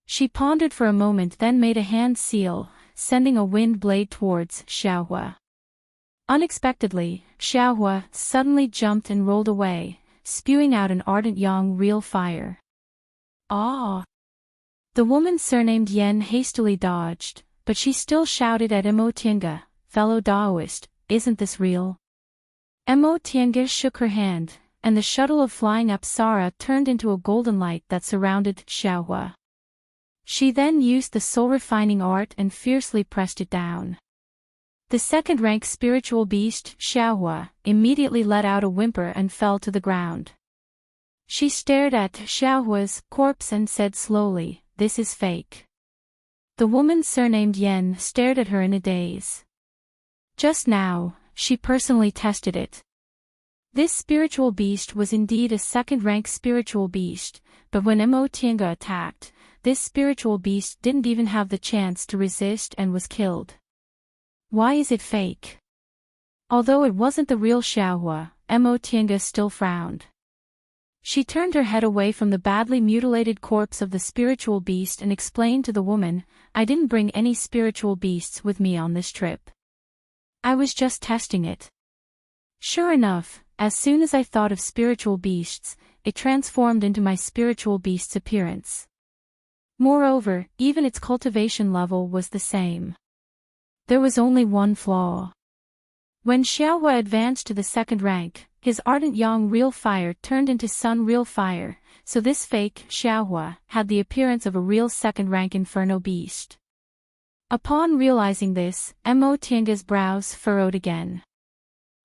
A: She pondered for a moment then made a hand seal, sending a wind blade towards Xiaohua. Unexpectedly, Xiaohua suddenly jumped and rolled away, spewing out an ardent yang real fire. "Ah!" The woman surnamed Yen hastily dodged, but she still shouted at Emotianga, "Fellow Daoist, isn't this real?" Emotianga shook her hand, and the shuttle of flying Apsara turned into a golden light that surrounded Xiaohua. She then used the soul-refining art and fiercely pressed it down. The second-rank spiritual beast, Xiaohua, immediately let out a whimper and fell to the ground. She stared at Xiaohua's corpse and said slowly, "This is fake." The woman surnamed Yen stared at her in a daze. Just now, she personally tested it. This spiritual beast was indeed a second-rank spiritual beast, but when Emotianga attacked, this spiritual beast didn't even have the chance to resist and was killed. Why is it fake? Although it wasn't the real Xiaohua, Emotianga still frowned. She turned her head away from the badly mutilated corpse of the spiritual beast and explained to the woman, "I didn't bring any spiritual beasts with me on this trip. I was just testing it." Sure enough, as soon as I thought of spiritual beasts, it transformed into my spiritual beast's appearance. Moreover, even its cultivation level was the same. There was only one flaw. When Xiaohua advanced to the second rank, his ardent yang real fire turned into sun real fire, so this fake Xiaohua had the appearance of a real second-rank inferno beast. Upon realizing this, Mo Tiange's brows furrowed again.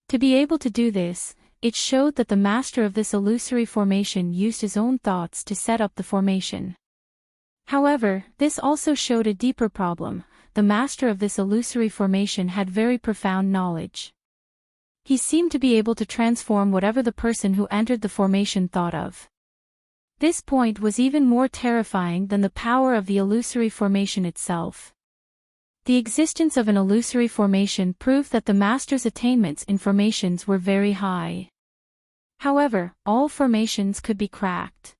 A: To be able to do this, it showed that the master of this illusory formation used his own thoughts to set up the formation. However, this also showed a deeper problem. The master of this illusory formation had very profound knowledge. He seemed to be able to transform whatever the person who entered the formation thought of. This point was even more terrifying than the power of the illusory formation itself. The existence of an illusory formation proved that the master's attainments in formations were very high. However, all formations could be cracked.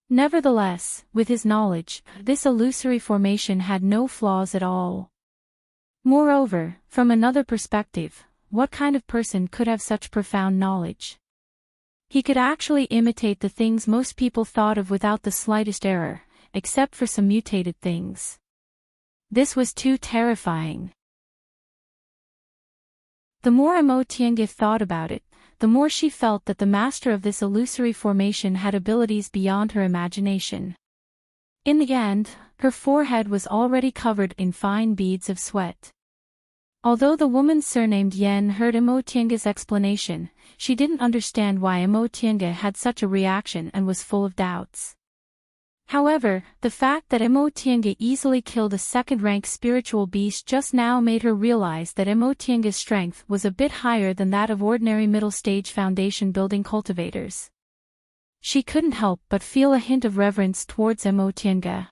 A: Nevertheless, with his knowledge, this illusory formation had no flaws at all. Moreover, from another perspective, what kind of person could have such profound knowledge? He could actually imitate the things most people thought of without the slightest error, except for some mutated things. This was too terrifying. The more Mo Tiange thought about it, the more she felt that the master of this illusory formation had abilities beyond her imagination. In the end, her forehead was already covered in fine beads of sweat. Although the woman surnamed Yen heard Mo Tiange's explanation, she didn't understand why Mo Tiange had such a reaction and was full of doubts. However, the fact that Mo Tiange easily killed a second-rank spiritual beast just now made her realize that Mo Tiange's strength was a bit higher than that of ordinary middle-stage foundation-building cultivators. She couldn't help but feel a hint of reverence towards Mo Tiange.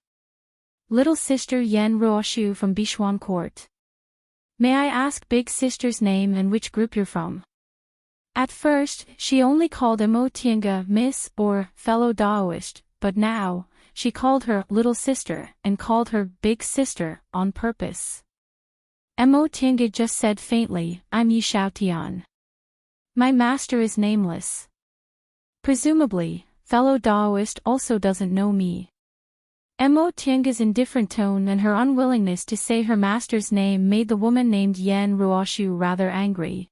A: Little sister Yen Ruoshu from Bishuan Court. May I ask big sister's name and which group you're from? At first, she only called Mo Tiange Miss or fellow Daoist, but now, she called her little sister and called her big sister on purpose. Mo Tiange just said faintly, I'm Yi Xiaotian. My master is nameless. Presumably, fellow Daoist also doesn't know me. Mo Tiange's indifferent tone and her unwillingness to say her master's name made the woman named Yen Ruoshu rather angry.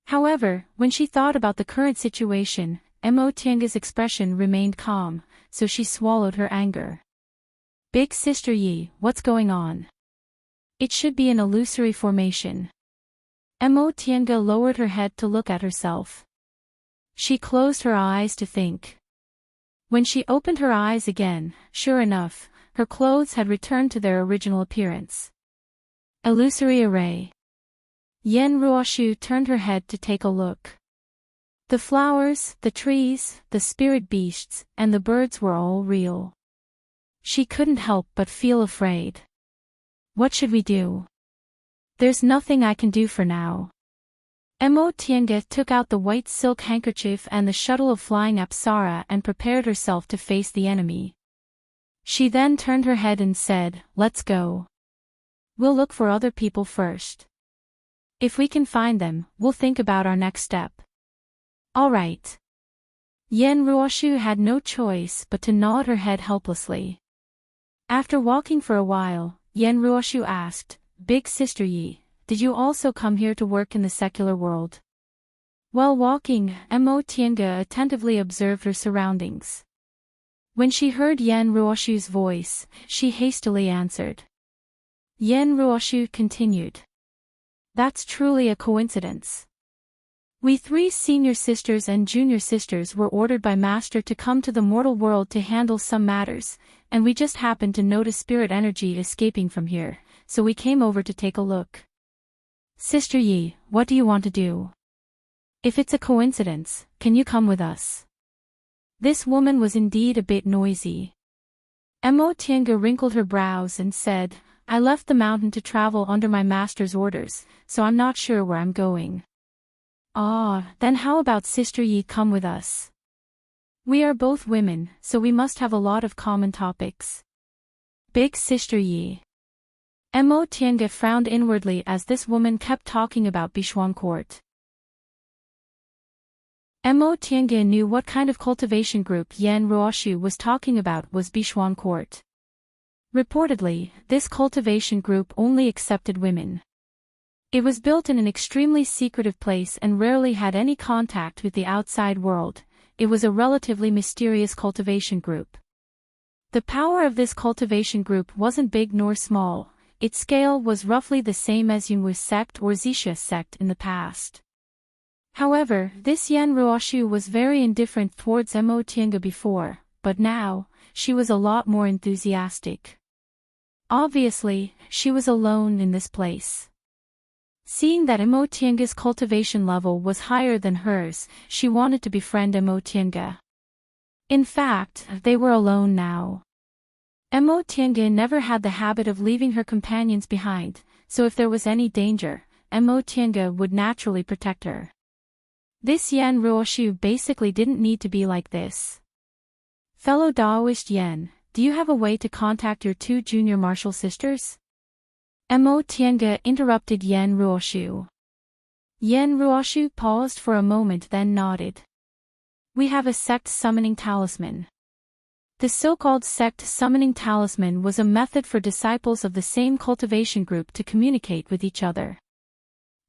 A: However, when she thought about the current situation, Mo Tiange's expression remained calm, so she swallowed her anger. Big sister Yi, what's going on? It should be an illusory formation. Mo Tiange lowered her head to look at herself. She closed her eyes to think. When she opened her eyes again, sure enough, her clothes had returned to their original appearance. Illusory array. Yen Ruoshu turned her head to take a look. The flowers, the trees, the spirit beasts, and the birds were all real. She couldn't help but feel afraid. What should we do? There's nothing I can do for now. Mo Tiange took out the white silk handkerchief and the shuttle of flying apsara and prepared herself to face the enemy. She then turned her head and said, let's go. We'll look for other people first. If we can find them, we'll think about our next step. All right. Yen Ruoshu had no choice but to nod her head helplessly. After walking for a while, Yen Ruoshu asked, Big Sister Yi, did you also come here to work in the secular world? While walking, Mo Tiange attentively observed her surroundings. When she heard Yen Ruoshu's voice, she hastily answered. Yen Ruoshu continued. That's truly a coincidence. We three senior sisters and junior sisters were ordered by Master to come to the mortal world to handle some matters, and we just happened to notice spirit energy escaping from here, so we came over to take a look. Sister Yi, what do you want to do? If it's a coincidence, can you come with us? This woman was indeed a bit noisy. Mo Tiange wrinkled her brows and said, I left the mountain to travel under my master's orders, so I'm not sure where I'm going. Ah, then how about Sister Yi come with us? We are both women, so we must have a lot of common topics. Big Sister Yi. Mo Tiange frowned inwardly as this woman kept talking about Bishuan Court. Mo Tiange knew what kind of cultivation group Yan Ruoshu was talking about was Bishuan Court. Reportedly, this cultivation group only accepted women. It was built in an extremely secretive place and rarely had any contact with the outside world. It was a relatively mysterious cultivation group. The power of this cultivation group wasn't big nor small. Its scale was roughly the same as Yunwu's sect or Zixia sect in the past. However, this Yan Ruoshu was very indifferent towards Mo Tiange before, but now, she was a lot more enthusiastic. Obviously, she was alone in this place. Seeing that Mo Tiange's cultivation level was higher than hers, she wanted to befriend Mo Tiange. In fact, they were alone now. Mo Tiange never had the habit of leaving her companions behind, so if there was any danger, Mo Tiange would naturally protect her. This Yan Ruoshu basically didn't need to be like this. Fellow Daoist Yan, do you have a way to contact your two junior martial sisters? Mo Tiange interrupted Yan Ruoshu. Yan Ruoshu paused for a moment then nodded. We have a sect summoning talisman. The so-called sect summoning talisman was a method for disciples of the same cultivation group to communicate with each other.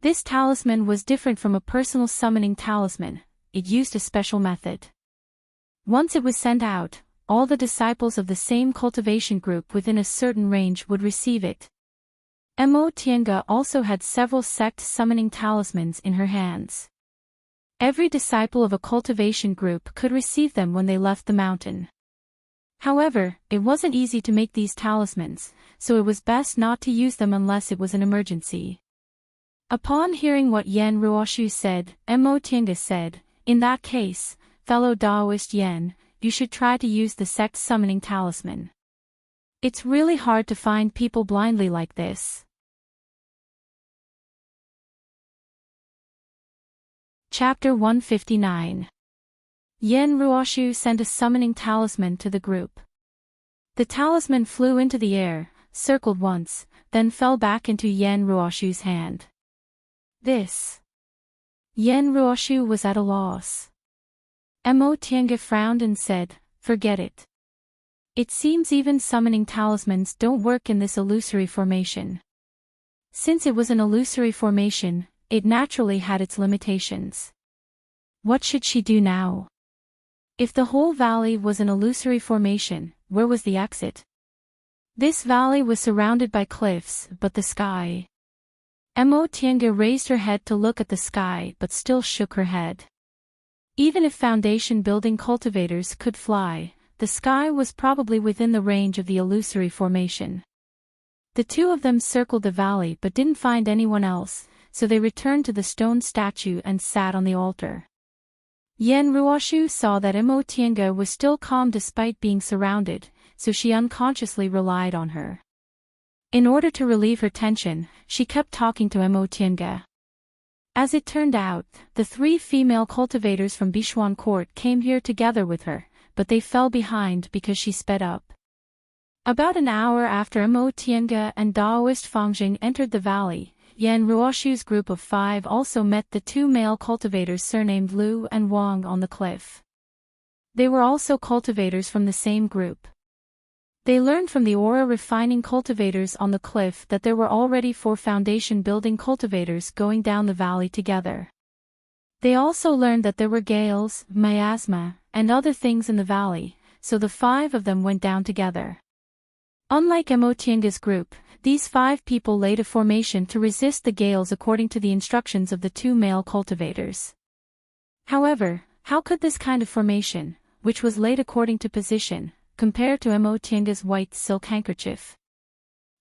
A: This talisman was different from a personal summoning talisman. It used a special method. Once it was sent out, all the disciples of the same cultivation group within a certain range would receive it. Mo Tiange also had several sect summoning talismans in her hands. Every disciple of a cultivation group could receive them when they left the mountain. However, it wasn't easy to make these talismans, so it was best not to use them unless it was an emergency. Upon hearing what Yan Ruoshu said, Mo Tiange said, in that case, fellow Daoist Yan, you should try to use the sect summoning talisman. It's really hard to find people blindly like this. Chapter 159. Yan Ruoshu sent a summoning talisman to the group. The talisman flew into the air, circled once, then fell back into Yan Ruoshu's hand. This. Yan Ruoshu was at a loss. Mo Tiange frowned and said, forget it. It seems even summoning talismans don't work in this illusory formation. Since it was an illusory formation, it naturally had its limitations. What should she do now? If the whole valley was an illusory formation, where was the exit? This valley was surrounded by cliffs, but the sky. Mo Tiange raised her head to look at the sky but still shook her head. Even if foundation building cultivators could fly, the sky was probably within the range of the illusory formation. The two of them circled the valley but didn't find anyone else, so they returned to the stone statue and sat on the altar. Yan Ruoshu saw that Mo Tiange was still calm despite being surrounded, so she unconsciously relied on her. In order to relieve her tension, she kept talking to Mo Tiange. As it turned out, the three female cultivators from Bishuan Court came here together with her, but they fell behind because she sped up. About an hour after Mo Tiange and Daoist Fangjing entered the valley, Yan Ruoshu's group of 5 also met the two male cultivators surnamed Lu and Wang on the cliff. They were also cultivators from the same group. They learned from the aura refining cultivators on the cliff that there were already 4 foundation building cultivators going down the valley together. They also learned that there were gales, miasma, and other things in the valley, so the 5 of them went down together. Unlike Mo Tiange's group, these 5 people laid a formation to resist the gales according to the instructions of the 2 male cultivators. However, how could this kind of formation, which was laid according to position, compare to Mo Tiange's white silk handkerchief?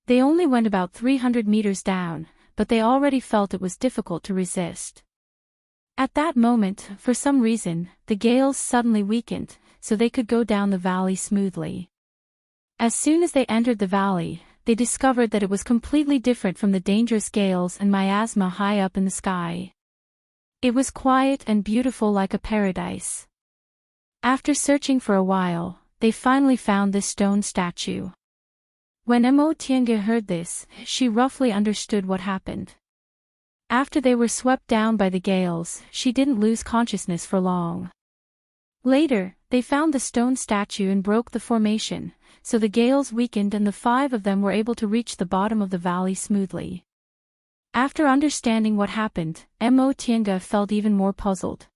A: They only went about 300 meters down, but they already felt it was difficult to resist. At that moment, for some reason, the gales suddenly weakened, so they could go down the valley smoothly. As soon as they entered the valley, they discovered that it was completely different from the dangerous gales and miasma high up in the sky. It was quiet and beautiful like a paradise. After searching for a while, they finally found this stone statue. When Mo Tiange heard this, she roughly understood what happened. After they were swept down by the gales, she didn't lose consciousness for long. Later, they found the stone statue and broke the formation, so the gales weakened and the 5 of them were able to reach the bottom of the valley smoothly. After understanding what happened, Mo Tiange felt even more puzzled.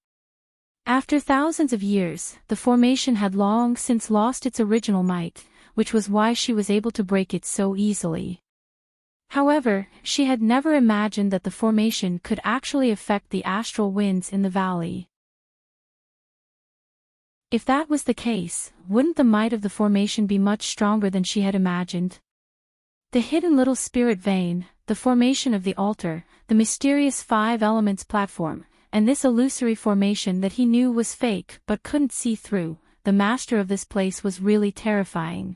A: After thousands of years, the formation had long since lost its original might, which was why she was able to break it so easily. However, she had never imagined that the formation could actually affect the astral winds in the valley. If that was the case, wouldn't the might of the formation be much stronger than she had imagined? The hidden little spirit vein, the formation of the altar, the mysterious 5 elements platform, and this illusory formation that he knew was fake but couldn't see through, the master of this place was really terrifying.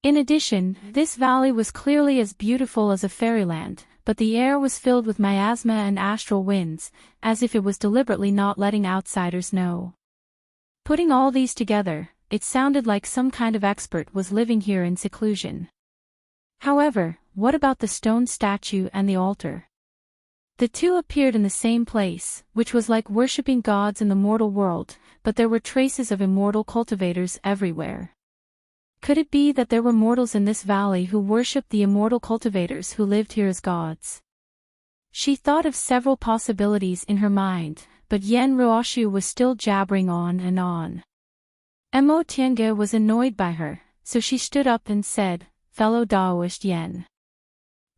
A: In addition, this valley was clearly as beautiful as a fairyland, but the air was filled with miasma and astral winds, as if it was deliberately not letting outsiders know. Putting all these together, it sounded like some kind of expert was living here in seclusion. However, what about the stone statue and the altar? The two appeared in the same place, which was like worshipping gods in the mortal world, but there were traces of immortal cultivators everywhere. Could it be that there were mortals in this valley who worshipped the immortal cultivators who lived here as gods? She thought of several possibilities in her mind, but Yen Ruoshu was still jabbering on and on. Mo Tiange was annoyed by her, so she stood up and said, "Fellow Daoist Yen."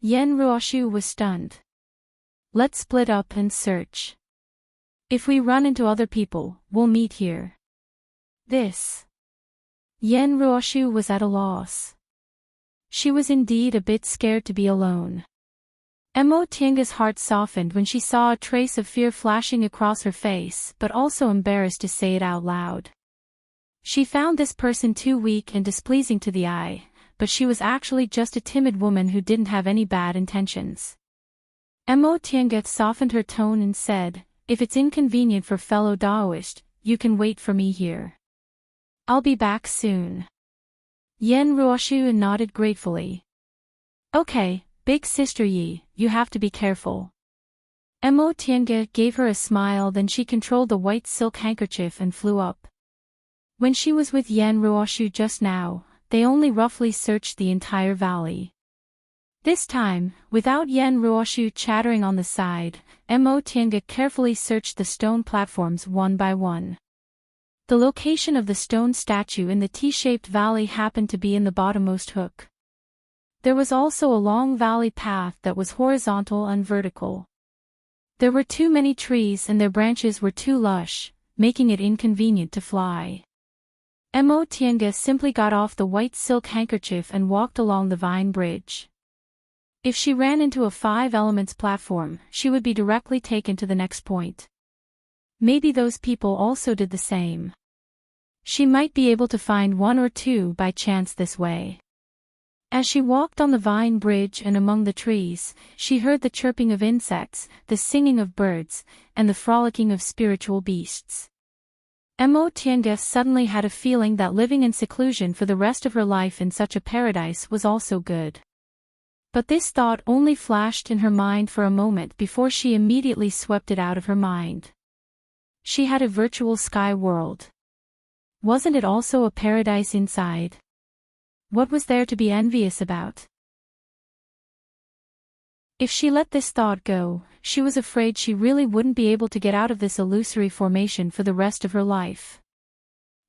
A: Yen Ruoshu was stunned. "Let's split up and search. If we run into other people, we'll meet here." This. Yen Ruoshu was at a loss. She was indeed a bit scared to be alone. Mo Tiange's heart softened when she saw a trace of fear flashing across her face, but also embarrassed to say it out loud. She found this person too weak and displeasing to the eye, but she was actually just a timid woman who didn't have any bad intentions. Mo Tiange softened her tone and said, "If it's inconvenient for fellow Daoist, you can wait for me here. I'll be back soon." Yen Ruoshu nodded gratefully. "Okay, big sister Yi, you have to be careful." Mo Tiange gave her a smile, then she controlled the white silk handkerchief and flew up. When she was with Yen Ruoshu just now, they only roughly searched the entire valley. This time, without Yen Ruoshu chattering on the side, Mo Tiange carefully searched the stone platforms one by one. The location of the stone statue in the T-shaped valley happened to be in the bottommost hook. There was also a long valley path that was horizontal and vertical. There were too many trees and their branches were too lush, making it inconvenient to fly. Mo Tiange simply got off the white silk handkerchief and walked along the vine bridge. If she ran into a 5 elements platform, she would be directly taken to the next point. Maybe those people also did the same. She might be able to find 1 or 2 by chance this way. As she walked on the vine bridge and among the trees, she heard the chirping of insects, the singing of birds, and the frolicking of spiritual beasts. Mo Tiange suddenly had a feeling that living in seclusion for the rest of her life in such a paradise was also good. But this thought only flashed in her mind for a moment before she immediately swept it out of her mind. She had a virtual sky world. Wasn't it also a paradise inside? What was there to be envious about? If she let this thought go, she was afraid she really wouldn't be able to get out of this illusory formation for the rest of her life.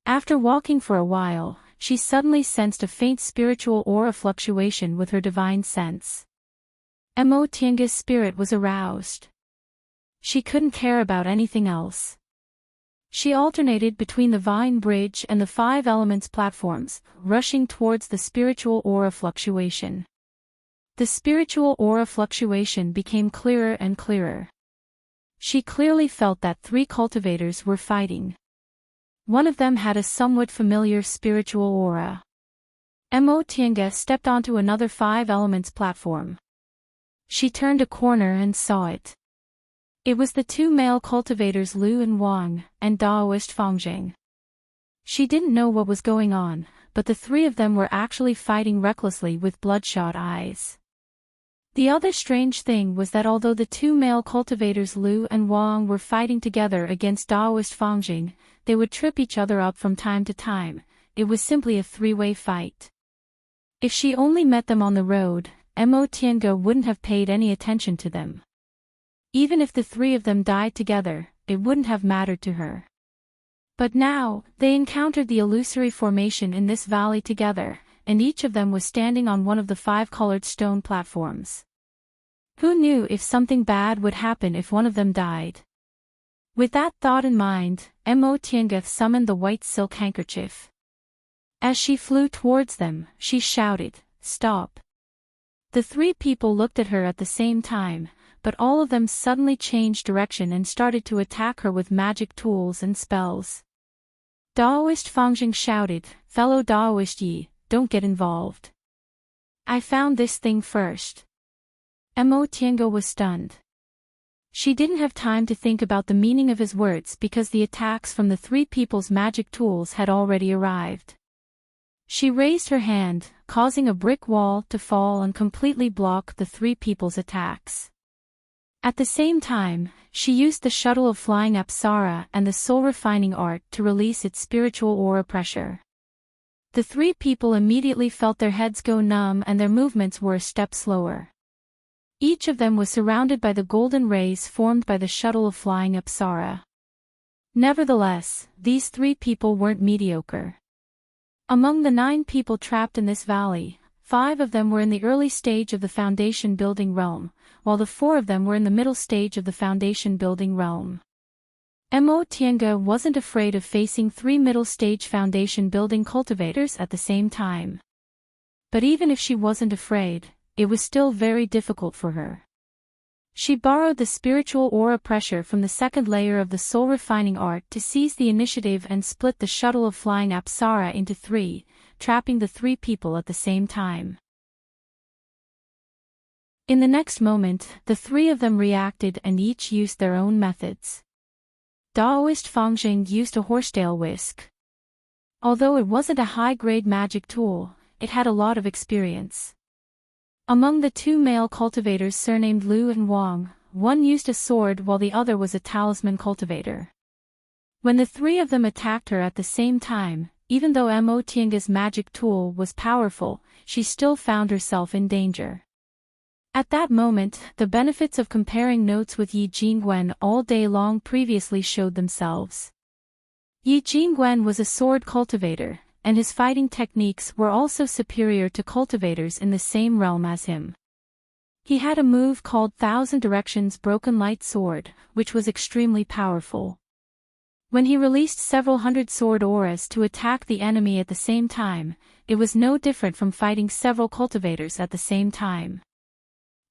A: After walking for a while, she suddenly sensed a faint spiritual aura fluctuation with her divine sense. Mo Tiange's spirit was aroused. She couldn't care about anything else. She alternated between the vine bridge and the 5 elements platforms, rushing towards the spiritual aura fluctuation. The spiritual aura fluctuation became clearer and clearer. She clearly felt that 3 cultivators were fighting. One of them had a somewhat familiar spiritual aura. Mo Tiange stepped onto another 5 elements platform. She turned a corner and saw it. It was the 2 male cultivators Lu and Wang, and Daoist Fangzheng. She didn't know what was going on, but the 3 of them were actually fighting recklessly with bloodshot eyes. The other strange thing was that although the two male cultivators Lu and Wang were fighting together against Daoist Fangjing, they would trip each other up from time to time. It was simply a three-way fight. If she only met them on the road, Mo Tiange wouldn't have paid any attention to them. Even if the three of them died together, it wouldn't have mattered to her. But now, they encountered the illusory formation in this valley together, and each of them was standing on one of the 5 colored stone platforms. Who knew if something bad would happen if one of them died? With that thought in mind, Mo Tiange summoned the white silk handkerchief. As she flew towards them, she shouted, "Stop!" The three people looked at her at the same time, but all of them suddenly changed direction and started to attack her with magic tools and spells. Daoist Fangjing shouted, "Fellow Daoist Yi, don't get involved. I found this thing first." Mo Tiange was stunned. She didn't have time to think about the meaning of his words because the attacks from the three people's magic tools had already arrived. She raised her hand, causing a brick wall to fall and completely block the three people's attacks. At the same time, she used the shuttle of flying Apsara and the soul refining art to release its spiritual aura pressure. The three people immediately felt their heads go numb and their movements were a step slower. Each of them was surrounded by the golden rays formed by the shuttle of flying Apsara. Nevertheless, these three people weren't mediocre. Among the 9 people trapped in this valley, 5 of them were in the early stage of the foundation building realm, while the 4 of them were in the middle stage of the foundation building realm. Mo Tiange wasn't afraid of facing 3 middle stage foundation building cultivators at the same time. But even if she wasn't afraid, it was still very difficult for her. She borrowed the spiritual aura pressure from the second layer of the soul refining art to seize the initiative and split the shuttle of flying Apsara into 3, trapping the 3 people at the same time. In the next moment, the 3 of them reacted and each used their own methods. Daoist Fangjing used a horsetail whisk. Although it wasn't a high-grade magic tool, it had a lot of experience. Among the 2 male cultivators surnamed Lu and Wang, one used a sword while the other was a talisman cultivator. When the 3 of them attacked her at the same time, even though Mo Tiange's magic tool was powerful, she still found herself in danger. At that moment, the benefits of comparing notes with Yi Jingwen all day long previously showed themselves. Yi Jingwen was a sword cultivator, and his fighting techniques were also superior to cultivators in the same realm as him. He had a move called Thousand Directions Broken Light Sword, which was extremely powerful. When he released several hundred sword auras to attack the enemy at the same time, it was no different from fighting several cultivators at the same time.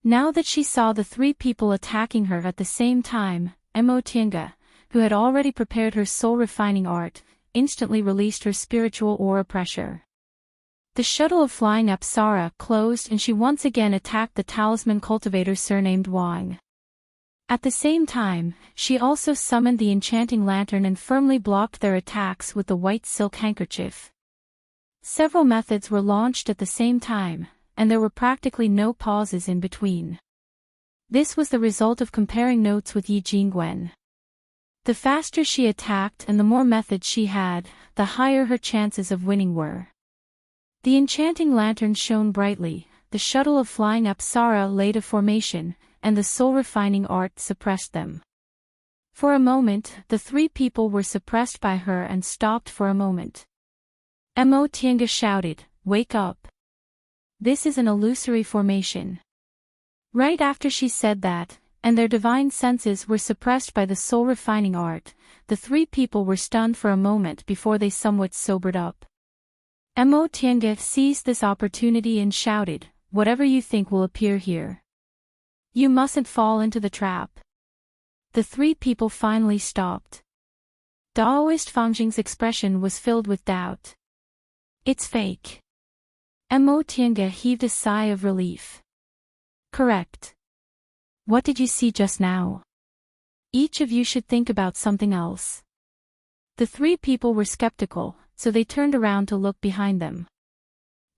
A: Now that she saw the 3 people attacking her at the same time, Mo Tiange, who had already prepared her soul refining art, instantly released her spiritual aura pressure. The shuttle of flying Apsara closed and she once again attacked the talisman cultivator surnamed Wang. At the same time, she also summoned the enchanting lantern and firmly blocked their attacks with the white silk handkerchief. Several methods were launched at the same time, and there were practically no pauses in between. This was the result of comparing notes with Yi Jingwen. The faster she attacked and the more methods she had, the higher her chances of winning were. The enchanting lantern shone brightly, the shuttle of flying Apsara laid a formation, and the soul refining art suppressed them. For a moment, the 3 people were suppressed by her and stopped for a moment. Mo Tiange shouted, "Wake up! This is an illusory formation." Right after she said that, and their divine senses were suppressed by the soul refining art, the 3 people were stunned for a moment before they somewhat sobered up. Mo Tiange seized this opportunity and shouted, "Whatever you think will appear here. You mustn't fall into the trap." The 3 people finally stopped. Daoist Fangjing's expression was filled with doubt. "It's fake." Mo Tiange heaved a sigh of relief. "Correct. What did you see just now? Each of you should think about something else." The 3 people were skeptical, so they turned around to look behind them.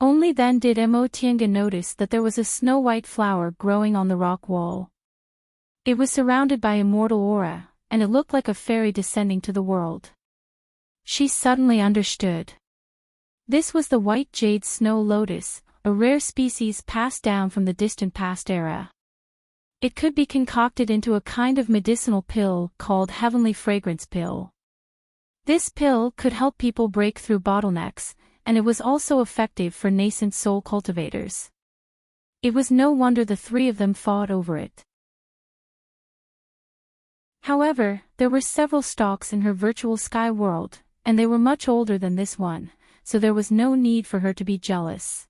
A: Only then did Mo Tiange notice that there was a snow-white flower growing on the rock wall. It was surrounded by immortal aura, and it looked like a fairy descending to the world. She suddenly understood. This was the white jade snow lotus, a rare species passed down from the distant past era. It could be concocted into a kind of medicinal pill called Heavenly Fragrance Pill. This pill could help people break through bottlenecks, and it was also effective for nascent soul cultivators. It was no wonder the three of them fought over it. However, there were several stalks in her virtual sky world, and they were much older than this one, so there was no need for her to be jealous.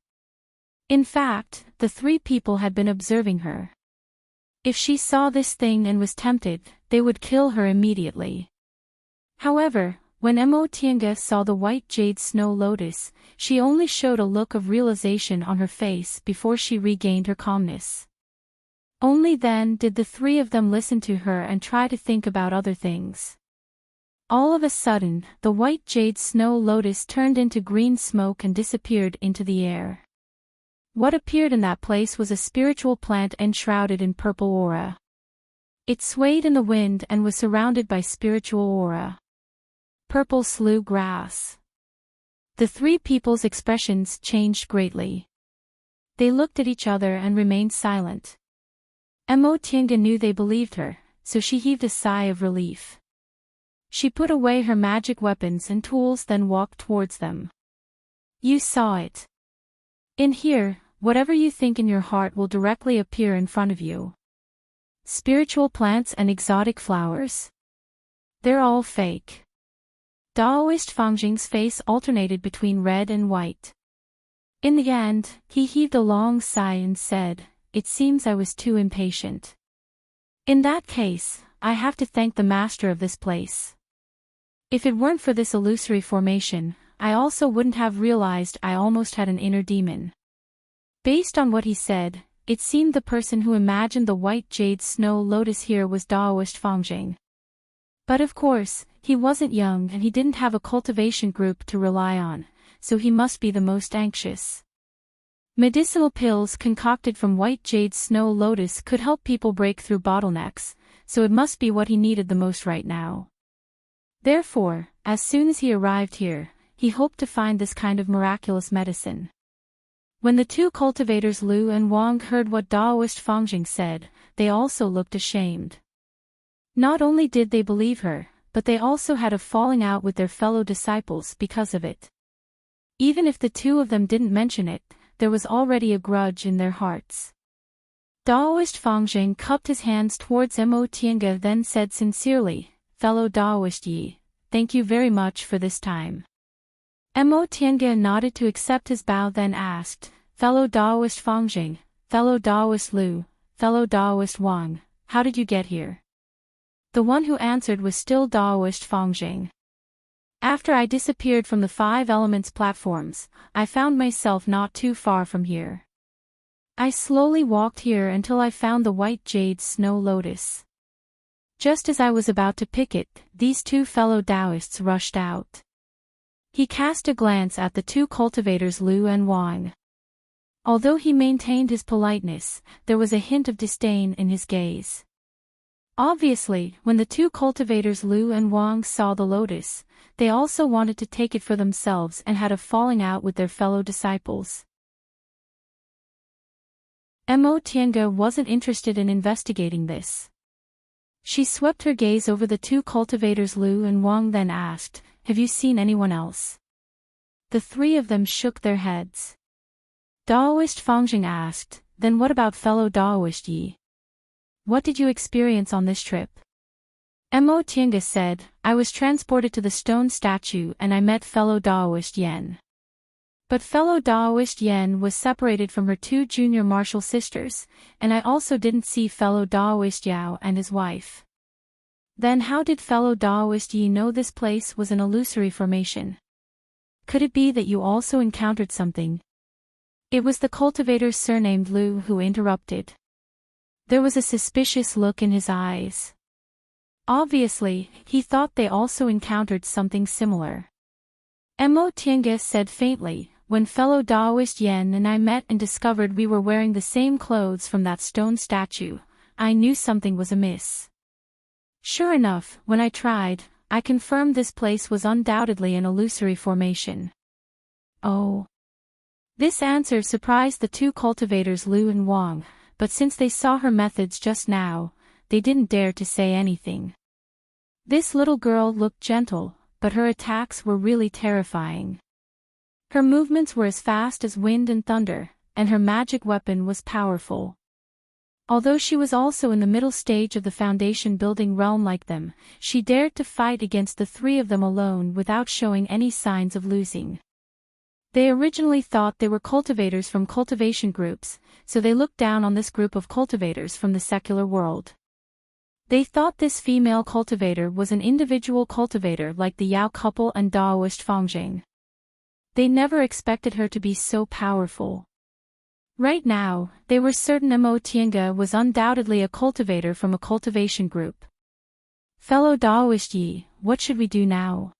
A: In fact, the three people had been observing her. If she saw this thing and was tempted, they would kill her immediately. However, when Mo Tiange saw the white jade snow lotus, she only showed a look of realization on her face before she regained her calmness. Only then did the three of them listen to her and try to think about other things. All of a sudden, the white jade snow lotus turned into green smoke and disappeared into the air. What appeared in that place was a spiritual plant enshrouded in purple aura. It swayed in the wind and was surrounded by spiritual aura. Purple slough grass. The three people's expressions changed greatly. They looked at each other and remained silent. Mo Tiange knew they believed her, so she heaved a sigh of relief. She put away her magic weapons and tools, then walked towards them. You saw it. In here, whatever you think in your heart will directly appear in front of you. Spiritual plants and exotic flowers. They're all fake. Daoist Fangjing's face alternated between red and white. In the end, he heaved a long sigh and said, "It seems I was too impatient. In that case, I have to thank the master of this place. If it weren't for this illusory formation, I also wouldn't have realized I almost had an inner demon." Based on what he said, it seemed the person who imagined the white jade snow lotus here was Daoist Fangjing. But of course, he wasn't young and he didn't have a cultivation group to rely on, so he must be the most anxious. Medicinal pills concocted from white jade snow lotus could help people break through bottlenecks, so it must be what he needed the most right now. Therefore, as soon as he arrived here, he hoped to find this kind of miraculous medicine. When the two cultivators Lu and Wang heard what Daoist Fangjing said, they also looked ashamed. Not only did they believe her, but they also had a falling out with their fellow disciples because of it. Even if the two of them didn't mention it, there was already a grudge in their hearts. Daoist Fangjing cupped his hands towards Mo Tiange, then said sincerely, "Fellow Daoist Yi, thank you very much for this time." Mo Tiange nodded to accept his bow, then asked, "Fellow Daoist Fangjing, fellow Daoist Lu, fellow Daoist Wang, how did you get here?" The one who answered was still Daoist Fangjing. "After I disappeared from the 5 Elements platforms, I found myself not too far from here. I slowly walked here until I found the white jade snow lotus. Just as I was about to pick it, these two fellow Taoists rushed out." He cast a glance at the two cultivators Lu and Wang. Although he maintained his politeness, there was a hint of disdain in his gaze. Obviously, when the two cultivators Lu and Wang saw the lotus, they also wanted to take it for themselves and had a falling out with their fellow disciples. Mo Tiange wasn't interested in investigating this. She swept her gaze over the two cultivators Lu and Wang, then asked, "Have you seen anyone else?" The three of them shook their heads. Daoist Fangjing asked, "Then what about fellow Daoist Yi? What did you experience on this trip?" Mo Tiange said, "I was transported to the stone statue and I met fellow Daoist Yen. But fellow Daoist Yen was separated from her 2 junior martial sisters, and I also didn't see fellow Daoist Yao and his wife." "Then how did fellow Daoist Yi know this place was an illusory formation? Could it be that you also encountered something?" It was the cultivator surnamed Lu who interrupted. There was a suspicious look in his eyes. Obviously, he thought they also encountered something similar. Mo Tiange said faintly, when fellow Taoist Yen and I met and discovered we were wearing the same clothes from that stone statue, I knew something was amiss. Sure enough, when I tried, I confirmed this place was undoubtedly an illusory formation. Oh. This answer surprised the two cultivators Lu and Wang, but since they saw her methods just now, they didn't dare to say anything. This little girl looked gentle, but her attacks were really terrifying. Her movements were as fast as wind and thunder, and her magic weapon was powerful. Although she was also in the middle stage of the foundation building realm like them, she dared to fight against the three of them alone without showing any signs of losing. They originally thought they were cultivators from cultivation groups, so they looked down on this group of cultivators from the secular world. They thought this female cultivator was an individual cultivator like the Yao couple and Taoist Fangjing. They never expected her to be so powerful. Right now, they were certain Mo Tiange was undoubtedly a cultivator from a cultivation group. Fellow Taoist Yi, what should we do now?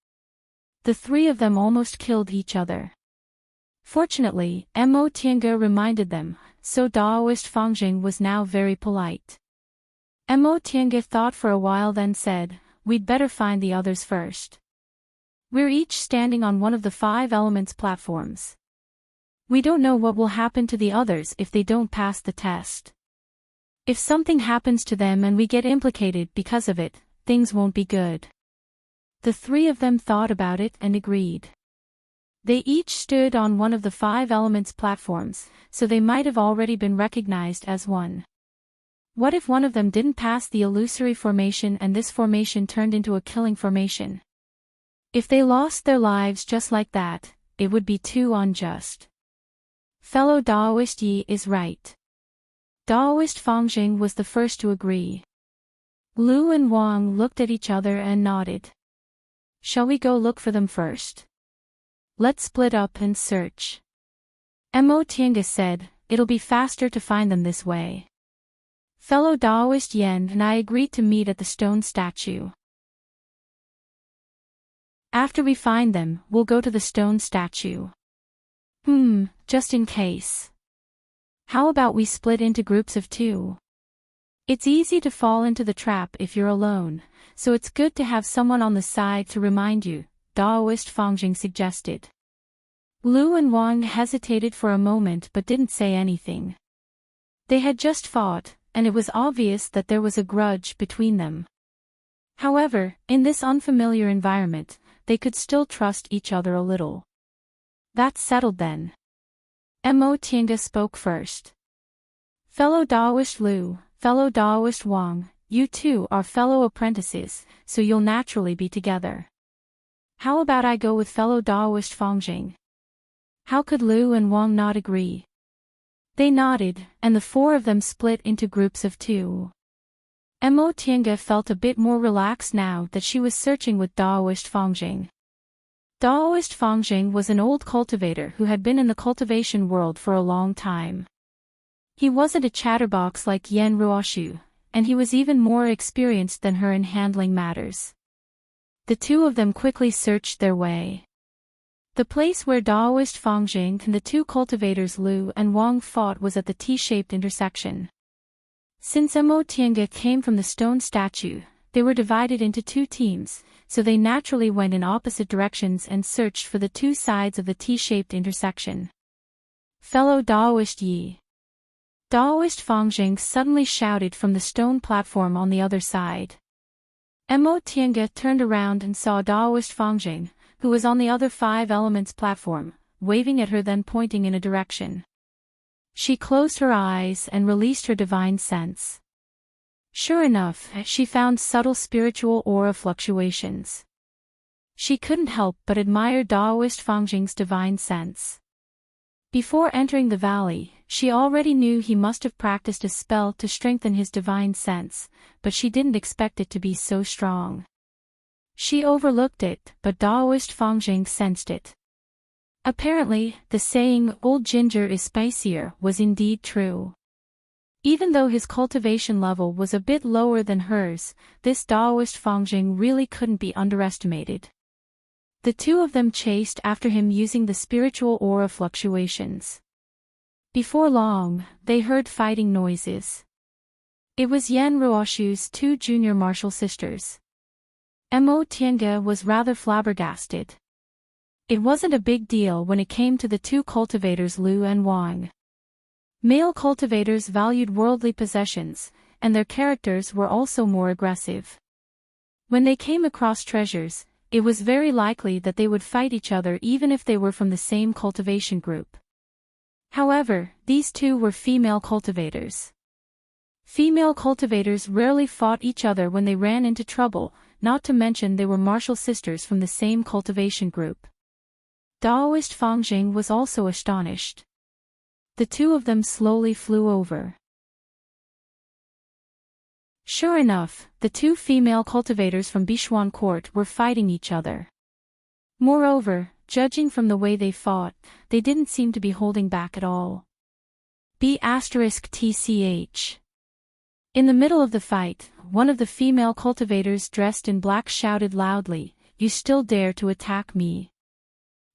A: The three of them almost killed each other. Fortunately, Mo Tiange reminded them, so Taoist Fangjing was now very polite. Mo Tiange thought for a while then said, we'd better find the others first. We're each standing on one of the 5 elements platforms. We don't know what will happen to the others if they don't pass the test. If something happens to them and we get implicated because of it, things won't be good. The three of them thought about it and agreed. They each stood on one of the 5 elements platforms, so they might have already been recognized as one. What if one of them didn't pass the illusory formation and this formation turned into a killing formation? If they lost their lives just like that, it would be too unjust. Fellow Taoist Yi is right. Taoist Fangjing was the first to agree. Lu and Wang looked at each other and nodded. Shall we go look for them first? Let's split up and search. Mo Tiange said, it'll be faster to find them this way. Fellow Taoist Yen and I agreed to meet at the stone statue. After we find them, we'll go to the stone statue. Just in case. How about we split into groups of 2? It's easy to fall into the trap if you're alone, so it's good to have someone on the side to remind you, Taoist Fangjing suggested. Lu and Wang hesitated for a moment but didn't say anything. They had just fought, and it was obvious that there was a grudge between them. However, in this unfamiliar environment, they could still trust each other a little. That's settled then. Mo Tiange spoke first. Fellow Taoist Lu, fellow Taoist Wang, you two are fellow apprentices, so you'll naturally be together. How about I go with fellow Taoist Fangjing? How could Lu and Wang not agree? They nodded, and the 4 of them split into groups of 2. Mo Tiange felt a bit more relaxed now that she was searching with Taoist Fangjing. Taoist Fangjing was an old cultivator who had been in the cultivation world for a long time. He wasn't a chatterbox like Yen Ruoshu, and he was even more experienced than her in handling matters. The 2 of them quickly searched their way. The place where Taoist Fangjing and the 2 cultivators Lu and Wang fought was at the T-shaped intersection. Since Mo Tiange came from the stone statue, they were divided into 2 teams, so they naturally went in opposite directions and searched for the 2 sides of the T-shaped intersection. Fellow Taoist Yi. Taoist Fangjing suddenly shouted from the stone platform on the other side. Mo Tiange turned around and saw Taoist Fangjing, who was on the other 5 elements platform, waving at her then pointing in a direction. She closed her eyes and released her divine sense. Sure enough, she found subtle spiritual aura fluctuations. She couldn't help but admire Taoist Fangjing's divine sense. Before entering the valley, she already knew he must have practiced a spell to strengthen his divine sense, but she didn't expect it to be so strong. She overlooked it, but Taoist Fangjing sensed it. Apparently, the saying, "Old ginger is spicier," was indeed true. Even though his cultivation level was a bit lower than hers, this Taoist Fangjing really couldn't be underestimated. The two of them chased after him using the spiritual aura fluctuations. Before long, they heard fighting noises. It was Yen Ruoshu's two junior martial sisters. Mo Tiange was rather flabbergasted. It wasn't a big deal when it came to the two cultivators Lu and Wang. Male cultivators valued worldly possessions, and their characters were also more aggressive. When they came across treasures, it was very likely that they would fight each other even if they were from the same cultivation group. However, these two were female cultivators. Female cultivators rarely fought each other when they ran into trouble, not to mention they were martial sisters from the same cultivation group. Daoist Fangjing was also astonished. The two of them slowly flew over. Sure enough, the two female cultivators from Bishuan Court were fighting each other. Moreover, judging from the way they fought, they didn't seem to be holding back at all. *TCH. In the middle of the fight, one of the female cultivators dressed in black shouted loudly, "You still dare to attack me?"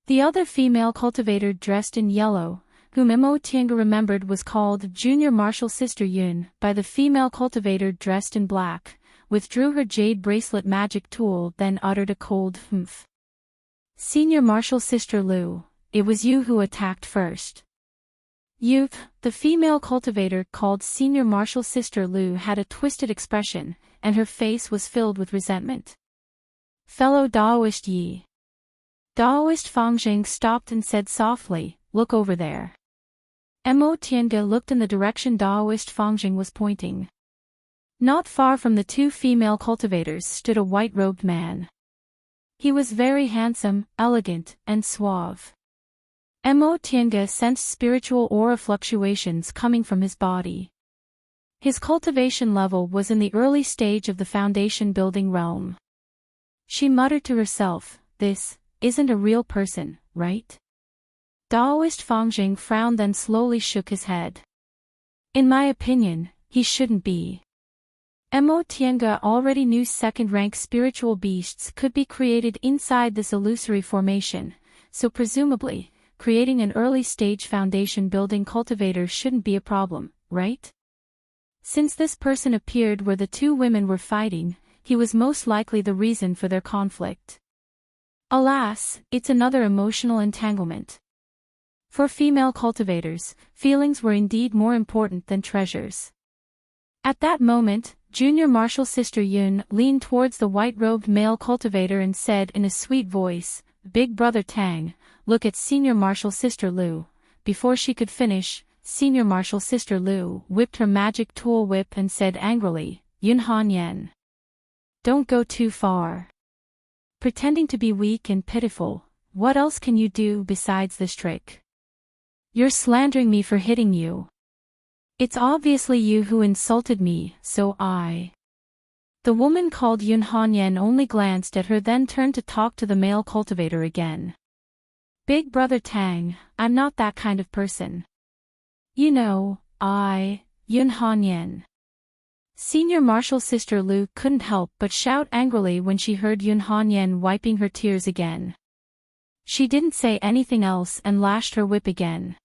A: The other female cultivator dressed in yellow, whom Mo Tiange remembered was called Junior Martial Sister Yun by the female cultivator dressed in black, withdrew her jade bracelet magic tool, then uttered a cold humph. "Senior Martial Sister Lu, it was you who attacked first." You, the female cultivator called Senior Martial Sister Lu, had a twisted expression, and her face was filled with resentment. "Fellow Daoist Yi." Daoist Fangjing stopped and said softly, "Look over there." Mo Tiange looked in the direction Daoist Fangjing was pointing. Not far from the two female cultivators stood a white-robed man. He was very handsome, elegant, and suave. Mo Tiange sensed spiritual aura fluctuations coming from his body. His cultivation level was in the early stage of the foundation building realm. She muttered to herself, "This isn't a real person, right?" Daoist Fangjing frowned, then slowly shook his head. "In my opinion, he shouldn't be." Mo Tiange already knew second-rank spiritual beasts could be created inside this illusory formation, so presumably, creating an early-stage foundation building cultivator shouldn't be a problem, right? Since this person appeared where the two women were fighting, he was most likely the reason for their conflict. Alas, it's another emotional entanglement. For female cultivators, feelings were indeed more important than treasures. At that moment, Junior Martial Sister Yun leaned towards the white-robed male cultivator and said in a sweet voice, "Big Brother Tang, look at Senior Martial Sister Lu." Before she could finish, Senior Martial Sister Lu whipped her magic tool whip and said angrily, "Yun Han Yen. Don't go too far. Pretending to be weak and pitiful, what else can you do besides this trick? You're slandering me for hitting you. It's obviously you who insulted me, so I..." The woman called Yun Han Yen only glanced at her, then turned to talk to the male cultivator again. "Big Brother Tang, I'm not that kind of person. You know, Yun Han Yen." Senior Martial Sister Lu couldn't help but shout angrily when she heard Yun Han Yen wiping her tears again. She didn't say anything else and lashed her whip again.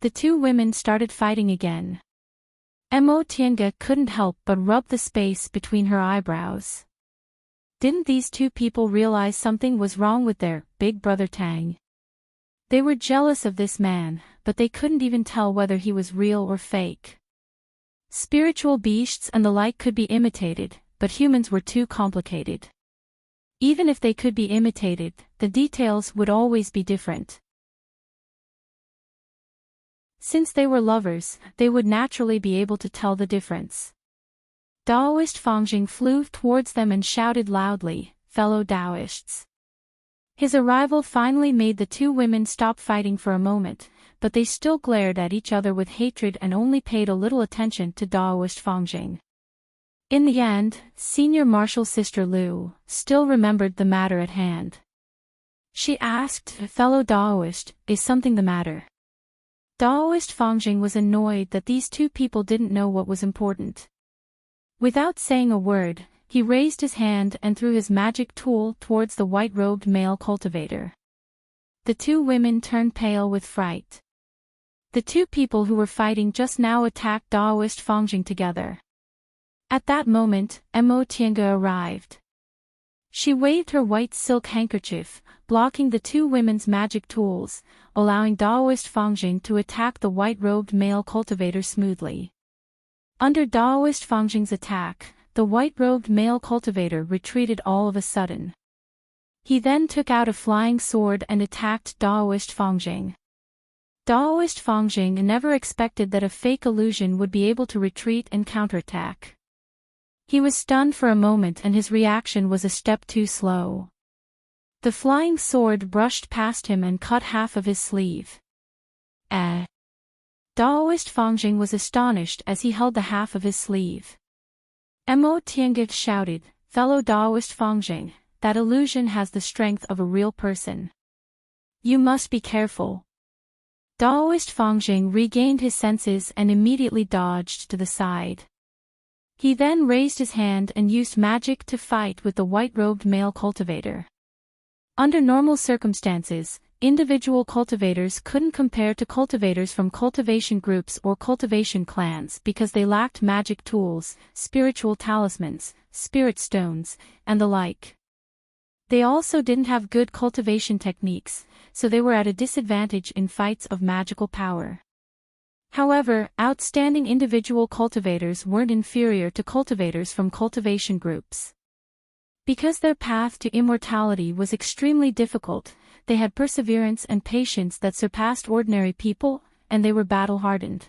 A: The two women started fighting again. Mo Tiange couldn't help but rub the space between her eyebrows. Didn't these two people realize something was wrong with their Big Brother Tang? They were jealous of this man, but they couldn't even tell whether he was real or fake. Spiritual beasts and the like could be imitated, but humans were too complicated. Even if they could be imitated, the details would always be different. Since they were lovers, they would naturally be able to tell the difference. Daoist Fangjing flew towards them and shouted loudly, "Fellow Daoists." His arrival finally made the two women stop fighting for a moment, but they still glared at each other with hatred and only paid a little attention to Daoist Fangjing. In the end, Senior Martial Sister Lu still remembered the matter at hand. She asked, "Fellow Daoist, is something the matter?" Daoist Fangjing was annoyed that these two people didn't know what was important. Without saying a word, he raised his hand and threw his magic tool towards the white-robed male cultivator. The two women turned pale with fright. The two people who were fighting just now attacked Daoist Fangjing together. At that moment, Mo Tiange arrived. She waved her white silk handkerchief, blocking the two women's magic tools, allowing Daoist Fangjing to attack the white-robed male cultivator smoothly. Under Daoist Fangjing's attack, the white-robed male cultivator retreated all of a sudden. He then took out a flying sword and attacked Daoist Fangjing. Daoist Fangjing never expected that a fake illusion would be able to retreat and counterattack. He was stunned for a moment and his reaction was a step too slow. The flying sword brushed past him and cut half of his sleeve. Daoist Fangjing was astonished as he held the half of his sleeve. Mo Tiange shouted, "Fellow Daoist Fangjing, that illusion has the strength of a real person. You must be careful." Daoist Fangjing regained his senses and immediately dodged to the side. He then raised his hand and used magic to fight with the white-robed male cultivator. Under normal circumstances, individual cultivators couldn't compare to cultivators from cultivation groups or cultivation clans because they lacked magic tools, spiritual talismans, spirit stones, and the like. They also didn't have good cultivation techniques, so they were at a disadvantage in fights of magical power. However, outstanding individual cultivators weren't inferior to cultivators from cultivation groups. Because their path to immortality was extremely difficult, they had perseverance and patience that surpassed ordinary people, and they were battle-hardened.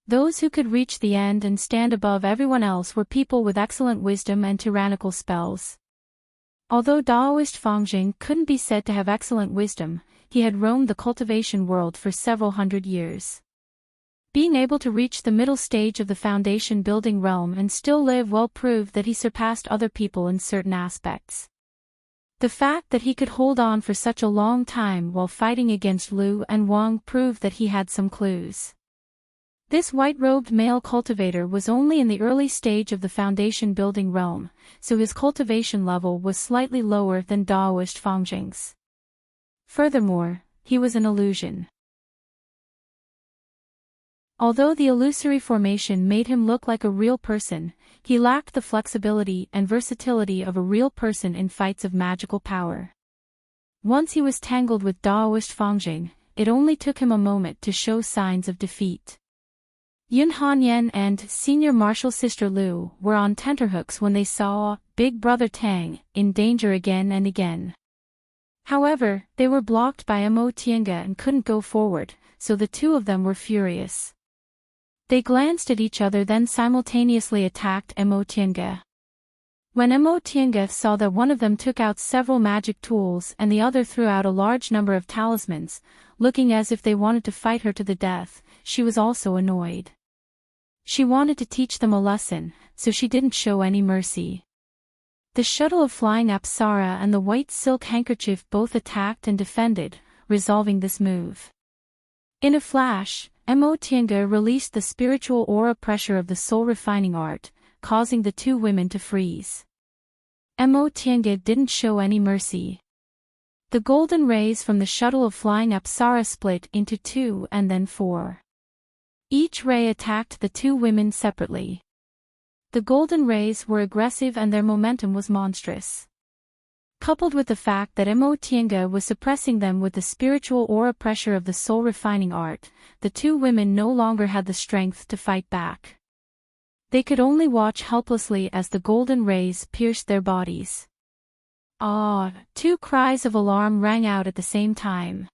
A: Those who could reach the end and stand above everyone else were people with excellent wisdom and tyrannical spells. Although Daoist Fangjing couldn't be said to have excellent wisdom, he had roamed the cultivation world for several hundred years. Being able to reach the middle stage of the foundation building realm and still live well proved that he surpassed other people in certain aspects. The fact that he could hold on for such a long time while fighting against Lu and Wang proved that he had some clues. This white-robed male cultivator was only in the early stage of the foundation building realm, so his cultivation level was slightly lower than Daoist Fangjing's. Furthermore, he was an illusion. Although the illusory formation made him look like a real person, he lacked the flexibility and versatility of a real person in fights of magical power. Once he was tangled with Daoist Fangjing, it only took him a moment to show signs of defeat. Yun Hanyan and Senior Martial Sister Lu were on tenterhooks when they saw Big Brother Tang in danger again and again. However, they were blocked by Mo Tiange and couldn't go forward, so the two of them were furious. They glanced at each other then simultaneously attacked Mo Tiange. When Mo Tiange saw that one of them took out several magic tools and the other threw out a large number of talismans, looking as if they wanted to fight her to the death, she was also annoyed. She wanted to teach them a lesson, so she didn't show any mercy. The shuttle of flying Apsara and the white silk handkerchief both attacked and defended, resolving this move. In a flash, Mo Tiange released the spiritual aura pressure of the soul refining art, causing the two women to freeze. Mo Tiange didn't show any mercy. The golden rays from the shuttle of flying Apsara split into 2 and then 4. Each ray attacked the two women separately. The golden rays were aggressive and their momentum was monstrous. Coupled with the fact that Mo Tiange was suppressing them with the spiritual aura pressure of the soul refining art, the two women no longer had the strength to fight back. They could only watch helplessly as the golden rays pierced their bodies. Ah! Two cries of alarm rang out at the same time.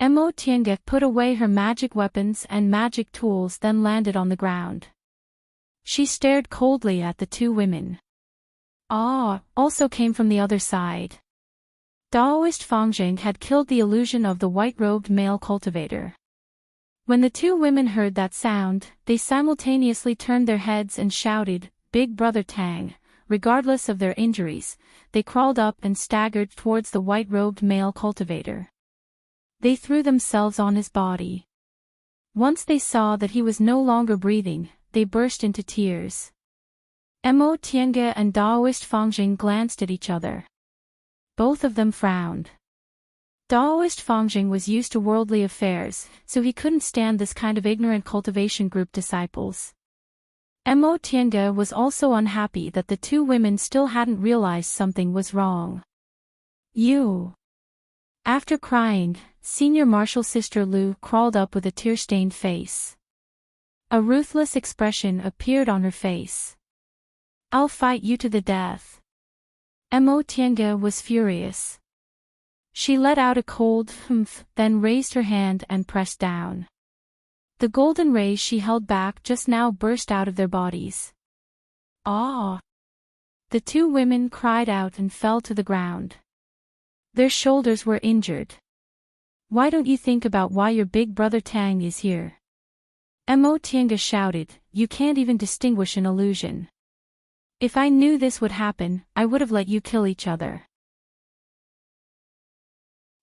A: Mo Tiange put away her magic weapons and magic tools then landed on the ground. She stared coldly at the two women. Ah! Also came from the other side. Daoist Fangjing had killed the illusion of the white-robed male cultivator. When the two women heard that sound, they simultaneously turned their heads and shouted, "Big Brother Tang!" Regardless of their injuries, they crawled up and staggered towards the white-robed male cultivator. They threw themselves on his body. Once they saw that he was no longer breathing, they burst into tears. Mo Tiange and Daoist Fangjing glanced at each other. Both of them frowned. Daoist Fangjing was used to worldly affairs, so he couldn't stand this kind of ignorant cultivation group disciples. Mo Tiange was also unhappy that the two women still hadn't realized something was wrong. You. After crying, Senior Marshal Sister Lu crawled up with a tear-stained face. A ruthless expression appeared on her face. I'll fight you to the death. Mo Tiange was furious. She let out a cold humph, then raised her hand and pressed down. The golden rays she held back just now burst out of their bodies. Ah! The two women cried out and fell to the ground. Their shoulders were injured. Why don't you think about why your big brother Tang is here? Mo Tiange shouted, you can't even distinguish an illusion. If I knew this would happen, I would have let you kill each other.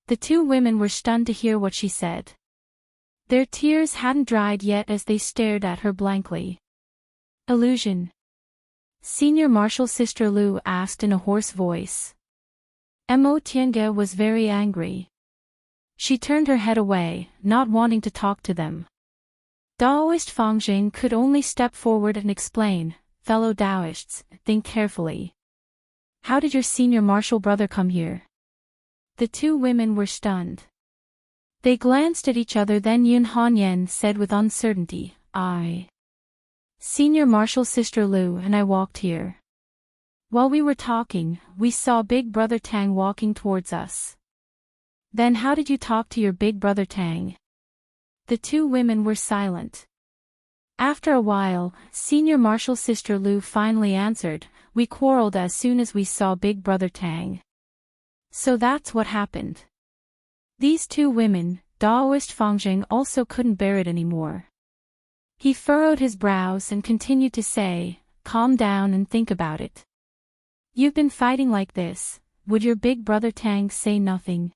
A: The two women were stunned to hear what she said. Their tears hadn't dried yet as they stared at her blankly. Illusion? Senior Marshal Sister Lu asked in a hoarse voice. Mo Tiange was very angry. She turned her head away, not wanting to talk to them. Daoist Fangjing could only step forward and explain, fellow Daoists, think carefully. How did your senior martial brother come here? The two women were stunned. They glanced at each other, then Yun Hanyan said with uncertainty, Senior Marshal Sister Lu and I walked here. While we were talking, we saw Big Brother Tang walking towards us. Then how did you talk to your Big Brother Tang? The two women were silent. After a while, Senior Marshal Sister Lu finally answered, we quarreled as soon as we saw Big Brother Tang. So that's what happened. These two women, Daoist Fangjing also couldn't bear it anymore. He furrowed his brows and continued to say, calm down and think about it. You've been fighting like this, would your big brother Tang say nothing?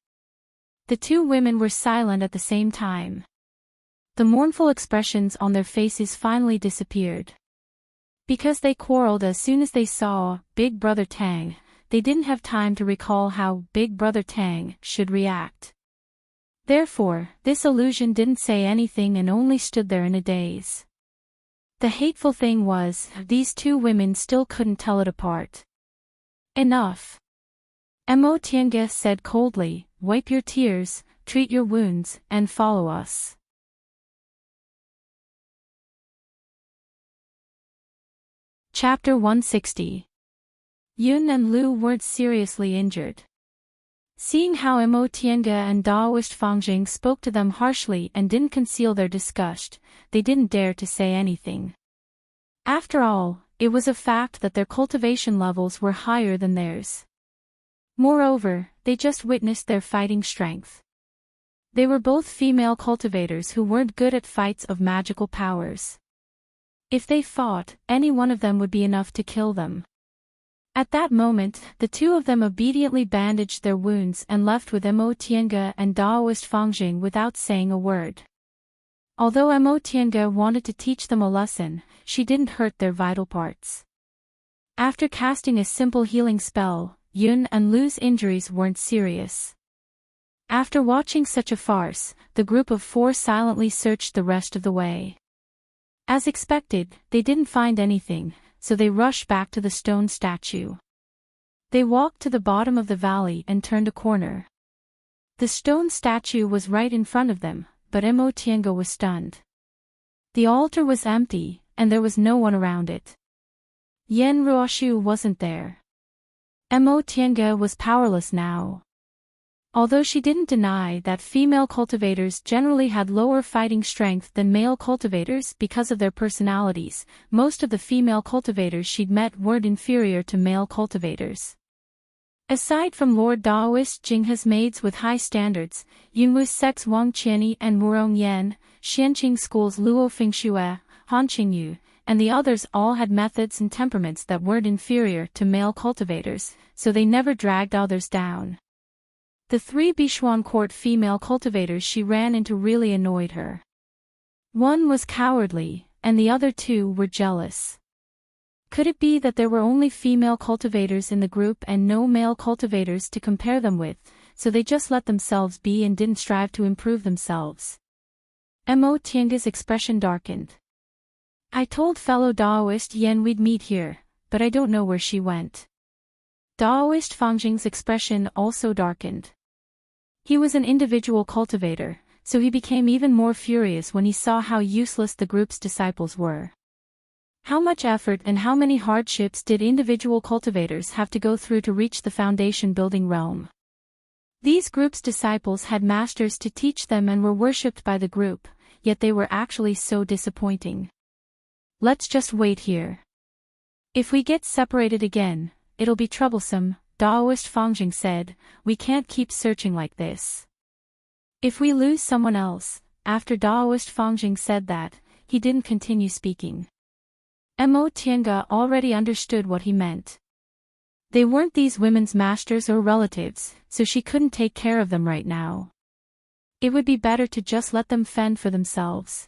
A: The two women were silent at the same time. The mournful expressions on their faces finally disappeared. Because they quarreled as soon as they saw Big Brother Tang, they didn't have time to recall how Big Brother Tang should react. Therefore, this illusion didn't say anything and only stood there in a daze. The hateful thing was, these two women still couldn't tell it apart. Enough. Mo Tiange said coldly, wipe your tears, treat your wounds, and follow us. Chapter 160. Yun and Lu weren't seriously injured. Seeing how Mo Tiange and Daoist Fangjing spoke to them harshly and didn't conceal their disgust, they didn't dare to say anything. After all, it was a fact that their cultivation levels were higher than theirs. Moreover, they just witnessed their fighting strength. They were both female cultivators who weren't good at fights of magical powers. If they fought, any one of them would be enough to kill them. At that moment, the two of them obediently bandaged their wounds and left with Mo Tiange and Daoist Fangjing without saying a word. Although Mo Tiange wanted to teach them a lesson, she didn't hurt their vital parts. After casting a simple healing spell, Yun and Lu's injuries weren't serious. After watching such a farce, the group of four silently searched the rest of the way. As expected, they didn't find anything, so they rushed back to the stone statue. They walked to the bottom of the valley and turned a corner. The stone statue was right in front of them, but Mo Tiange was stunned. The altar was empty, and there was no one around it. Yen Ruoshu wasn't there. Mo Tiange was powerless now. Although she didn't deny that female cultivators generally had lower fighting strength than male cultivators because of their personalities, most of the female cultivators she'd met weren't inferior to male cultivators. Aside from Lord Daoist Jinghe's maids with high standards, Yunwu Sek's Wang Qianyi and Murong Yan, Xianqing School's Luo Fingxue, Han Qingyu, and the others all had methods and temperaments that weren't inferior to male cultivators, so they never dragged others down. The three Bichuan court female cultivators she ran into really annoyed her. One was cowardly, and the other two were jealous. Could it be that there were only female cultivators in the group and no male cultivators to compare them with, so they just let themselves be and didn't strive to improve themselves? Mo Tianga's expression darkened. I told fellow Daoist Yen we'd meet here, but I don't know where she went. Daoist Fangjing's expression also darkened. He was an individual cultivator, so he became even more furious when he saw how useless the group's disciples were. How much effort and how many hardships did individual cultivators have to go through to reach the foundation-building realm? These group's disciples had masters to teach them and were worshipped by the group, yet they were actually so disappointing. Let's just wait here. If we get separated again, it'll be troublesome, Daoist Fangjing said. We can't keep searching like this. If we lose someone else, after Daoist Fangjing said that, he didn't continue speaking. Mo Tianga already understood what he meant. They weren't these women's masters or relatives, so she couldn't take care of them right now. It would be better to just let them fend for themselves.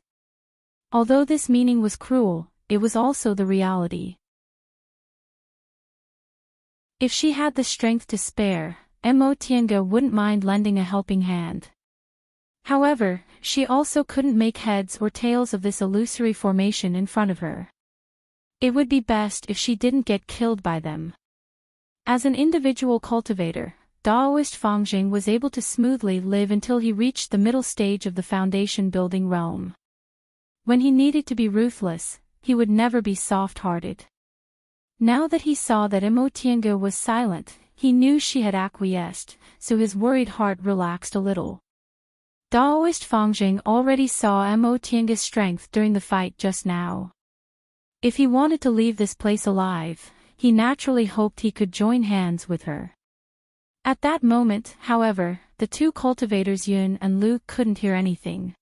A: Although this meaning was cruel, it was also the reality. If she had the strength to spare, Mo Tianga wouldn't mind lending a helping hand. However, she also couldn't make heads or tails of this illusory formation in front of her. It would be best if she didn't get killed by them. As an individual cultivator, Daoist Fangjing was able to smoothly live until he reached the middle stage of the foundation-building realm. When he needed to be ruthless, he would never be soft-hearted. Now that he saw that Mo Tianga was silent, he knew she had acquiesced, so his worried heart relaxed a little. Daoist Fangjing already saw Mo Tianga's strength during the fight just now. If he wanted to leave this place alive, he naturally hoped he could join hands with her. At that moment, however, the two cultivators Yun and Lu couldn't hear anything.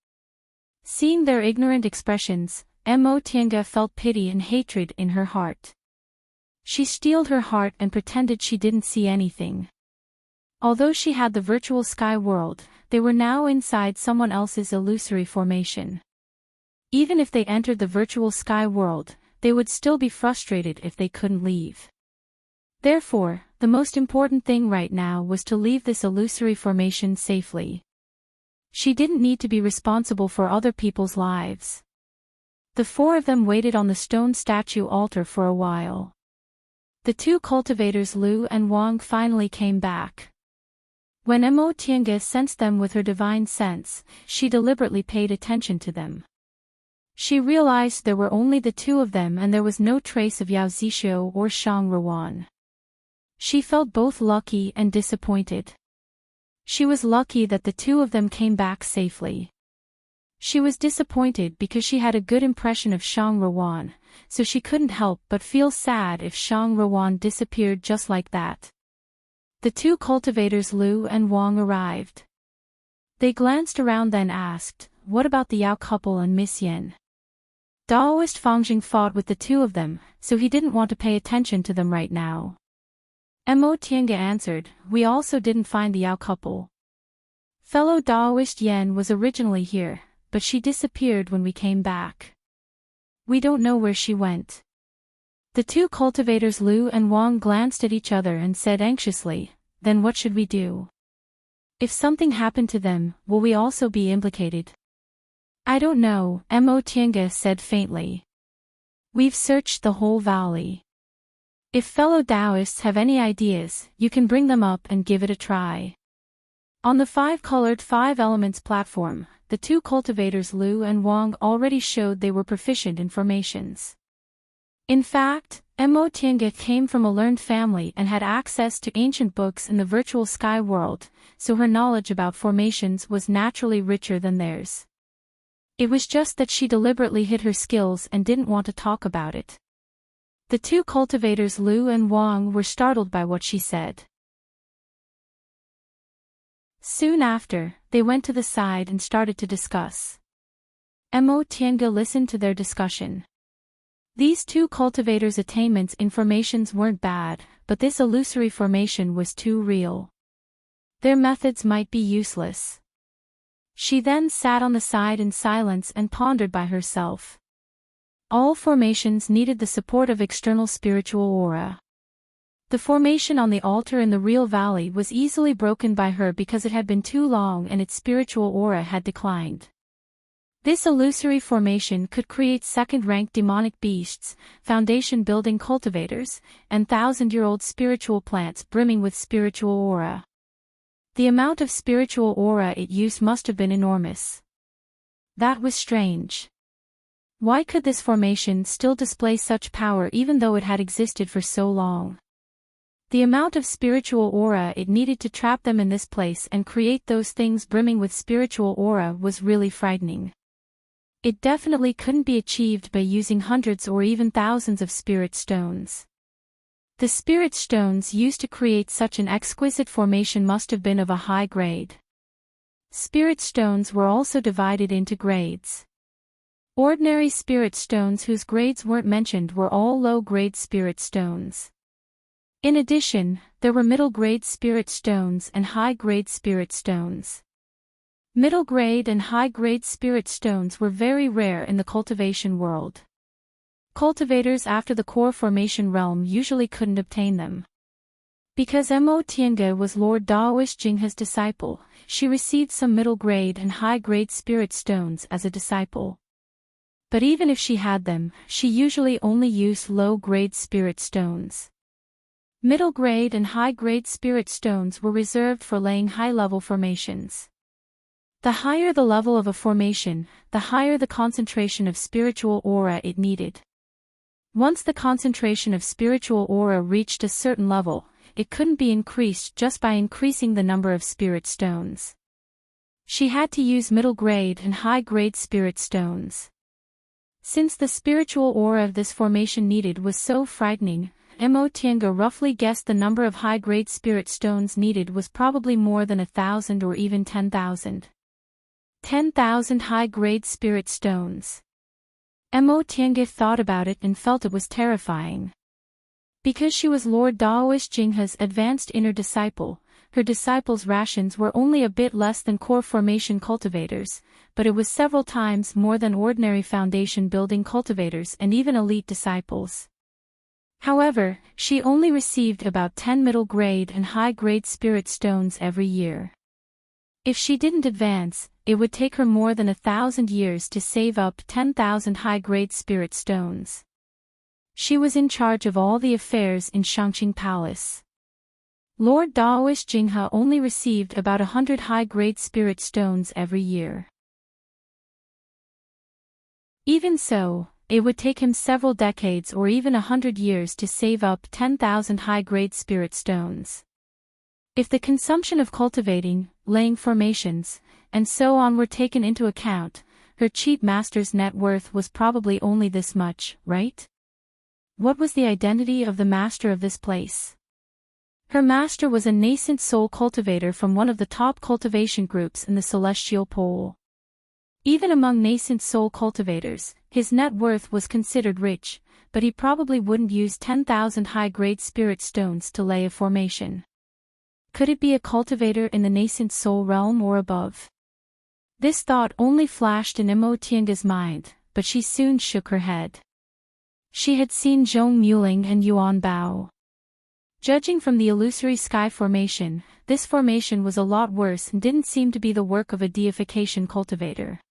A: Seeing their ignorant expressions, Mo Tianga felt pity and hatred in her heart. She steeled her heart and pretended she didn't see anything. Although she had the virtual sky world, they were now inside someone else's illusory formation. Even if they entered the virtual sky world, they would still be frustrated if they couldn't leave. Therefore, the most important thing right now was to leave this illusory formation safely. She didn't need to be responsible for other people's lives. The four of them waited on the stone statue altar for a while. The two cultivators Lu and Wang finally came back. When Mo Tianga sensed them with her divine sense, she deliberately paid attention to them. She realized there were only the two of them and there was no trace of Yao Zixio or Shang Ruan. She felt both lucky and disappointed. She was lucky that the two of them came back safely. She was disappointed because she had a good impression of Shang Ruan, so she couldn't help but feel sad if Shang Ruan disappeared just like that. The two cultivators Lu and Wang arrived. They glanced around then asked, "What about the Yao couple and Miss Yen?" Daoist Fangjing fought with the two of them, so he didn't want to pay attention to them right now. Mo Tianga answered, "We also didn't find the Yao couple. Fellow Daoist Yen was originally here, but she disappeared when we came back. We don't know where she went." The two cultivators Lu and Wang glanced at each other and said anxiously, "Then what should we do? If something happened to them, will we also be implicated?" "I don't know," Mo Tianga said faintly. "We've searched the whole valley. If fellow Taoists have any ideas, you can bring them up and give it a try." On the five-colored Five Elements platform, the two cultivators Lu and Wang already showed they were proficient in formations. In fact, Mo Tianga came from a learned family and had access to ancient books in the virtual sky world, so her knowledge about formations was naturally richer than theirs. It was just that she deliberately hid her skills and didn't want to talk about it. The two cultivators Lu and Wang were startled by what she said. Soon after, they went to the side and started to discuss. Mo Tianga listened to their discussion. These two cultivators' attainments in formations weren't bad, but this illusory formation was too real. Their methods might be useless. She then sat on the side in silence and pondered by herself. All formations needed the support of external spiritual aura. The formation on the altar in the real valley was easily broken by her because it had been too long and its spiritual aura had declined. This illusory formation could create second-rank demonic beasts, foundation-building cultivators, and thousand-year-old spiritual plants brimming with spiritual aura. The amount of spiritual aura it used must have been enormous. That was strange. Why could this formation still display such power even though it had existed for so long? The amount of spiritual aura it needed to trap them in this place and create those things brimming with spiritual aura was really frightening. It definitely couldn't be achieved by using hundreds or even thousands of spirit stones. The spirit stones used to create such an exquisite formation must have been of a high grade. Spirit stones were also divided into grades. Ordinary spirit stones whose grades weren't mentioned were all low-grade spirit stones. In addition, there were middle-grade spirit stones and high-grade spirit stones. Middle-grade and high-grade spirit stones were very rare in the cultivation world. Cultivators after the core formation realm usually couldn't obtain them. Because Mo Tiange was Lord Daoist Jinghe's disciple, she received some middle-grade and high-grade spirit stones as a disciple. But even if she had them, she usually only used low-grade spirit stones. Middle-grade and high-grade spirit stones were reserved for laying high-level formations. The higher the level of a formation, the higher the concentration of spiritual aura it needed. Once the concentration of spiritual aura reached a certain level, it couldn't be increased just by increasing the number of spirit stones. She had to use middle-grade and high-grade spirit stones. Since the spiritual aura of this formation needed was so frightening, Mo Tiange roughly guessed the number of high-grade spirit stones needed was probably more than 1,000 or even 10,000. 10,000 high-grade spirit stones. Mo Tiange thought about it and felt it was terrifying. Because she was Lord Daoist Jinghe's advanced inner disciple, her disciples' rations were only a bit less than core formation cultivators, but it was several times more than ordinary foundation-building cultivators and even elite disciples. However, she only received about 10 middle-grade and high-grade spirit stones every year. If she didn't advance, it would take her more than 1,000 years to save up 10,000 high-grade spirit stones. She was in charge of all the affairs in Shangqing Palace. Lord Daoist Jinghe only received about 100 high-grade spirit stones every year. Even so, it would take him several decades or even 100 years to save up 10,000 high-grade spirit stones. If the consumption of cultivating, laying formations, and so on were taken into account, her cheat master's net worth was probably only this much, right? What was the identity of the master of this place? Her master was a nascent soul cultivator from one of the top cultivation groups in the celestial pole. Even among nascent soul cultivators, his net worth was considered rich, but he probably wouldn't use 10,000 high-grade spirit stones to lay a formation. Could it be a cultivator in the nascent soul realm or above? This thought only flashed in Mo Tiange's mind, but she soon shook her head. She had seen Zhong Muling and Yuan Bao. Judging from the illusory sky formation, this formation was a lot worse and didn't seem to be the work of a deification cultivator.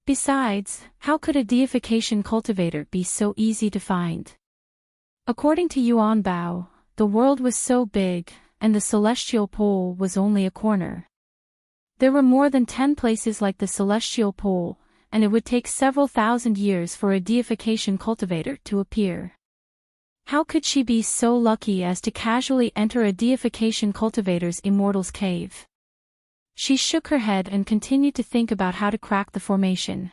A: Besides, how could a deification cultivator be so easy to find? According to Yuan Bao, the world was so big, and the celestial pole was only a corner. There were more than 10 places like the celestial pole, and it would take several thousand years for a deification cultivator to appear. How could she be so lucky as to casually enter a deification cultivator's Immortal's cave? She shook her head and continued to think about how to crack the formation.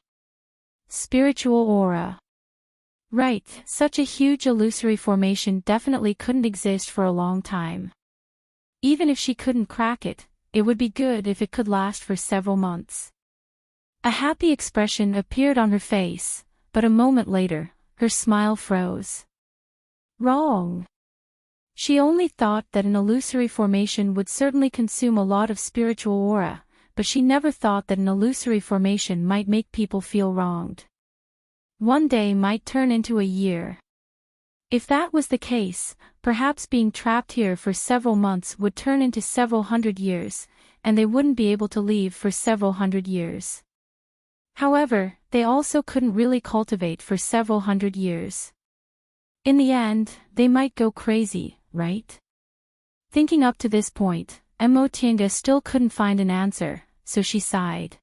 A: Spiritual aura. Right, such a huge illusory formation definitely couldn't exist for a long time. Even if she couldn't crack it, it would be good if it could last for several months. A happy expression appeared on her face, but a moment later, her smile froze. Wrong. She only thought that an illusory formation would certainly consume a lot of spiritual aura, but she never thought that an illusory formation might make people feel wronged. one day might turn into a year. If that was the case, perhaps being trapped here for several months would turn into several hundred years, and they wouldn't be able to leave for several hundred years. However, they also couldn't really cultivate for several hundred years. In the end, they might go crazy, right? Thinking up to this point, Emotianga still couldn't find an answer, so she sighed.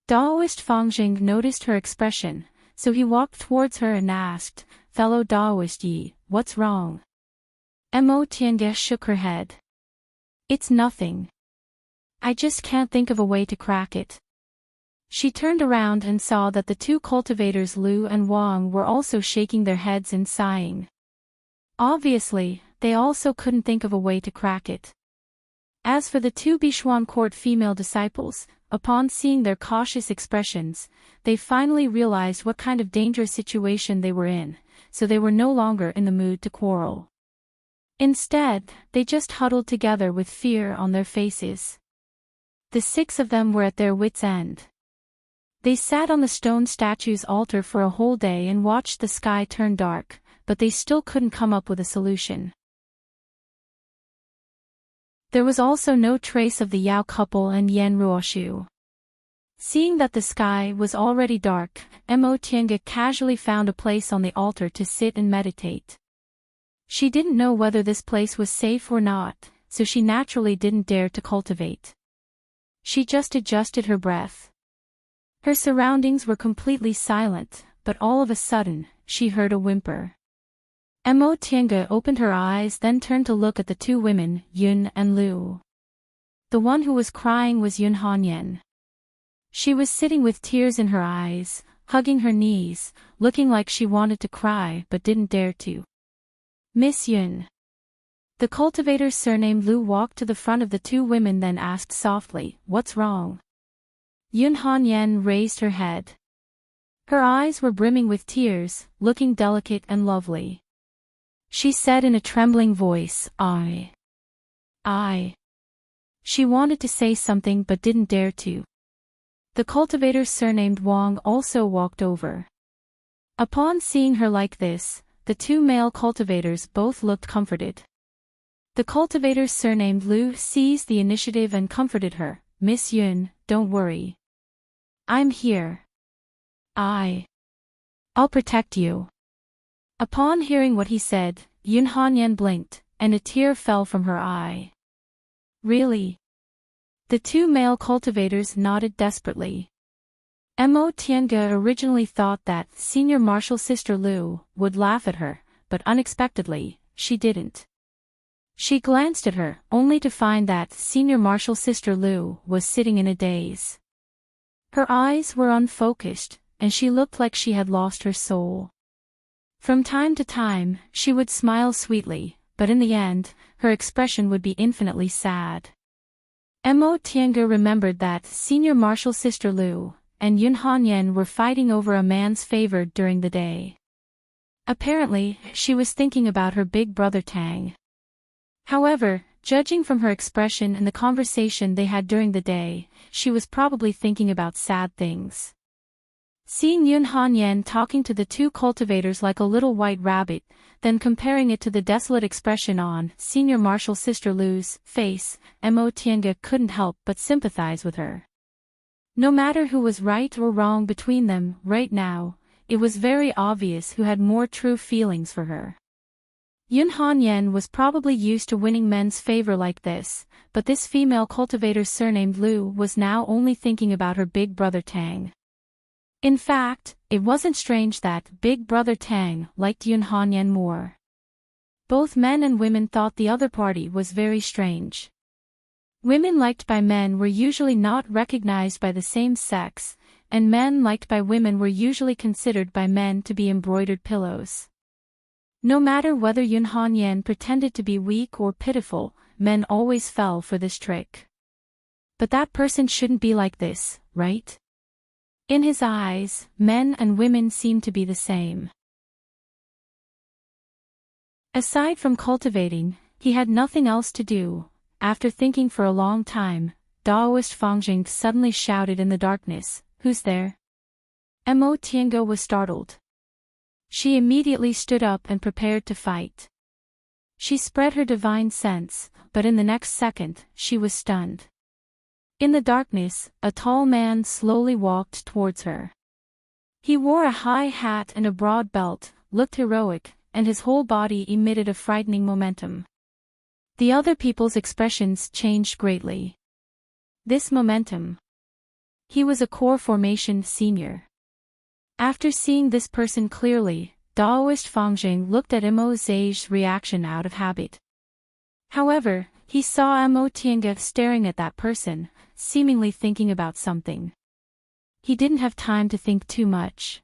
A: Daoist Fangjing noticed her expression, so he walked towards her and asked, "Fellow Daoist Yi, what's wrong?" Emotianga shook her head. "It's nothing. I just can't think of a way to crack it." She turned around and saw that the two cultivators Lu and Wang were also shaking their heads and sighing. Obviously, they also couldn't think of a way to crack it. As for the two Bishuan court female disciples, upon seeing their cautious expressions, they finally realized what kind of dangerous situation they were in, so they were no longer in the mood to quarrel. Instead, they just huddled together with fear on their faces. The six of them were at their wits' end. They sat on the stone statue's altar for a whole day and watched the sky turn dark, but they still couldn't come up with a solution. There was also no trace of the Yao couple and Yan Ruoshu. Seeing that the sky was already dark, Emotianga casually found a place on the altar to sit and meditate. She didn't know whether this place was safe or not, so she naturally didn't dare to cultivate. She just adjusted her breath. Her surroundings were completely silent, but all of a sudden, she heard a whimper. Emotianga opened her eyes, then turned to look at the two women, Yun and Lu. The one who was crying was Yun Hanyan. She was sitting with tears in her eyes, hugging her knees, looking like she wanted to cry but didn't dare to. "Miss Yun." The cultivator surnamed Lu walked to the front of the two women, then asked softly, "What's wrong?" Yun Hanyan raised her head. Her eyes were brimming with tears, looking delicate and lovely. She said in a trembling voice, I. She wanted to say something but didn't dare to. The cultivator surnamed Wang also walked over. Upon seeing her like this, the two male cultivators both looked comforted. The cultivator surnamed Lu seized the initiative and comforted her. "Miss Yun, don't worry. I'm here. I'll protect you." Upon hearing what he said, Yun Hanyan blinked, and a tear fell from her eye. "Really?" The two male cultivators nodded desperately. Emotianga originally thought that Senior Marshal Sister Lu would laugh at her, but unexpectedly, she didn't. She glanced at her, only to find that Senior Marshal Sister Lu was sitting in a daze. Her eyes were unfocused, and she looked like she had lost her soul. From time to time, she would smile sweetly, but in the end, her expression would be infinitely sad. Emotianga remembered that Senior Marshal Sister Lu and Yun Hanyan were fighting over a man's favor during the day. Apparently, she was thinking about her big brother Tang. However, judging from her expression and the conversation they had during the day, she was probably thinking about sad things. Seeing Yun Hanyan talking to the two cultivators like a little white rabbit, then comparing it to the desolate expression on Senior Marshal Sister Lu's face, Emotianga couldn't help but sympathize with her. No matter who was right or wrong between them, right now, it was very obvious who had more true feelings for her. Yun Hanyan was probably used to winning men's favor like this, but this female cultivator surnamed Lu was now only thinking about her big brother Tang. In fact, it wasn't strange that Big Brother Tang liked Yun Hanyan more. Both men and women thought the other party was very strange. Women liked by men were usually not recognized by the same sex, and men liked by women were usually considered by men to be embroidered pillows. No matter whether Yun Hanyan pretended to be weak or pitiful, men always fell for this trick. But that person shouldn't be like this, right? In his eyes, men and women seemed to be the same. Aside from cultivating, he had nothing else to do. After thinking for a long time, Daoist Fangjing suddenly shouted in the darkness, "Who's there?" Mo Tiange was startled. She immediately stood up and prepared to fight. She spread her divine sense, but in the next second, she was stunned. In the darkness, a tall man slowly walked towards her. He wore a high hat and a broad belt, looked heroic, and his whole body emitted a frightening momentum. The other people's expressions changed greatly. This momentum. He was a core formation senior. After seeing this person clearly, Daoist Fangjing looked at Mo Zhe's reaction out of habit. However, he saw Mo Tiange staring at that person, seemingly thinking about something. He didn't have time to think too much.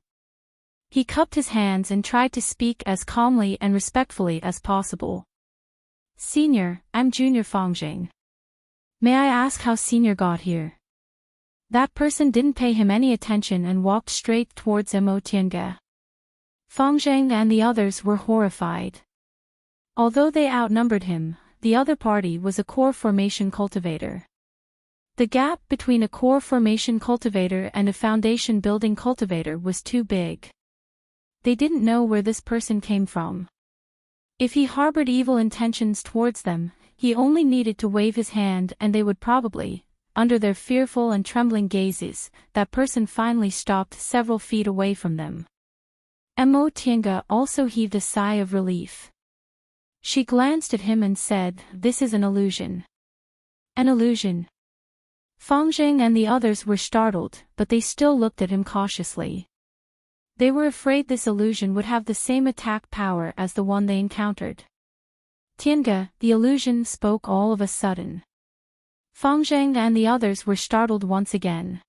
A: He cupped his hands and tried to speak as calmly and respectfully as possible. "Senior, I'm Junior Fangjing. May I ask how Senior got here?" That person didn't pay him any attention and walked straight towards Mo Tiange. Fangjing and the others were horrified. Although they outnumbered him, the other party was a core formation cultivator. The gap between a core formation cultivator and a foundation building cultivator was too big. They didn't know where this person came from. If he harbored evil intentions towards them, he only needed to wave his hand and they would probably, under their fearful and trembling gazes, that person finally stopped several feet away from them. Mo Tiange also heaved a sigh of relief. She glanced at him and said, "This is an illusion." An illusion. Fangjing and the others were startled, but they still looked at him cautiously. They were afraid this illusion would have the same attack power as the one they encountered. "Tiange," the illusion spoke all of a sudden. Fangjing and the others were startled once again.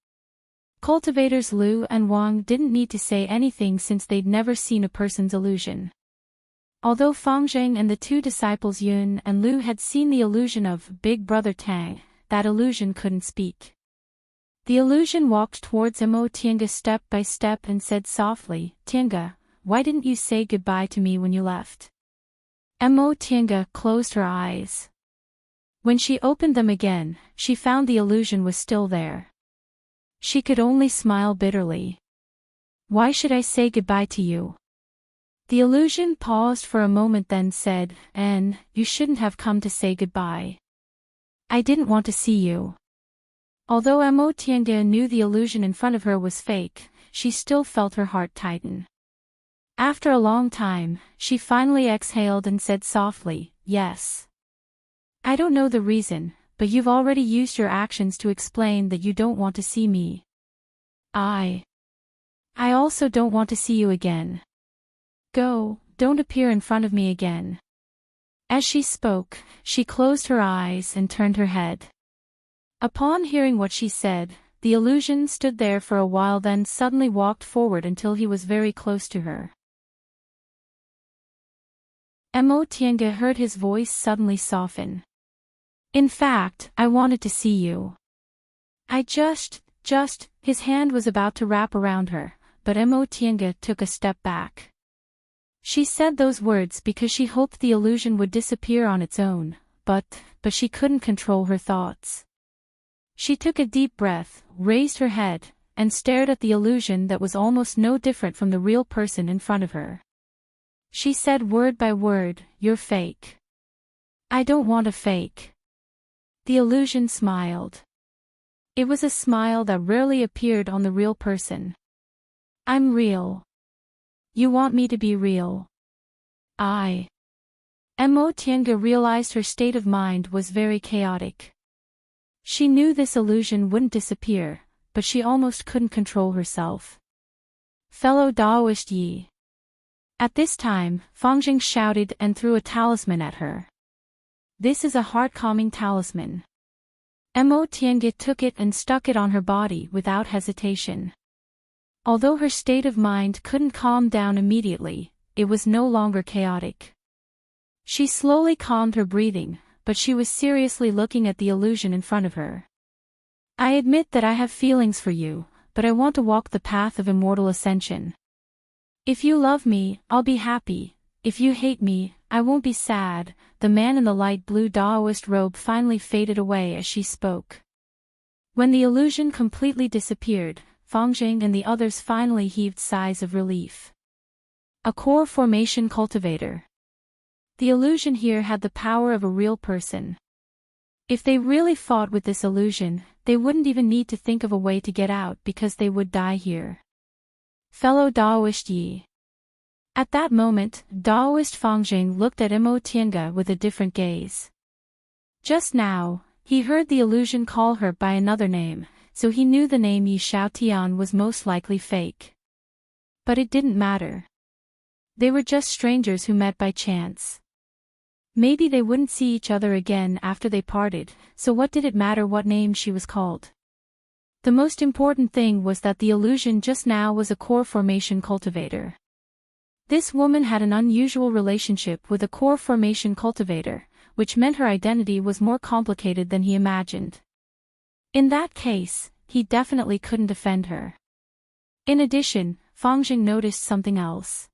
A: Cultivators Lu and Wang didn't need to say anything since they'd never seen a person's illusion. Although Fangjing and the two disciples Yun and Lu had seen the illusion of Big Brother Tang, that illusion couldn't speak. The illusion walked towards Mo Tiange step by step and said softly, "Tiange, why didn't you say goodbye to me when you left?" Mo Tiange closed her eyes. When she opened them again, she found the illusion was still there. She could only smile bitterly. "Why should I say goodbye to you?" The illusion paused for a moment then said, "You shouldn't have come to say goodbye. I didn't want to see you." Although Mo Tiange knew the illusion in front of her was fake, she still felt her heart tighten. After a long time, she finally exhaled and said softly, "Yes. I don't know the reason, but you've already used your actions to explain that you don't want to see me. I also don't want to see you again. Go, don't appear in front of me again." As she spoke, she closed her eyes and turned her head. Upon hearing what she said, the illusion stood there for a while then suddenly walked forward until he was very close to her. Mo Tiange heard his voice suddenly soften. "In fact, I wanted to see you. I just, his hand was about to wrap around her, but Mo Tiange took a step back. She said those words because she hoped the illusion would disappear on its own, but she couldn't control her thoughts. She took a deep breath, raised her head, and stared at the illusion that was almost no different from the real person in front of her. She said word by word, "You're fake. I don't want a fake." The illusion smiled. It was a smile that rarely appeared on the real person. "I'm real. You want me to be real." Mo Tiange realized her state of mind was very chaotic. She knew this illusion wouldn't disappear, but she almost couldn't control herself. "Fellow Daoist Yi." At this time, Fangjing shouted and threw a talisman at her. "This is a heart-calming talisman." Mo Tiange took it and stuck it on her body without hesitation. Although her state of mind couldn't calm down immediately, it was no longer chaotic. She slowly calmed her breathing, but she was seriously looking at the illusion in front of her. "I admit that I have feelings for you, but I want to walk the path of immortal ascension. If you love me, I'll be happy. If you hate me, I won't be sad." The man in the light blue Daoist robe finally faded away as she spoke. When the illusion completely disappeared, Fangjing and the others finally heaved sighs of relief. A core formation cultivator. The illusion here had the power of a real person. If they really fought with this illusion, they wouldn't even need to think of a way to get out because they would die here. Fellow Daoist Yi. At that moment, Daoist Fangjing looked at Imo Tiange with a different gaze. Just now, he heard the illusion call her by another name, so he knew the name Yi Xiaotian was most likely fake. But it didn't matter. They were just strangers who met by chance. Maybe they wouldn't see each other again after they parted, so what did it matter what name she was called? The most important thing was that the illusion just now was a core formation cultivator. This woman had an unusual relationship with a core formation cultivator, which meant her identity was more complicated than he imagined. In that case, he definitely couldn't defend her. In addition, Fangjing noticed something else.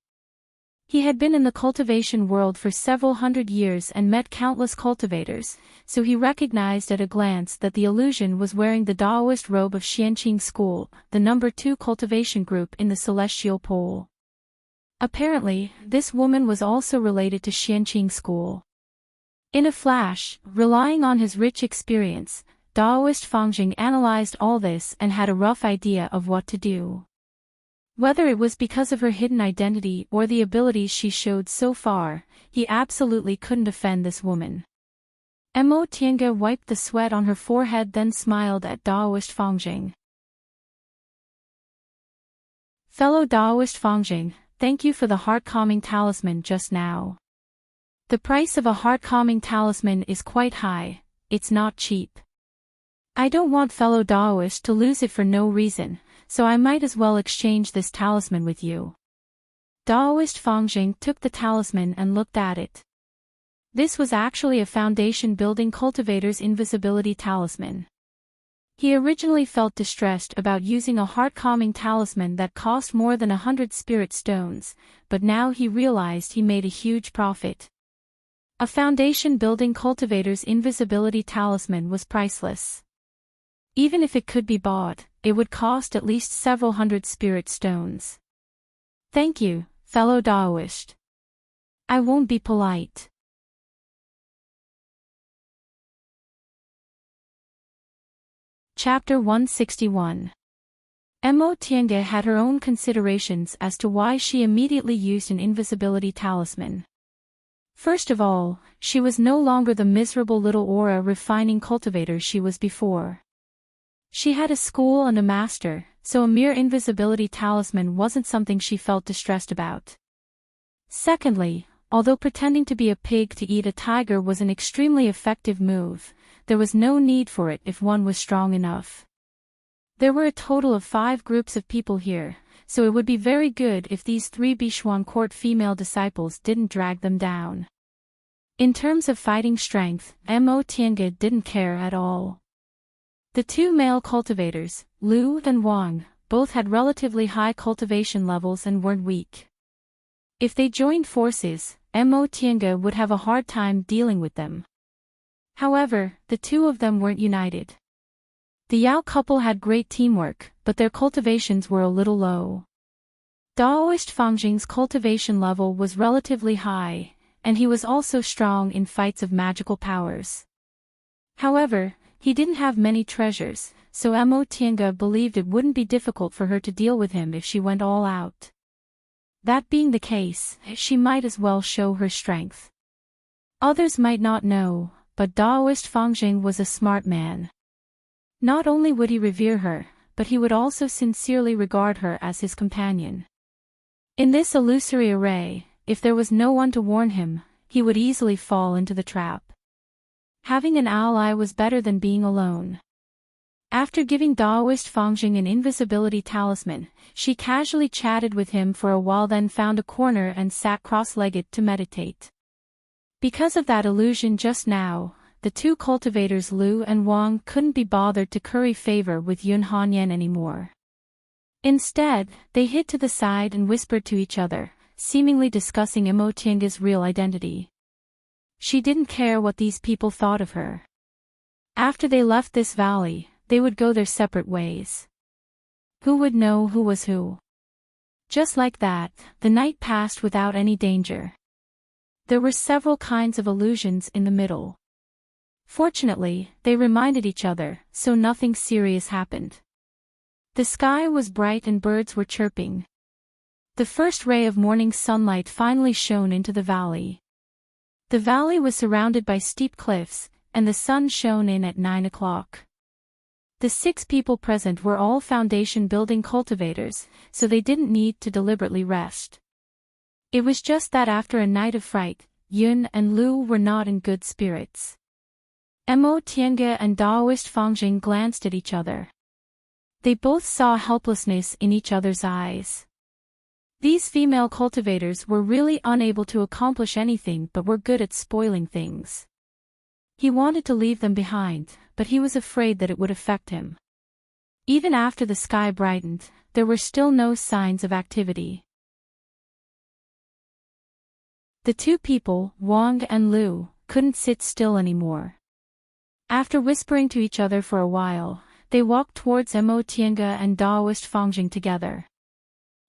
A: He had been in the cultivation world for several hundred years and met countless cultivators, so he recognized at a glance that the illusion was wearing the Daoist robe of Xianqing School, the number 2 cultivation group in the Celestial Pole. Apparently, this woman was also related to Xianqing School. In a flash, relying on his rich experience, Daoist Fangjing analyzed all this and had a rough idea of what to do. Whether it was because of her hidden identity or the abilities she showed so far, he absolutely couldn't defend this woman. Imo Tiange wiped the sweat on her forehead then smiled at Daoist Fangjing. Fellow Daoist Fangjing, thank you for the heart-calming talisman just now. The price of a heart-calming talisman is quite high, it's not cheap. I don't want fellow Daoist to lose it for no reason, so I might as well exchange this talisman with you. Daoist Fangjing took the talisman and looked at it. This was actually a foundation-building cultivator's invisibility talisman. He originally felt distressed about using a heart-calming talisman that cost more than 100 spirit stones, but now he realized he made a huge profit. A foundation-building cultivator's invisibility talisman was priceless. Even if it could be bought, it would cost at least several hundred spirit stones. Thank you, fellow Daoist. I won't be polite. Chapter 161. Imo Tiange had her own considerations as to why she immediately used an invisibility talisman. First of all, she was no longer the miserable little aura-refining cultivator she was before. She had a school and a master, so a mere invisibility talisman wasn't something she felt distressed about. Secondly, although pretending to be a pig to eat a tiger was an extremely effective move, there was no need for it if one was strong enough. There were a total of 5 groups of people here, so it would be very good if these 3 Bichuan court female disciples didn't drag them down. In terms of fighting strength, Imo Tiange didn't care at all. The 2 male cultivators, Lu and Wang, both had relatively high cultivation levels and weren't weak. If they joined forces, Imo Tiange would have a hard time dealing with them. However, the 2 of them weren't united. The Yao couple had great teamwork, but their cultivations were a little low. Daoist Fangjing's cultivation level was relatively high, and he was also strong in fights of magical powers. However, he didn't have many treasures, so Imo Tiange believed it wouldn't be difficult for her to deal with him if she went all out. That being the case, she might as well show her strength. Others might not know, but Daoist Fangjing was a smart man. Not only would he revere her, but he would also sincerely regard her as his companion. In this illusory array, if there was no one to warn him, he would easily fall into the trap. Having an ally was better than being alone. After giving Daoist Fangjing an invisibility talisman, she casually chatted with him for a while then found a corner and sat cross-legged to meditate. Because of that illusion just now, the 2 cultivators Lu and Wang couldn't be bothered to curry favor with Yun Hanyan anymore. Instead, they hid to the side and whispered to each other, seemingly discussing Imo Tiange's real identity. She didn't care what these people thought of her. After they left this valley, they would go their separate ways. Who would know who was who? Just like that, the night passed without any danger. There were several kinds of illusions in the middle. Fortunately, they reminded each other, so nothing serious happened. The sky was bright and birds were chirping. The first ray of morning sunlight finally shone into the valley. The valley was surrounded by steep cliffs, and the sun shone in at 9 o'clock. The 6 people present were all foundation-building cultivators, so they didn't need to deliberately rest. It was just that after a night of fright, Yun and Lu were not in good spirits. Mo Tiange and Daoist Fangjing glanced at each other. They both saw helplessness in each other's eyes. These female cultivators were really unable to accomplish anything but were good at spoiling things. He wanted to leave them behind, but he was afraid that it would affect him. Even after the sky brightened, there were still no signs of activity. The 2 people, Wang and Lu, couldn't sit still anymore. After whispering to each other for a while, they walked towards Mo Tiange and Daoist Fangjing together.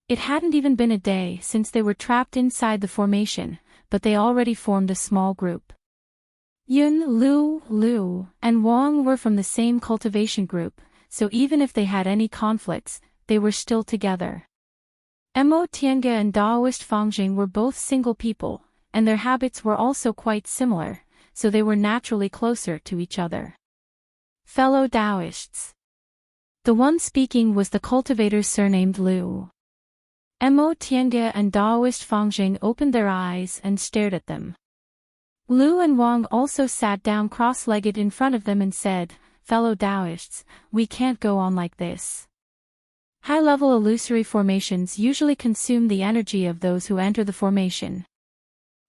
A: It hadn't even been a day since they were trapped inside the formation, but they already formed a small group. Yun, Lu, and Wang were from the same cultivation group, so even if they had any conflicts, they were still together. Mo Tiange and Daoist Fangjing were both single people, and their habits were also quite similar, so they were naturally closer to each other. Fellow Taoists. The one speaking was the cultivator surnamed Lu. Mo Tiange and Daoist Fangjing opened their eyes and stared at them. Lu and Wang also sat down cross-legged in front of them and said, "Fellow Taoists, we can't go on like this. High-level illusory formations usually consume the energy of those who enter the formation.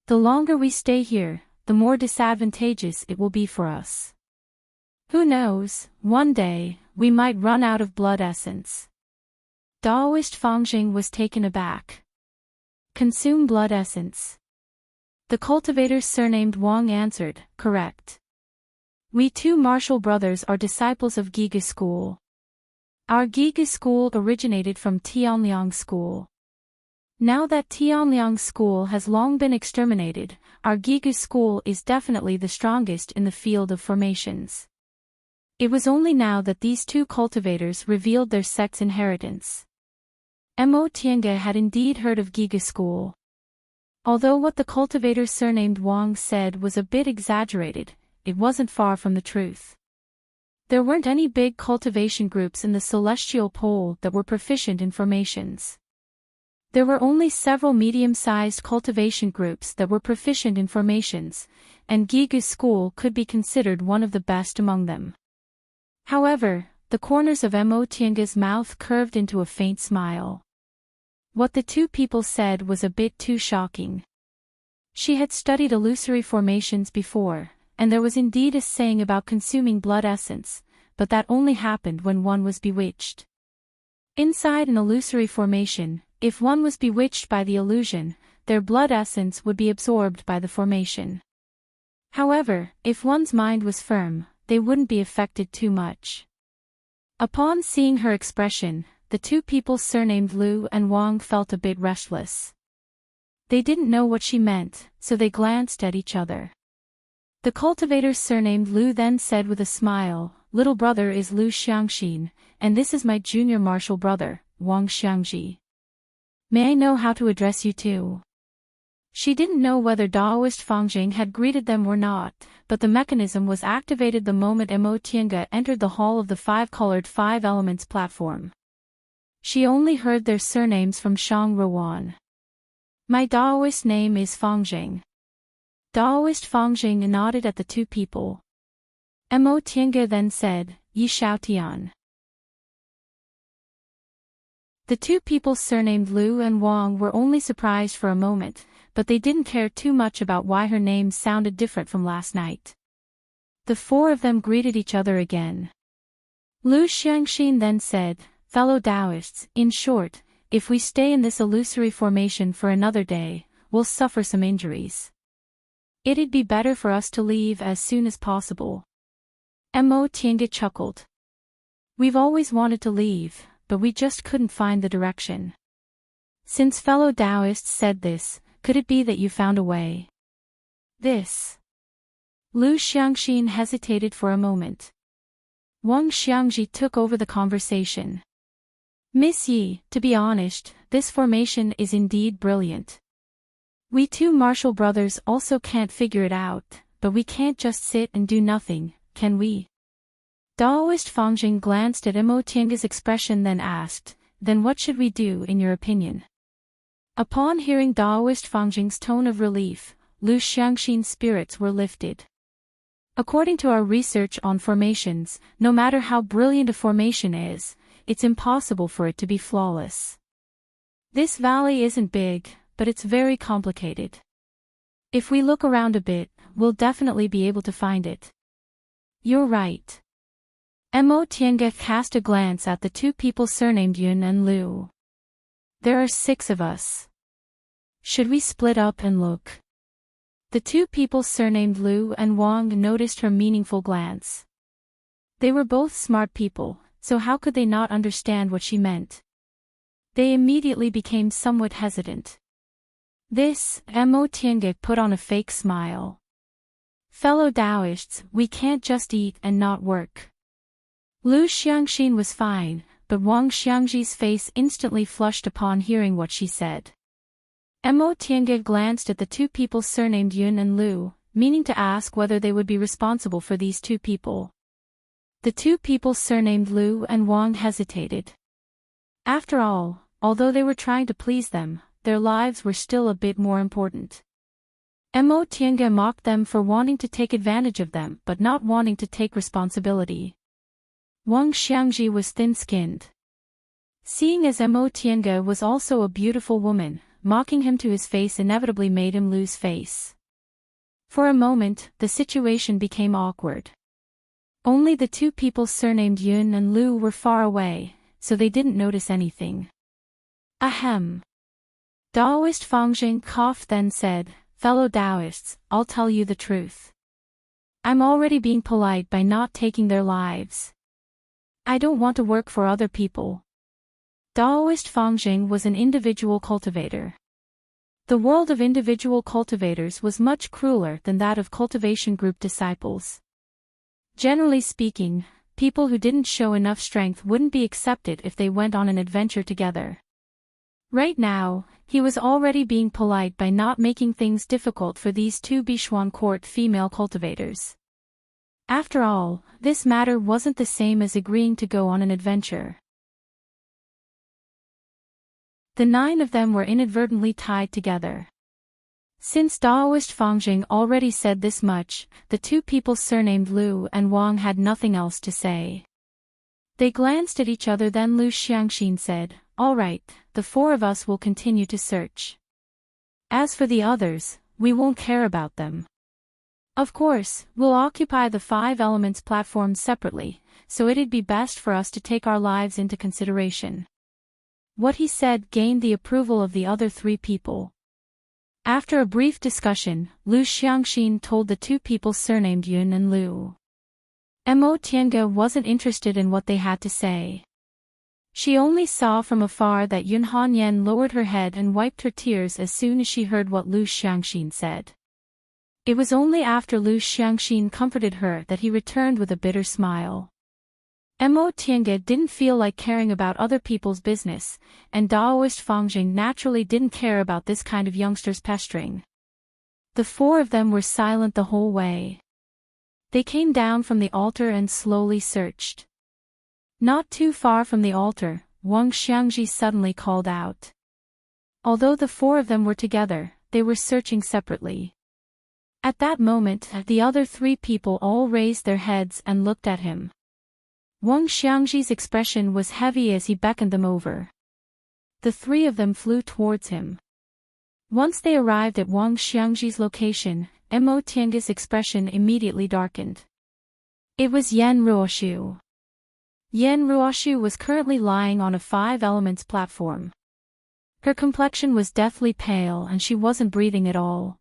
A: The longer we stay here, the more disadvantageous it will be for us. Who knows, one day, we might run out of blood essence." Daoist Fangjing was taken aback. Consume blood essence. The cultivator surnamed Wang answered, "Correct. We 2 martial brothers are disciples of Giga School. Our Giga School originated from Tianliang School. Now that Tianliang School has long been exterminated, our Giga School is definitely the strongest in the field of formations." It was only now that these 2 cultivators revealed their sect's inheritance. Mo Tiange had indeed heard of Giga School. Although what the cultivator surnamed Wang said was a bit exaggerated, it wasn't far from the truth. There weren't any big cultivation groups in the celestial pole that were proficient in formations. There were only several medium-sized cultivation groups that were proficient in formations, and Giga School could be considered one of the best among them. However, the corners of Mo Tiange's mouth curved into a faint smile. What the 2 people said was a bit too shocking. She had studied illusory formations before, and there was indeed a saying about consuming blood essence, but that only happened when one was bewitched. Inside an illusory formation, if one was bewitched by the illusion, their blood essence would be absorbed by the formation. However, if one's mind was firm, they wouldn't be affected too much. Upon seeing her expression, the 2 people surnamed Lu and Wang felt a bit restless. They didn't know what she meant, so they glanced at each other. The cultivator surnamed Lu then said with a smile, "Little brother is Lu Xiangxin, and this is my junior martial brother, Wang Xiangji. May I know how to address you two?" She didn't know whether Daoist Fangjing had greeted them or not, but the mechanism was activated the moment Mo Tiange entered the hall of the 5-colored 5 elements platform. She only heard their surnames from Shang Rowan. "My Daoist name is Fangjing." Daoist Fangjing nodded at the 2 people. Mo Tiange then said, "Yi Xiaotian." The 2 people surnamed Lu and Wang were only surprised for a moment, but they didn't care too much about why her name sounded different from last night. The 4 of them greeted each other again. Lu Xiangxin then said, "Fellow Taoists, in short, if we stay in this illusory formation for another day, we'll suffer some injuries. It'd be better for us to leave as soon as possible." Mo Tiange chuckled. "We've always wanted to leave, but we just couldn't find the direction. Since fellow Taoists said this, could it be that you found a way? This. Lu Xiangxin hesitated for a moment. Wang Xiangji took over the conversation. Miss Yi, to be honest, this formation is indeed brilliant. We two martial brothers also can't figure it out, but we can't just sit and do nothing, can we? Daoist Fangjing glanced at Mo Tiange's expression then asked, then what should we do in your opinion? Upon hearing Daoist Fangjing's tone of relief, Lu Xiangxin's spirits were lifted. According to our research on formations, no matter how brilliant a formation is, it's impossible for it to be flawless. This valley isn't big, but it's very complicated. If we look around a bit, we'll definitely be able to find it. You're right. Mo Tiange cast a glance at the two people surnamed Yun and Lu. There are 6 of us. Should we split up and look? The two people surnamed Lu and Wang noticed her meaningful glance. They were both smart people, so how could they not understand what she meant? They immediately became somewhat hesitant. Mo Tiange put on a fake smile. Fellow Taoists, we can't just eat and not work. Lu Xiangxin was fine, but Wang Xiangji's face instantly flushed upon hearing what she said. Mo Tiange glanced at the two people surnamed Yun and Lu, meaning to ask whether they would be responsible for these two people. The two people surnamed Lu and Wang hesitated. After all, although they were trying to please them, their lives were still a bit more important. Mo Tiange mocked them for wanting to take advantage of them but not wanting to take responsibility. Wang Xiangji was thin-skinned. Seeing as Mo Tiange was also a beautiful woman, mocking him to his face inevitably made him lose face. For a moment, the situation became awkward. Only the two people surnamed Yun and Lu were far away, so they didn't notice anything. Ahem. Daoist Fangjing coughed then said, fellow Taoists, I'll tell you the truth. I'm already being polite by not taking their lives. I don't want to work for other people. Daoist Fangjing was an individual cultivator. The world of individual cultivators was much crueler than that of cultivation group disciples. Generally speaking, people who didn't show enough strength wouldn't be accepted if they went on an adventure together. Right now, he was already being polite by not making things difficult for these two Bichuan court female cultivators. After all, this matter wasn't the same as agreeing to go on an adventure. The 9 of them were inadvertently tied together. Since Daoist Fangjing already said this much, the two people surnamed Lu and Wang had nothing else to say. They glanced at each other then Lu Xiangxin said, all right, the 4 of us will continue to search. As for the others, we won't care about them. Of course, we'll occupy the 5 elements platforms separately, so it'd be best for us to take our lives into consideration. What he said gained the approval of the other 3 people. After a brief discussion, Lu Xiangxin told the two people surnamed Yun and Lu. Mo Tiange wasn't interested in what they had to say. She only saw from afar that Yun Hanyan lowered her head and wiped her tears as soon as she heard what Lu Xiangxin said. It was only after Lu Xiangxin comforted her that he returned with a bitter smile. Mo Tiange didn't feel like caring about other people's business, and Daoist Fangjing naturally didn't care about this kind of youngster's pestering. The 4 of them were silent the whole way. They came down from the altar and slowly searched. Not too far from the altar, Wang Xiangji suddenly called out. Although the 4 of them were together, they were searching separately. At that moment, the other 3 people all raised their heads and looked at him. Wang Xiangji's expression was heavy as he beckoned them over. The 3 of them flew towards him. Once they arrived at Wang Xiangji's location, Mo Tiange's expression immediately darkened. It was Yan Ruoshu. Yan Ruoshu was currently lying on a 5 elements platform. Her complexion was deathly pale and she wasn't breathing at all.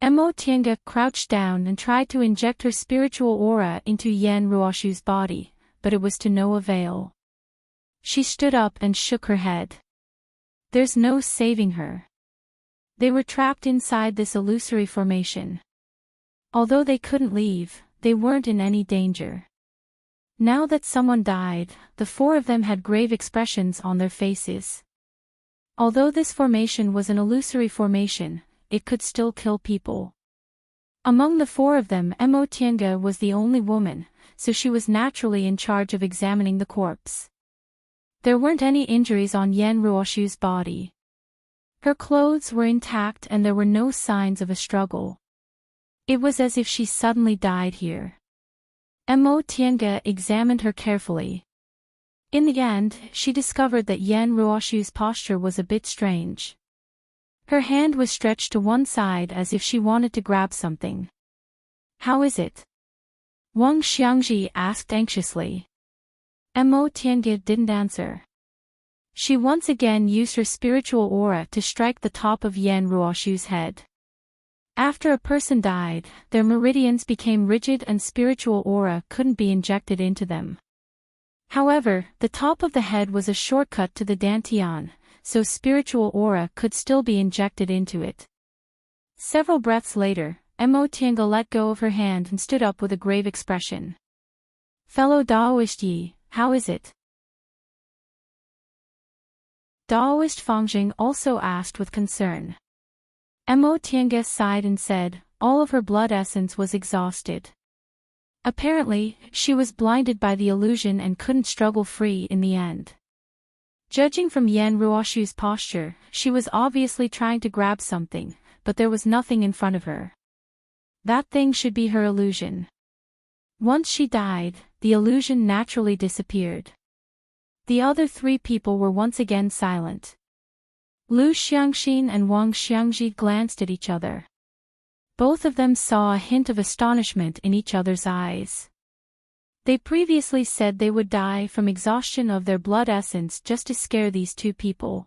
A: Mo Tiange crouched down and tried to inject her spiritual aura into Yan Ruoshu's body, but it was to no avail. She stood up and shook her head. There's no saving her. They were trapped inside this illusory formation. Although they couldn't leave, they weren't in any danger. Now that someone died, the four of them had grave expressions on their faces. Although this formation was an illusory formation, it could still kill people. Among the four of them, Mo Tiange was the only woman, so she was naturally in charge of examining the corpse. There weren't any injuries on Yan Ruoshu's body. Her clothes were intact and there were no signs of a struggle. It was as if she suddenly died here. Mo Tiange examined her carefully. In the end, she discovered that Yan Ruoshu's posture was a bit strange. Her hand was stretched to one side as if she wanted to grab something. How is it? Wang Xiangji asked anxiously. Mo Tiange didn't answer. She once again used her spiritual aura to strike the top of Yan Ruoshu's head. After a person died, their meridians became rigid and spiritual aura couldn't be injected into them. However, the top of the head was a shortcut to the dantian, so spiritual aura could still be injected into it. Several breaths later, Mo Tiange let go of her hand and stood up with a grave expression. Fellow Daoist Yi, how is it? Daoist Fangjing also asked with concern. Mo Tiange sighed and said, all of her blood essence was exhausted. Apparently, she was blinded by the illusion and couldn't struggle free in the end. Judging from Yan Ruoshu's posture, she was obviously trying to grab something, but there was nothing in front of her. That thing should be her illusion. Once she died, the illusion naturally disappeared. The other three people were once again silent. Lu Xiangxin and Wang Xiangji glanced at each other. Both of them saw a hint of astonishment in each other's eyes. They previously said they would die from exhaustion of their blood essence just to scare these two people.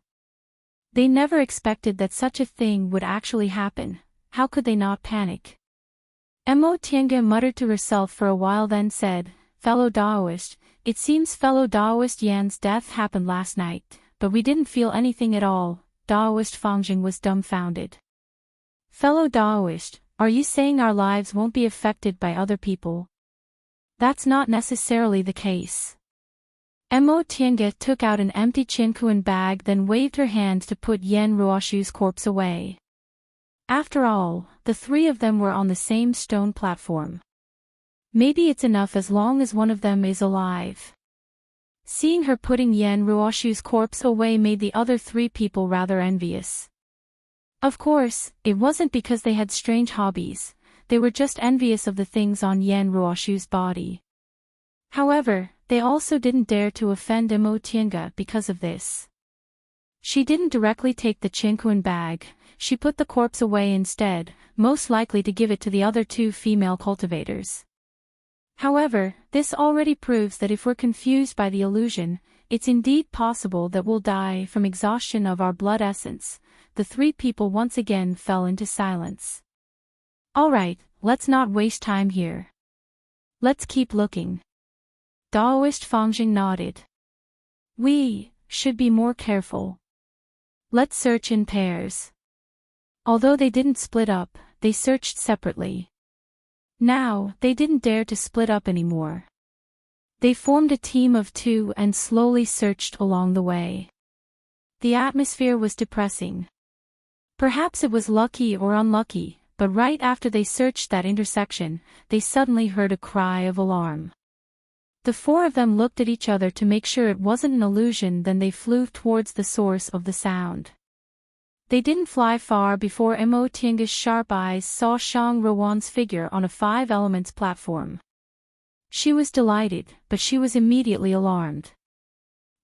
A: They never expected that such a thing would actually happen. How could they not panic? Mo Tiange muttered to herself for a while, then said, fellow Daoist, it seems fellow Daoist Yan's death happened last night, but we didn't feel anything at all. Daoist Fangjing was dumbfounded. Fellow Daoist, are you saying our lives won't be affected by other people? That's not necessarily the case. Mo Tiange took out an empty Qinkuan bag, then waved her hand to put Yan Ruoshu's corpse away. After all, the three of them were on the same stone platform. Maybe it's enough as long as one of them is alive. Seeing her putting Yan Ruoshu's corpse away made the other three people rather envious. Of course, it wasn't because they had strange hobbies, they were just envious of the things on Yan Ruoshu's body. However, they also didn't dare to offend Mo Tiange because of this. She didn't directly take the Qinkuan bag, she put the corpse away instead, most likely to give it to the other two female cultivators. However, this already proves that if we're confused by the illusion, it's indeed possible that we'll die from exhaustion of our blood essence. The three people once again fell into silence. Alright, let's not waste time here. Let's keep looking. Daoist Fangjing nodded. We should be more careful. Let's search in pairs. Although they didn't split up, they searched separately. Now, they didn't dare to split up anymore. They formed a team of two and slowly searched along the way. The atmosphere was depressing. Perhaps it was lucky or unlucky, but right after they searched that intersection, they suddenly heard a cry of alarm. The four of them looked at each other to make sure it wasn't an illusion, then they flew towards the source of the sound. They didn't fly far before Mo Tiange's sharp eyes saw Shang Ruoan's figure on a 5 elements platform. She was delighted, but she was immediately alarmed.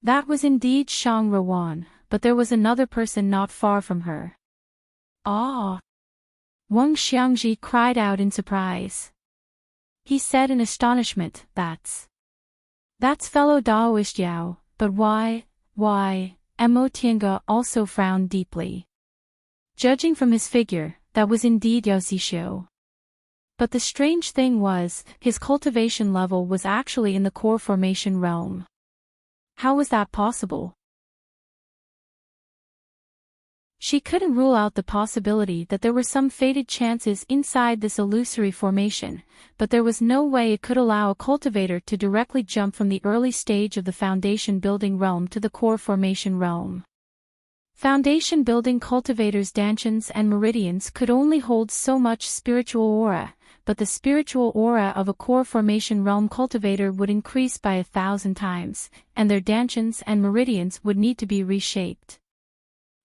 A: That was indeed Shang Ruoan, but there was another person not far from her. Ah! Wang Xiangji cried out in surprise. He said in astonishment, That's fellow Daoist Yao, but why? Mo Tiange also frowned deeply. Judging from his figure, that was indeed Yao Zixio. But the strange thing was, his cultivation level was actually in the core formation realm. How was that possible? She couldn't rule out the possibility that there were some fated chances inside this illusory formation, but there was no way it could allow a cultivator to directly jump from the early stage of the foundation building realm to the core formation realm. Foundation building cultivators' dantions and meridians could only hold so much spiritual aura, but the spiritual aura of a core formation realm cultivator would increase by 1,000 times, and their dantions and meridians would need to be reshaped.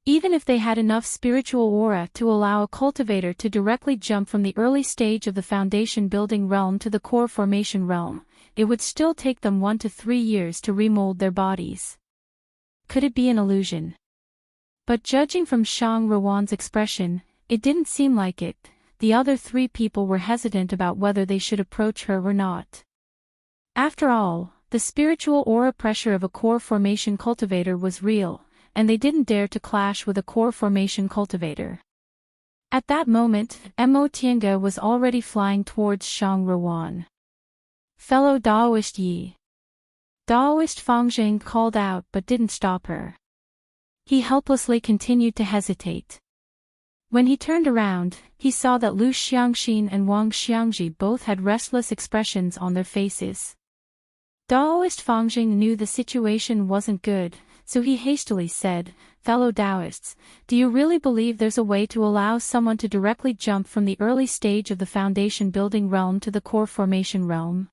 A: Even if they had enough spiritual aura to allow a cultivator to directly jump from the early stage of the foundation building realm to the core formation realm, it would still take them 1 to 3 years to remold their bodies. Could it be an illusion? But judging from Shang Ruan's expression, it didn't seem like it. The other 3 people were hesitant about whether they should approach her or not. After all, the spiritual aura pressure of a core formation cultivator was real, and they didn't dare to clash with a core formation cultivator. At that moment, Mo Tiange was already flying towards Shang Ruan. "Fellow Daoist Yi." Daoist Fangjing called out but didn't stop her. He helplessly continued to hesitate. When he turned around, he saw that Lu Xiangxin and Wang Xiangji both had restless expressions on their faces. Daoist Fangjing knew the situation wasn't good, so he hastily said, "Fellow Taoists, do you really believe there's a way to allow someone to directly jump from the early stage of the foundation building realm to the core formation realm?"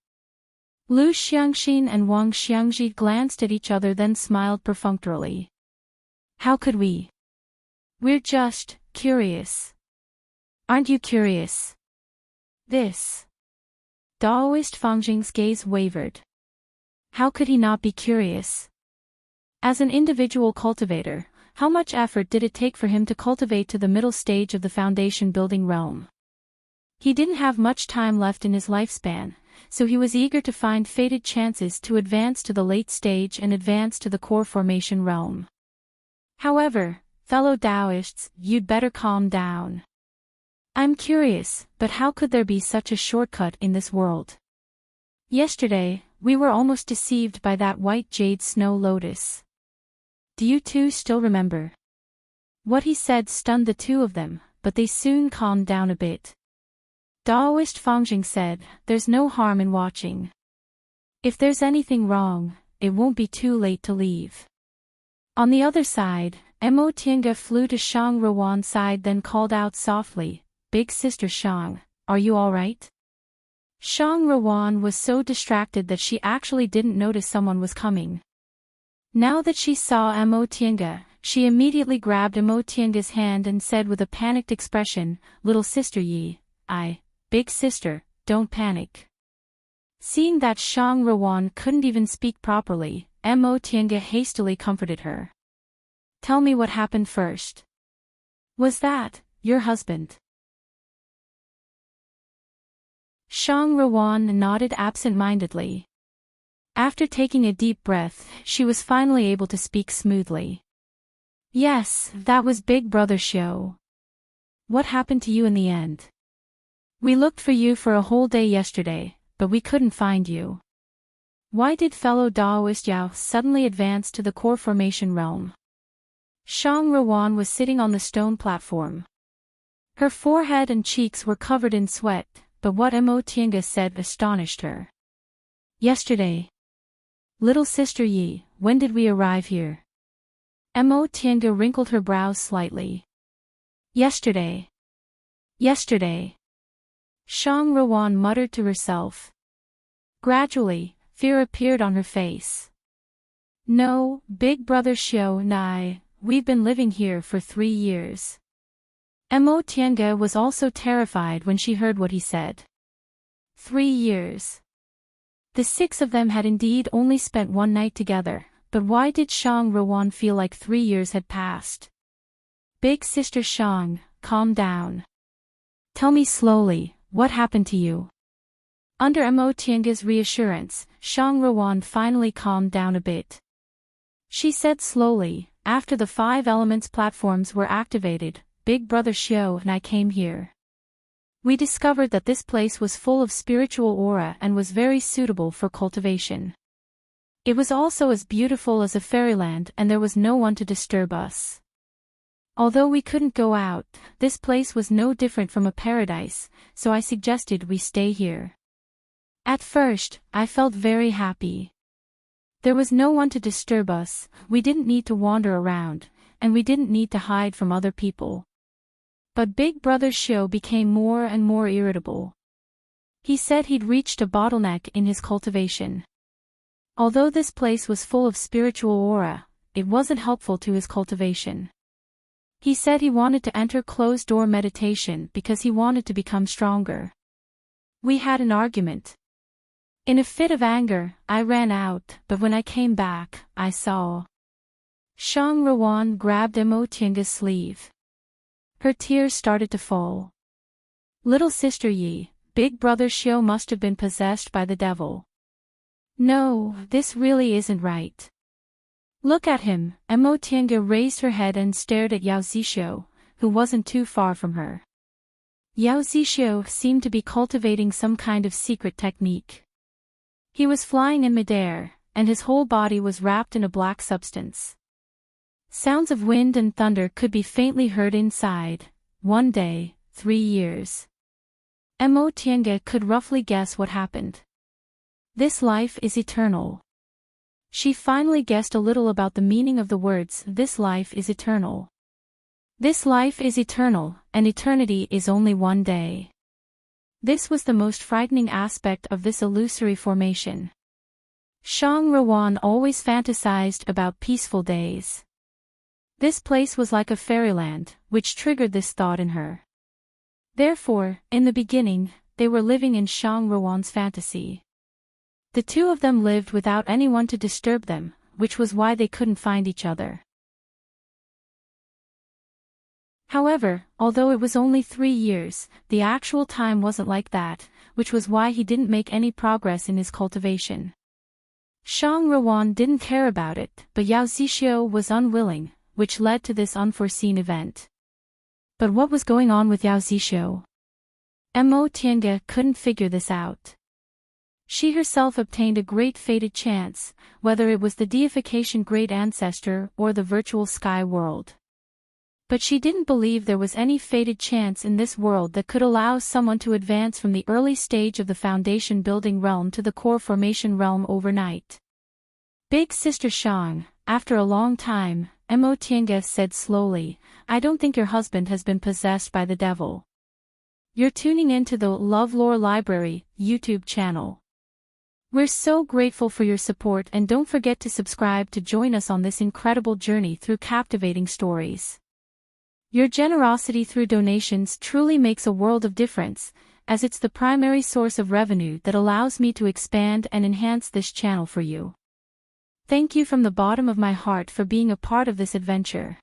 A: Lu Xiangxin and Wang Xiangji glanced at each other then smiled perfunctorily. "How could we? We're just curious." "Aren't you curious?" This. Daoist Fangjing's gaze wavered. How could he not be curious? As an individual cultivator, how much effort did it take for him to cultivate to the middle stage of the foundation building realm? He didn't have much time left in his lifespan, so he was eager to find fated chances to advance to the late stage and advance to the core formation realm. However, fellow Taoists, you'd better calm down. I'm curious, but how could there be such a shortcut in this world? Yesterday, we were almost deceived by that white jade snow lotus. Do you two still remember? What he said stunned the 2 of them, but they soon calmed down a bit. Daoist Fangjing said, "There's no harm in watching. If there's anything wrong, it won't be too late to leave." On the other side, Mo Tiange flew to Shang Ruan's side then called out softly, "Big sister Shang, are you alright?" Shang Ruan was so distracted that she actually didn't notice someone was coming. Now that she saw Mo Tiange, she immediately grabbed Mo Tiange's hand and said with a panicked expression, "Little sister Yi, big sister, don't panic." Seeing that Shang Ruan couldn't even speak properly, Mo Tiange hastily comforted her. "Tell me what happened first. Was that your husband?" Shang Ruan nodded absent-mindedly. After taking a deep breath, she was finally able to speak smoothly. "Yes, that was Big Brother Xiu. What happened to you in the end? We looked for you for a whole day yesterday, but we couldn't find you. Why did fellow Daoist Yao suddenly advance to the core formation realm?" Shang Ruan was sitting on the stone platform. Her forehead and cheeks were covered in sweat, but what Mo Tiange said astonished her. "Yesterday. Little sister Yi, when did we arrive here?" Mo Tiange wrinkled her brows slightly. Yesterday. Yesterday. Shang Ruan muttered to herself. Gradually, fear appeared on her face. "No, Big Brother Xiu and I, we've been living here for 3 years. Mo Tiange was also terrified when she heard what he said. 3 years. The 6 of them had indeed only spent 1 night together, but why did Shang Ruan feel like 3 years had passed? "Big sister Shang, calm down. Tell me slowly, what happened to you?" Under Mo Tiange's reassurance, Shang Ruan finally calmed down a bit. She said slowly, "After the 5 elements platforms were activated, Big Brother Xiu and I came here. We discovered that this place was full of spiritual aura and was very suitable for cultivation. It was also as beautiful as a fairyland, and there was no one to disturb us. Although we couldn't go out, this place was no different from a paradise, so I suggested we stay here. At first, I felt very happy. There was no one to disturb us, we didn't need to wander around, and we didn't need to hide from other people. But Big Brother's show became more and more irritable. He said he'd reached a bottleneck in his cultivation. Although this place was full of spiritual aura, it wasn't helpful to his cultivation. He said he wanted to enter closed-door meditation because he wanted to become stronger. We had an argument. In a fit of anger, I ran out, but when I came back, I saw Shang Rawan grabbed Mo Tianga's sleeve. Her tears started to fall. Little sister Yi, Big Brother's show must have been possessed by the devil. No, this really isn't right. Look at him. Mo Tianga raised her head and stared at Yao Zishu, who wasn't too far from her. Yao Zishu seemed to be cultivating some kind of secret technique. He was flying in midair, and his whole body was wrapped in a black substance. Sounds of wind and thunder could be faintly heard inside. 1 day, 3 years. Mo Tianga could roughly guess what happened. This life is eternal. She finally guessed a little about the meaning of the words, this life is eternal. This life is eternal, and eternity is only 1 day. This was the most frightening aspect of this illusory formation. Shang Rawan always fantasized about peaceful days. This place was like a fairyland, which triggered this thought in her. Therefore, in the beginning, they were living in Shang Rawan's fantasy. The two of them lived without anyone to disturb them, which was why they couldn't find each other. However, although it was only 3 years, the actual time wasn't like that, which was why he didn't make any progress in his cultivation. Shang Rawan didn't care about it, but Yao Zishu was unwilling, which led to this unforeseen event. But what was going on with Yao Zishu? Mo Tianga couldn't figure this out. She herself obtained a great fated chance, whether it was the deification great ancestor or the virtual sky world. But she didn't believe there was any fated chance in this world that could allow someone to advance from the early stage of the foundation building realm to the core formation realm overnight. Big Sister Shang, after a long time, Mo Tianga said slowly, I don't think your husband has been possessed by the devil. You're tuning into the LoveLore Library YouTube channel. We're so grateful for your support, and don't forget to subscribe to join us on this incredible journey through captivating stories. Your generosity through donations truly makes a world of difference, as it's the primary source of revenue that allows me to expand and enhance this channel for you. Thank you from the bottom of my heart for being a part of this adventure.